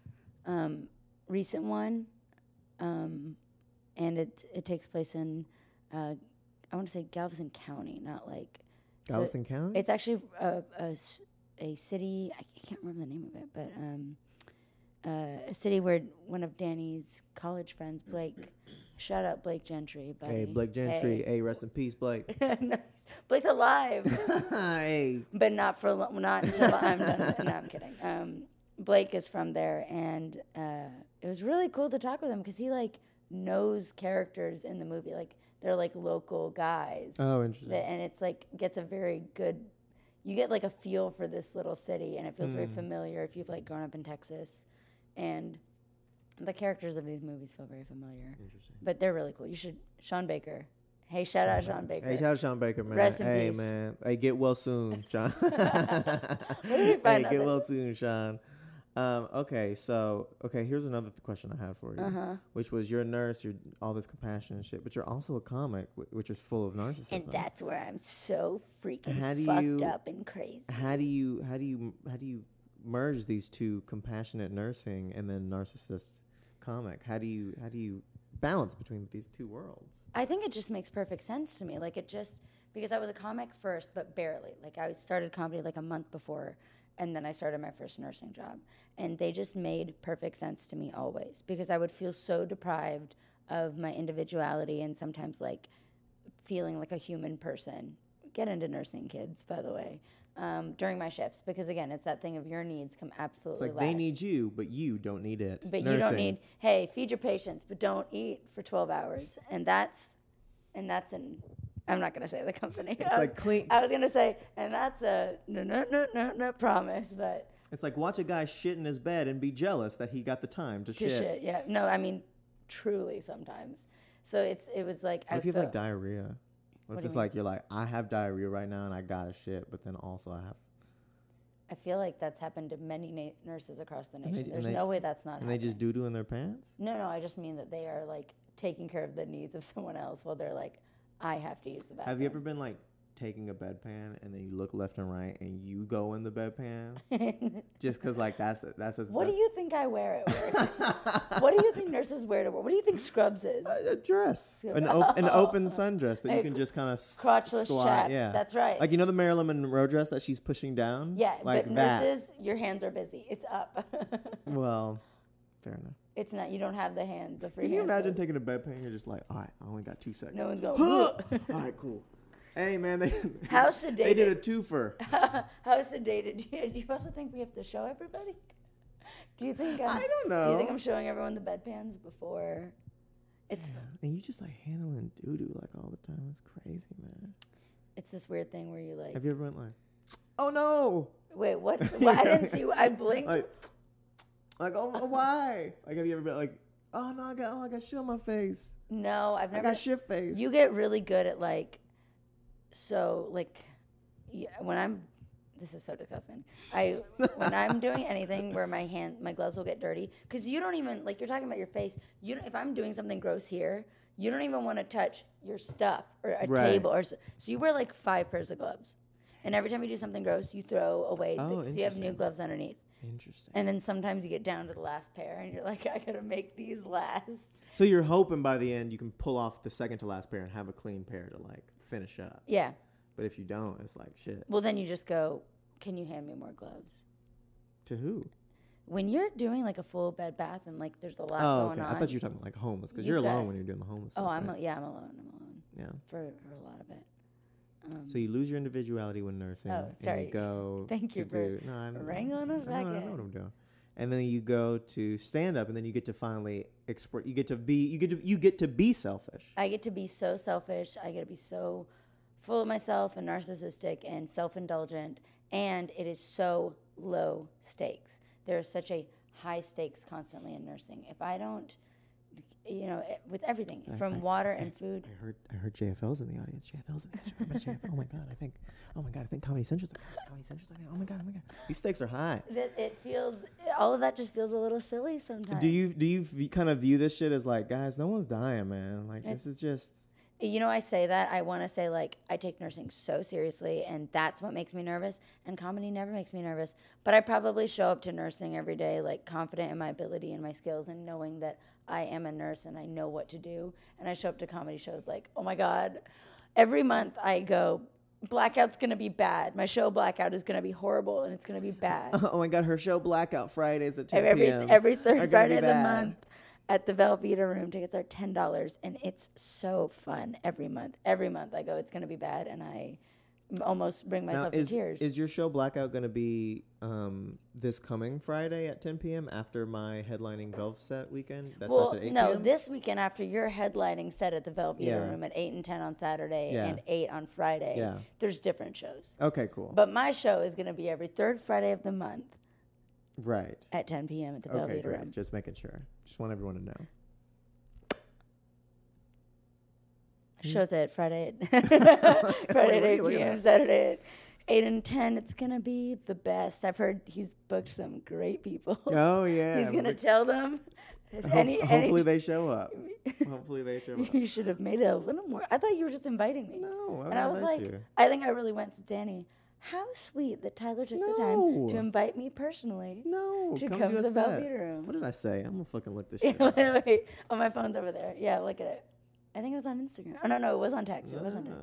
Speaker 2: recent one. And it takes place in, I want to say Galveston County, not like
Speaker 1: Galveston County.
Speaker 2: It's actually a city. I can't remember the name of it, but a city where one of Danny's college friends, Blake. Shout out Blake Gentry, buddy.
Speaker 1: Hey, Blake Gentry. Hey, rest in peace, Blake.
Speaker 2: Nice. Blake's alive.
Speaker 1: Hey,
Speaker 2: but not until I'm done. No, I'm kidding. Blake is from there, and it was really cool to talk with him because he like knows characters in the movie, like they're like local guys.
Speaker 1: Oh, interesting.
Speaker 2: And it's like gets a very good. You get like a feel for this little city, and it feels very familiar if you've like grown up in Texas, and the characters of these movies feel very familiar.
Speaker 1: Interesting.
Speaker 2: But they're really cool. You should. Sean Baker. Hey, shout out Sean Baker.
Speaker 1: Hey, shout out Sean Baker, man.
Speaker 2: Rest in
Speaker 1: hey,
Speaker 2: peace.
Speaker 1: Man. Hey, get well soon, Sean.
Speaker 2: Hey,
Speaker 1: get well soon, Sean. Here's another question I had for you, which was you're a nurse, you're all this compassion and shit, but you're also a comic, which is full of narcissism.
Speaker 2: And that's where I'm so freaking fucked up and crazy.
Speaker 1: How do you merge these two, compassionate nursing and then narcissist comic? How do you balance between these two worlds?
Speaker 2: I think it just makes perfect sense to me. Like because I was a comic first, but barely. Like I started comedy like a month before. And then I started my first nursing job. And they just made perfect sense to me always. Because I would feel so deprived of my individuality and sometimes like feeling like a human person. Get into nursing, kids, by the way, during my shifts. Because again, it's that thing of your needs come absolutely
Speaker 1: last. It's like they need you, but you don't need it.
Speaker 2: But nursing. You don't need, hey, feed your patients, but don't eat for 12 hours. And that's I'm not going to say the company.
Speaker 1: It's like clean.
Speaker 2: I was going to say, and that's a no promise, but.
Speaker 1: It's like watch a guy shit in his bed and be jealous that he got the time to shit.
Speaker 2: Yeah. No, I mean, truly sometimes. So it was like.
Speaker 1: What if you have like diarrhea? What if it's like you're like, I have diarrhea right now and I gotta shit, but then also I
Speaker 2: feel like that's happened to many nurses across the nation. There's no way that's not happening.
Speaker 1: And they just doo-doo in their pants?
Speaker 2: No, I just mean that they are like taking care of the needs of someone else while they're like, I have to use the bathroom.
Speaker 1: Have you ever been like taking a bedpan and then you look left and right and you go in the bedpan? Just because like that's
Speaker 2: what do you think I wear at work? What do you think nurses wear to work? What do you think scrubs is?
Speaker 1: A dress. An open sundress that you can just kind of
Speaker 2: crotchless
Speaker 1: squat.
Speaker 2: Chaps.
Speaker 1: Yeah.
Speaker 2: That's right.
Speaker 1: Like, you know the Marilyn Monroe dress that she's pushing down?
Speaker 2: Yeah,
Speaker 1: like
Speaker 2: but nurses, your hands are busy. It's up.
Speaker 1: Well, Fair enough.
Speaker 2: It's not. You don't have the hand. The free.
Speaker 1: Can you
Speaker 2: hand
Speaker 1: imagine
Speaker 2: foot.
Speaker 1: taking a bedpan? You're just like, all right, I only got 2 seconds.
Speaker 2: No one's going.
Speaker 1: All right, cool. Hey man,
Speaker 2: How sedated?
Speaker 1: They did a twofer.
Speaker 2: How sedated? Do you also think we have to show everybody? Do you think?
Speaker 1: I don't know.
Speaker 2: Do you think I'm showing everyone the bedpans before? It's
Speaker 1: and you just like handling doo doo like all the time. It's crazy, man.
Speaker 2: It's this weird thing where you like.
Speaker 1: Have you ever went like, oh no?
Speaker 2: Wait, what? Well, I didn't see. I blinked.
Speaker 1: Like oh why? Like have you ever been like, oh no, I got shit on my face.
Speaker 2: No, I've never.
Speaker 1: I got shit face.
Speaker 2: You get really good at like. So like, when I'm. This is so disgusting. When I'm doing anything where my gloves will get dirty, because you don't even like you're talking about your face. If I'm doing something gross here, you don't even want to touch your stuff or a table or so you wear like 5 pairs of gloves, and every time you do something gross, you throw away. So you have new gloves underneath.
Speaker 1: Interesting.
Speaker 2: And then sometimes you get down to the last pair, and you're like, I gotta make these last.
Speaker 1: So you're hoping by the end you can pull off the second to last pair and have a clean pair to like finish up.
Speaker 2: Yeah.
Speaker 1: But if you don't, it's like shit.
Speaker 2: Well, then you just go, can you hand me more gloves?
Speaker 1: To who?
Speaker 2: When you're doing like a full bed bath and like there's a lot going on.
Speaker 1: I thought you were talking like homeless because you're alone when you're doing the homeless stuff.
Speaker 2: I'm
Speaker 1: right?
Speaker 2: I'm alone.
Speaker 1: Yeah.
Speaker 2: For a lot of it.
Speaker 1: So you lose your individuality when nursing.
Speaker 2: Oh, sorry.
Speaker 1: And you go.
Speaker 2: Thank you for wrangling us back in.
Speaker 1: I know what I'm doing. And then you go to stand up, and then you get to finally express. You get to be selfish.
Speaker 2: I get to be so selfish. I get to be so full of myself and narcissistic and self-indulgent, and it is so low stakes. There is such a high stakes constantly in nursing. If I don't, with everything from water and food.
Speaker 1: I heard JFL's in the audience. JFL's in the audience. Oh my god! I think Comedy Central's. Oh my god! These stakes are high.
Speaker 2: It feels. All of that just feels a little silly sometimes.
Speaker 1: Do you kind of view this shit as like, guys, no one's dying, man. Like this is just.
Speaker 2: I say that. I want to say, like, I take nursing so seriously, and that's what makes me nervous. And comedy never makes me nervous. But I probably show up to nursing every day, like, confident in my ability and my skills and knowing that I am a nurse and I know what to do. And I show up to comedy shows like, oh, my God. Every month I go, Blackout's going to be bad. My show Blackout is going to be horrible, and it's going to be bad.
Speaker 1: Oh, my God. Her show Blackout Fridays at 10 p.m.
Speaker 2: Every third Friday of the month. At the Velveeta Room, tickets are $10, and it's so fun every month. Every month I go, it's going to be bad, and I almost bring myself to tears.
Speaker 1: Is your show Blackout going to be this coming Friday at 10 p.m. after my headlining Velv set weekend? That starts at 8 p.m.?
Speaker 2: This weekend after your headlining set at the Velveeta Room at 8 and 10 on Saturday and 8 on Friday, there's different shows.
Speaker 1: Okay, cool.
Speaker 2: But my show is going to be every third Friday of the month.
Speaker 1: Right.
Speaker 2: At 10 p.m. at the Velveeta Room.
Speaker 1: Just making sure. Just want everyone to know.
Speaker 2: Shows at Friday at 8 p.m. Saturday at 8 and 10. It's going to be the best. I've heard he's booked some great people.
Speaker 1: Oh, yeah.
Speaker 2: He's going to tell them.
Speaker 1: Hopefully they show up. Hopefully they show up.
Speaker 2: You should have made it a little more. I thought you were just inviting me.
Speaker 1: No,
Speaker 2: and I was like, I think I really went to Danny. How sweet that Tyler took the time to invite me personally. To come to the Velveeta Room.
Speaker 1: What did I say? I'm gonna fucking look this shit up.
Speaker 2: Wait. Oh, my phone's over there. Yeah, look at it. I think it was on Instagram. Oh, no, it was on text. It was on text.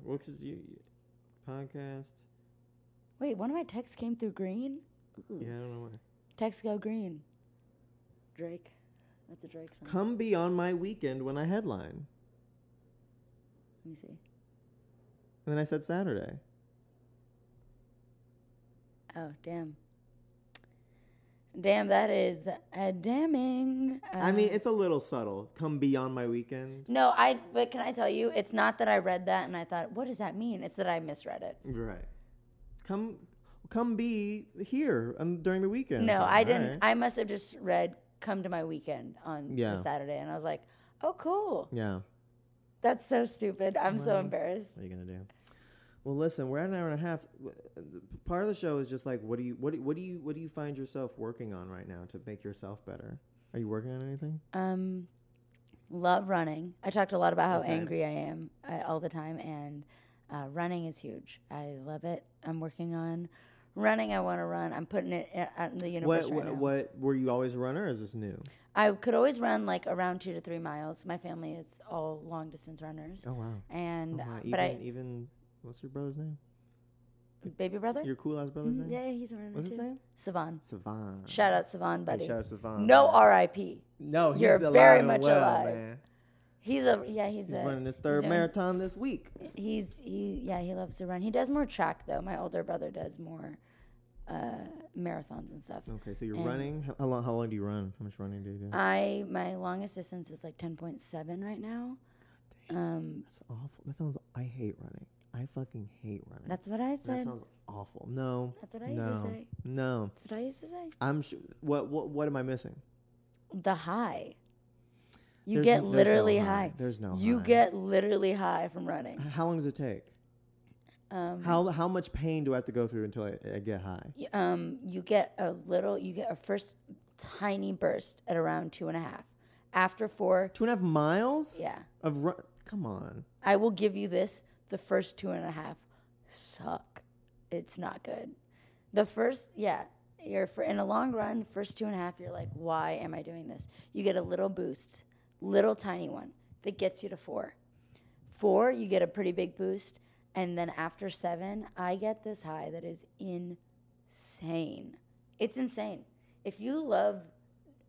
Speaker 1: What's his podcast?
Speaker 2: Wait, one of my texts came through green? Ooh.
Speaker 1: Yeah, I don't know why.
Speaker 2: Text go green. Drake. That's a Drake song.
Speaker 1: Come be on my weekend when I headline.
Speaker 2: Let me see.
Speaker 1: And then I said Saturday.
Speaker 2: Oh, damn. Damn, that is damning.
Speaker 1: I mean, it's a little subtle. Come be on my weekend.
Speaker 2: No, but can I tell you, it's not that I read that and I thought, what does that mean? It's that I misread it.
Speaker 1: Right. Come be here during the weekend.
Speaker 2: No, I didn't. Right. I must have just read come to my weekend on the Saturday. And I was like, oh, cool.
Speaker 1: Yeah.
Speaker 2: That's so stupid. I'm so embarrassed.
Speaker 1: What are you going to do? Well, listen, we're at an hour and a half. Part of the show is just like, what do you find yourself working on right now to make yourself better? Are you working on anything?
Speaker 2: Love running. I talked a lot about how angry I am all the time, and running is huge. I love it. I'm working on running. I want to run. I'm putting it out in the universe right now.
Speaker 1: What were you always a runner, or is this new?
Speaker 2: I could always run like around 2 to 3 miles. My family is all long distance runners.
Speaker 1: Oh wow!
Speaker 2: And
Speaker 1: even what's your brother's name?
Speaker 2: baby brother.
Speaker 1: Your cool ass brother's name?
Speaker 2: Yeah, he's a runner.
Speaker 1: What's his name?
Speaker 2: Savon.
Speaker 1: Savon.
Speaker 2: Shout out Savon, buddy.
Speaker 1: Hey, shout out Savon.
Speaker 2: No R.I.P.
Speaker 1: No, he's
Speaker 2: You're
Speaker 1: alive
Speaker 2: very
Speaker 1: and
Speaker 2: much
Speaker 1: well,
Speaker 2: alive.
Speaker 1: Man.
Speaker 2: He's
Speaker 1: running his third marathon this week.
Speaker 2: He loves to run. He does more track though. My older brother does more marathons and stuff.
Speaker 1: Okay, so you're running. How long do you run? How much running do you do?
Speaker 2: My longest distance is like 10.7 right now.
Speaker 1: That's awful. That sounds. I hate running. I fucking hate running.
Speaker 2: That's what I said.
Speaker 1: That sounds awful. No.
Speaker 2: That's what I used to say.
Speaker 1: No.
Speaker 2: That's what I used to say.
Speaker 1: I'm sure. What am I missing?
Speaker 2: The high. You get literally high.
Speaker 1: There's no high.
Speaker 2: You get literally high from running.
Speaker 1: How long does it take? How much pain do I have to go through until I get high?
Speaker 2: You get a first tiny burst at around 2.5. After 4.
Speaker 1: 2.5 miles?
Speaker 2: Yeah.
Speaker 1: Come on.
Speaker 2: I will give you this. The first 2.5 suck. It's not good. The first, in a long run, first 2.5, you're like, why am I doing this? You get a little boost. Little tiny one that gets you to 4. 4, you get a pretty big boost. And then after 7, I get this high that is insane. It's insane.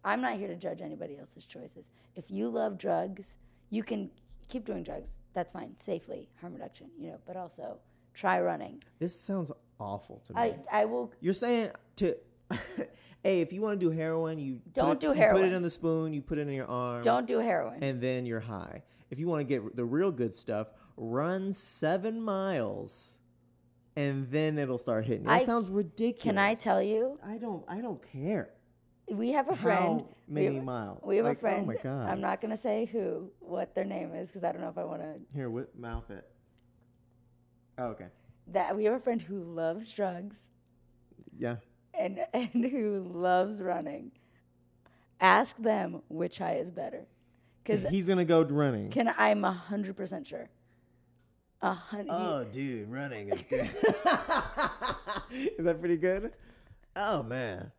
Speaker 2: I'm not here to judge anybody else's choices. If you love drugs, you can keep doing drugs. That's fine. Safely, harm reduction, but also try running.
Speaker 1: This sounds awful to me.
Speaker 2: I will.
Speaker 1: You're saying to... Hey, if you want to do heroin, you put it in the spoon, you put it in your arm.
Speaker 2: Don't do heroin.
Speaker 1: And then you're high. If you want to get the real good stuff, run 7 miles, and then it'll start hitting you. That sounds ridiculous.
Speaker 2: Can I tell you?
Speaker 1: I don't care.
Speaker 2: We have a friend.
Speaker 1: How many miles?
Speaker 2: We have a friend.
Speaker 1: Oh my God.
Speaker 2: I'm not going to say what their name is, because I don't know if I want to.
Speaker 1: Here, what mouth it? Oh, okay.
Speaker 2: We have a friend who loves drugs.
Speaker 1: Yeah.
Speaker 2: And who loves running. Ask them which high is better. Because
Speaker 1: he's going to go running.
Speaker 2: I'm 100% sure.
Speaker 1: Oh, dude, running is good. Is that pretty good? Oh, man.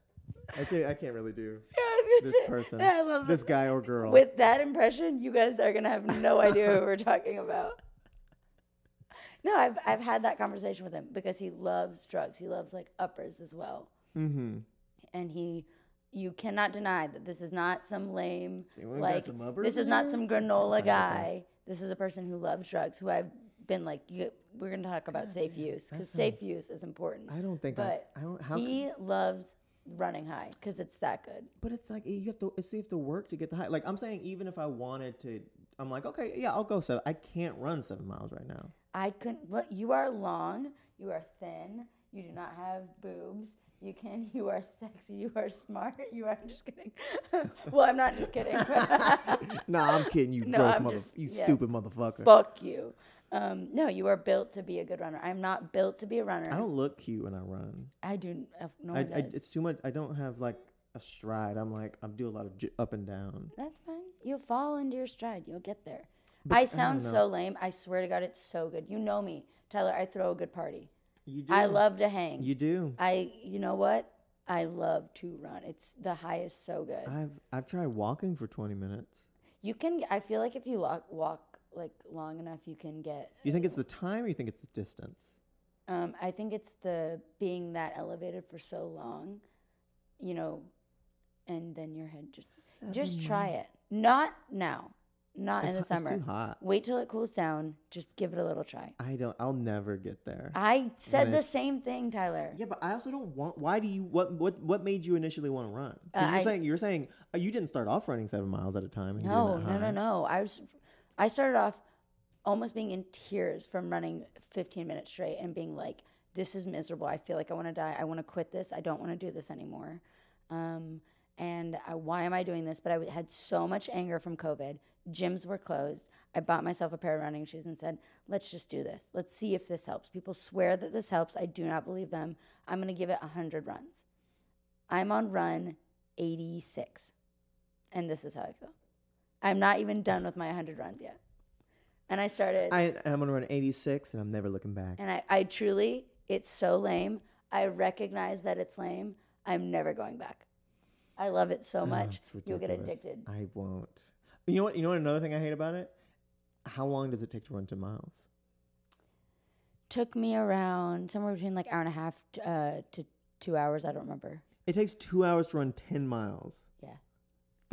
Speaker 1: I can't really do this person, this guy or girl.
Speaker 2: With that impression, you guys are going to have no idea who we're talking about. No, I've had that conversation with him because he loves drugs. He loves like uppers as well. Mm-hmm. And you cannot deny that this is not some lame, this is not some granola guy. This is a person who loves drugs, who I've been like, we're going to talk about safe use, because safe use is important.
Speaker 1: I don't think
Speaker 2: he loves running high because it's that good.
Speaker 1: But it's like you have to work to get the high. Like I'm saying, even if I wanted to, I'm like, okay, yeah, I'll go 7. I can't run 7 miles right now.
Speaker 2: I couldn't. Look, you are long. You are thin. You do not have boobs. You are sexy. You are smart. You are. I'm just kidding. Well, I'm not just kidding.
Speaker 1: Nah, I'm kidding. You stupid motherfucker.
Speaker 2: Fuck you. No, you are built to be a good runner. I'm not built to be a runner.
Speaker 1: I don't look cute when I run.
Speaker 2: I do. No one does.
Speaker 1: It's too much. I don't have like a stride. I do a lot of up and down.
Speaker 2: That's fine. You'll fall into your stride. You'll get there. But I sound so lame. I swear to God, it's so good. You know me, Tyler. I throw a good party.
Speaker 1: You do.
Speaker 2: I love to hang.
Speaker 1: You do.
Speaker 2: You know what? I love to run. It's the high is so good.
Speaker 1: I've tried walking for 20 minutes.
Speaker 2: You can. I feel like if you walk like long enough, you can get.
Speaker 1: You think it's the time, or you think it's the distance?
Speaker 2: I think it's the being that elevated for so long, and then your head just try it. Not now. Not in the summer.
Speaker 1: It's too hot.
Speaker 2: Wait till it cools down. Just give it a little try.
Speaker 1: I'll never get there.
Speaker 2: I said the same thing, Tyler.
Speaker 1: Yeah, but I also don't want. Why do you? What made you initially want to run? You're saying you didn't start off running 7 miles at a time. And
Speaker 2: No. I started off almost being in tears from running 15 minutes straight and being like, "This is miserable. I feel like I want to die. I want to quit this. I don't want to do this anymore." Why am I doing this? But I had so much anger from COVID. Gyms were closed. I bought myself a pair of running shoes and said, let's just do this. Let's see if this helps. People swear that this helps. I do not believe them. I'm going to give it 100 runs. I'm on run 86. And this is how I feel. I'm not even done with my 100 runs yet. And I started.
Speaker 1: I'm going to run 86 and I'm never looking back.
Speaker 2: And I truly, it's so lame. I recognize that it's lame. I'm never going back. I love it so much. You'll get addicted.
Speaker 1: I won't. You know what? Another thing I hate about it? How long does it take to run 2 miles?
Speaker 2: took me around somewhere between like hour and a half to 2 hours. I don't remember.
Speaker 1: It takes 2 hours to run 10 miles.
Speaker 2: Yeah.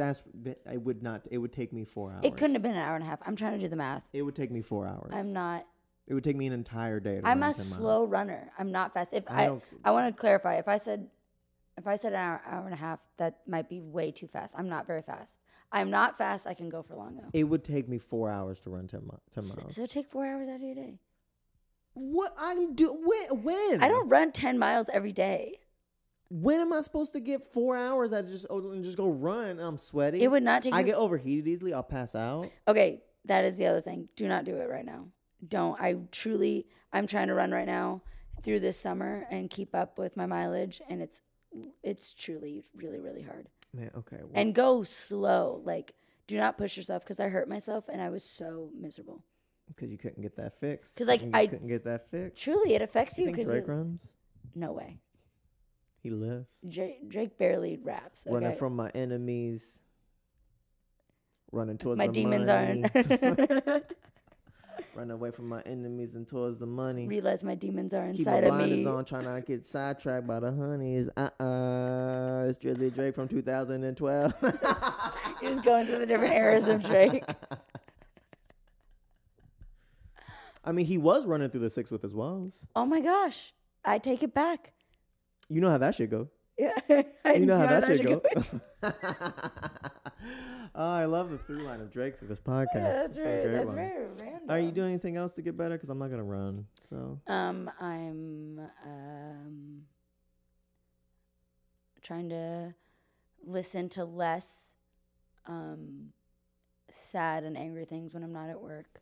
Speaker 1: It would take me 4 hours.
Speaker 2: It couldn't have been an hour and a half. I'm trying to do the math.
Speaker 1: It would take me 4 hours.
Speaker 2: I'm not.
Speaker 1: It would take me an entire day to
Speaker 2: I'm
Speaker 1: run
Speaker 2: a
Speaker 1: 10
Speaker 2: slow
Speaker 1: miles.
Speaker 2: runner. I'm not fast. I want to clarify. If I said an hour and a half, that might be way too fast. I'm not very fast. I'm not fast. I can go for long though.
Speaker 1: It would take me 4 hours to run 10 miles.
Speaker 2: So take 4 hours out of your day.
Speaker 1: What I'm do when?
Speaker 2: I don't run 10 miles every day.
Speaker 1: When am I supposed to get 4 hours? I just go run. I'm sweaty.
Speaker 2: It would not take.
Speaker 1: I get overheated easily. I'll pass out.
Speaker 2: Okay, that is the other thing. Do not do it right now. Don't. I'm trying to run right now through this summer and keep up with my mileage, and it's truly really really hard.
Speaker 1: Man, okay. Well,
Speaker 2: And go slow. Like, do not push yourself, because I hurt myself and I was so miserable.
Speaker 1: because you couldn't get that fixed.
Speaker 2: Because like
Speaker 1: I couldn't get that fixed.
Speaker 2: Truly, it affects you.
Speaker 1: Think
Speaker 2: Because
Speaker 1: Drake runs?
Speaker 2: no way.
Speaker 1: He lives.
Speaker 2: Drake barely raps. Okay?
Speaker 1: Running from my enemies. Running towards
Speaker 2: my
Speaker 1: the
Speaker 2: demons
Speaker 1: money.
Speaker 2: aren't.
Speaker 1: Running away from my enemies and towards the money.
Speaker 2: Realize my demons are
Speaker 1: Keep
Speaker 2: inside
Speaker 1: my
Speaker 2: of
Speaker 1: blinders
Speaker 2: me.
Speaker 1: on, trying not to get sidetracked by the honeys. It's Drizzy Drake from 2012.
Speaker 2: You're just going through the different eras of Drake.
Speaker 1: I mean, he was running through the 6 with his woes.
Speaker 2: Oh my gosh. I take it back.
Speaker 1: You know how that shit go.
Speaker 2: Yeah.
Speaker 1: You know how that shit go. Oh, I love the through line of Drake through this podcast.
Speaker 2: Yeah, that's
Speaker 1: It's a
Speaker 2: right.
Speaker 1: great
Speaker 2: That's
Speaker 1: one.
Speaker 2: very random.
Speaker 1: Are you doing anything else to get better? Because I'm not gonna run. So
Speaker 2: I'm trying to listen to less sad and angry things when I'm not at work.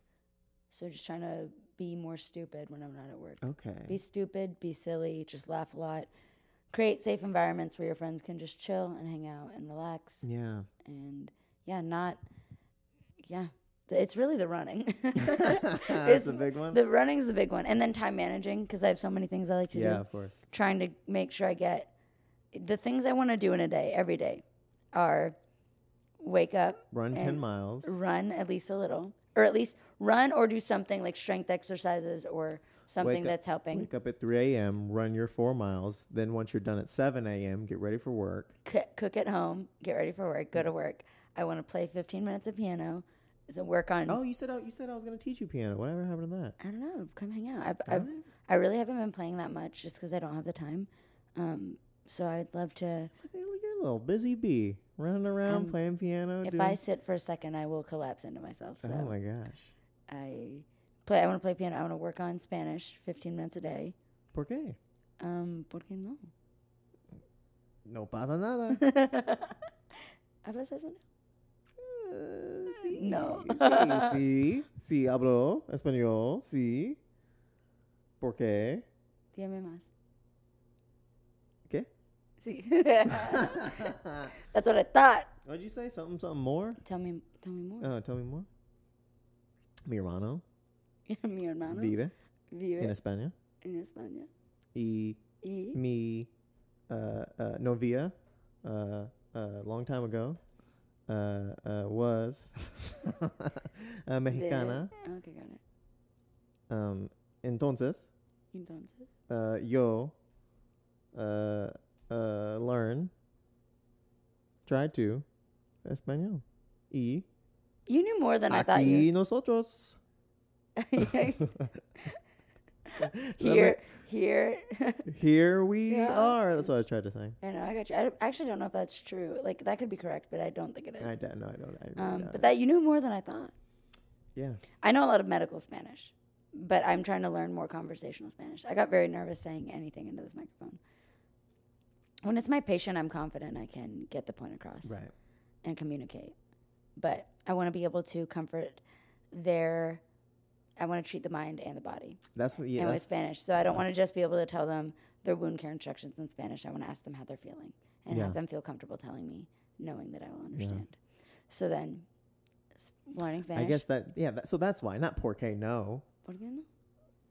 Speaker 2: So just trying to be more stupid when I'm not at work.
Speaker 1: okay.
Speaker 2: Be stupid, be silly, just laugh a lot. Create safe environments where your friends can just chill and hang out and relax.
Speaker 1: Yeah.
Speaker 2: And it's really the running.
Speaker 1: That's a big one.
Speaker 2: The running's the big one. And then time managing, because I have so many things I like to do.
Speaker 1: Yeah, of course.
Speaker 2: Trying to make sure I get the things I want to do in a day, every day, are wake up,
Speaker 1: Run 10 miles.
Speaker 2: run at least a little, or at least run or do something like strength exercises or something that's helping.
Speaker 1: Wake up at 3 a.m., run your 4 miles. Then once you're done at 7 a.m., get ready for work.
Speaker 2: Cook at home, get ready for work, go to work. I want to play 15 minutes of piano. So work on.
Speaker 1: Oh, you said I was going to teach you piano. Whatever happened to that?
Speaker 2: I don't know. Come hang out.
Speaker 1: Right.
Speaker 2: I really haven't been playing that much just because I don't have the time. So I'd love to.
Speaker 1: You're a little busy bee. Running around playing piano.
Speaker 2: If I sit for a second, I will collapse into myself. So
Speaker 1: oh my gosh.
Speaker 2: I want to play piano. I want to work on Spanish 15 minutes a day.
Speaker 1: ¿Por qué?
Speaker 2: ¿Por qué no?
Speaker 1: No pasa nada.
Speaker 2: ¿Hablas español?
Speaker 1: Sí.
Speaker 2: No.
Speaker 1: Sí, hablo español. Sí. ¿Por qué?
Speaker 2: Dígame más.
Speaker 1: ¿Qué?
Speaker 2: Sí. That's what I thought.
Speaker 1: What'd you say? Something more?
Speaker 2: Tell me more.
Speaker 1: Tell me more. Mi hermano
Speaker 2: Mi hermano
Speaker 1: vive
Speaker 2: vive
Speaker 1: en España.
Speaker 2: en España.
Speaker 1: Y mi novia, long time ago, was mexicana.
Speaker 2: Okay, got it.
Speaker 1: Entonces, yo tried to español. Y
Speaker 2: You knew more than I thought
Speaker 1: aquí
Speaker 2: you.
Speaker 1: nosotros. Here we are. That's what I tried to say.
Speaker 2: I know, I got you. I actually don't know if that's true. Like, that could be correct, but I don't think it is.
Speaker 1: I don't.
Speaker 2: But that you knew more than I thought.
Speaker 1: Yeah.
Speaker 2: I know a lot of medical Spanish, but I'm trying to learn more conversational Spanish. I got very nervous saying anything into this microphone. When it's my patient, I'm confident I can get the point across and communicate. But I want to be able to comfort I want to treat the mind and the body.
Speaker 1: That's what. Yeah.
Speaker 2: And with Spanish, so I don't want to just be able to tell them their wound care instructions in Spanish. I want to ask them how they're feeling and have them feel comfortable telling me, knowing that I will understand. So then, learning Spanish.
Speaker 1: I guess that. Yeah. So that's why. Not porque no.
Speaker 2: ¿Por qué no?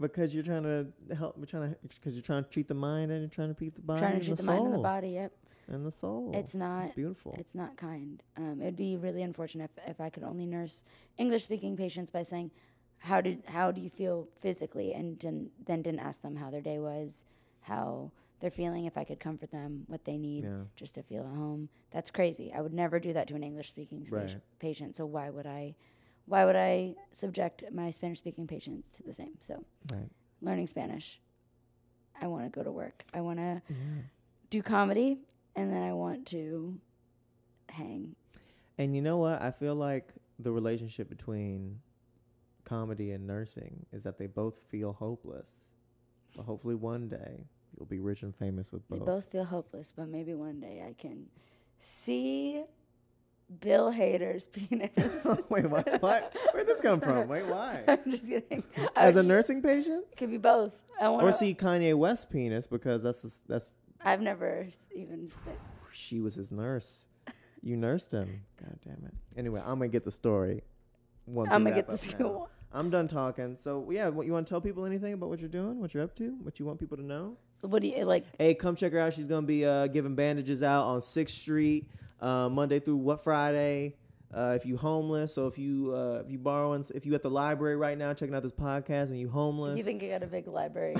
Speaker 1: Because you're trying to help. Because you're trying to treat the mind and you're trying to treat the body.
Speaker 2: Trying to treat the mind and the body. Yep.
Speaker 1: And the soul.
Speaker 2: It's not.
Speaker 1: It's beautiful.
Speaker 2: It's not kind. It'd be really unfortunate if I could only nurse English-speaking patients by saying, how do you feel physically? And then didn't ask them how their day was, how they're feeling, if I could comfort them, what they need, just to feel at home. That's crazy. I would never do that to an English-speaking patient. So why would I subject my Spanish-speaking patients to the same? So learning Spanish. I want to go to work. I want to do comedy, and then I want to hang.
Speaker 1: And you know what? I feel like the relationship between comedy and nursing is that they both feel hopeless. But hopefully one day you'll be rich and famous with both.
Speaker 2: They both feel hopeless, but maybe one day I can see Bill Hader's penis.
Speaker 1: Wait, what? Where'd this come from? Wait, why?
Speaker 2: I'm just kidding.
Speaker 1: As a nursing patient?
Speaker 2: It could be both.
Speaker 1: Or see Kanye West's penis, because that's.
Speaker 2: I've never even.
Speaker 1: She was his nurse. You nursed him. God damn it. Anyway, I'm gonna get the story. I'm gonna get the school. I'm done talking. So yeah, you want to tell people anything about what you're doing, what you're up to, what you want people to know?
Speaker 2: What do you like?
Speaker 1: Hey, come check her out. She's gonna be giving bandages out on 6th Street, Monday through Friday. If you homeless, or if you borrowing, if you at the library right now checking out this podcast and you homeless.
Speaker 2: You think you got a big library?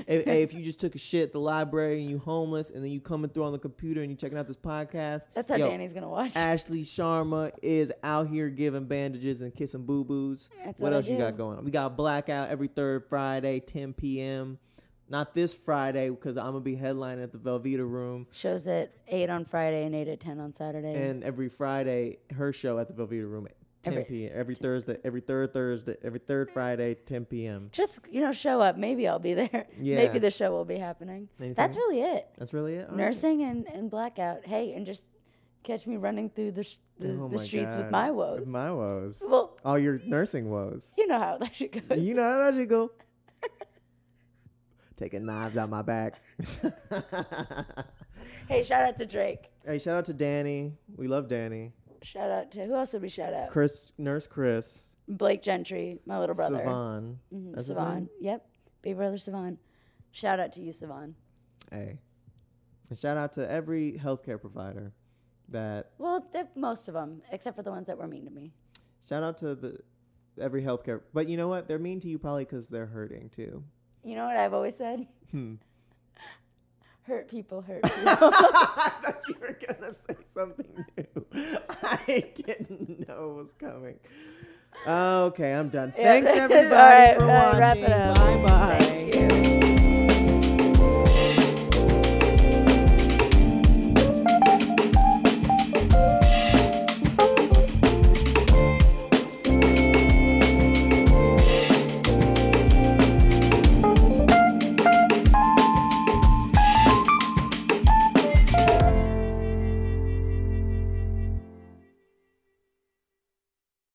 Speaker 1: If you just took a shit at the library and you homeless, and then you coming through on the computer and you checking out this podcast.
Speaker 2: That's how Danny's gonna watch.
Speaker 1: Ashley Sharma is out here giving bandages and kissing boo-boos. What else you got going on? We got Blackout every third Friday, 10 p.m. Not this Friday, because I'm going to be headlining at the Velveeta Room.
Speaker 2: Shows at 8 on Friday and 8 at 10 on Saturday.
Speaker 1: And every Friday, her show at the Velveeta Room at 10 p.m. Every third Friday, 10 p.m.
Speaker 2: Just, show up. Maybe I'll be there. Yeah. Maybe the show will be happening.
Speaker 1: Anything?
Speaker 2: That's really it.
Speaker 1: That's really it?
Speaker 2: All Nursing and Blackout. Hey, and just catch me running through the streets with my woes.
Speaker 1: With my woes.
Speaker 2: Well,
Speaker 1: all your nursing woes.
Speaker 2: You know how that shit goes.
Speaker 1: You know how that shit go. Taking knives out my back.
Speaker 2: Hey, shout out to Drake.
Speaker 1: Hey, shout out to Danny. We love Danny.
Speaker 2: Shout out to, who else did we shout out?
Speaker 1: Nurse Chris.
Speaker 2: Blake Gentry, my little brother.
Speaker 1: Savon.
Speaker 2: Mm-hmm. Savon. Yep. Big brother Savon. Shout out to you, Savon.
Speaker 1: Hey. And shout out to every healthcare provider that.
Speaker 2: Well, most of them, except for the ones that were mean to me.
Speaker 1: Shout out to every healthcare. But you know what? They're mean to you probably because they're hurting too.
Speaker 2: You know what I've always said? Hurt people.
Speaker 1: I thought you were going to say something new. I didn't know it was coming. Okay, I'm done. Thanks, everybody, for watching.
Speaker 2: Wrap it up.
Speaker 1: Bye-bye.
Speaker 2: Thank you.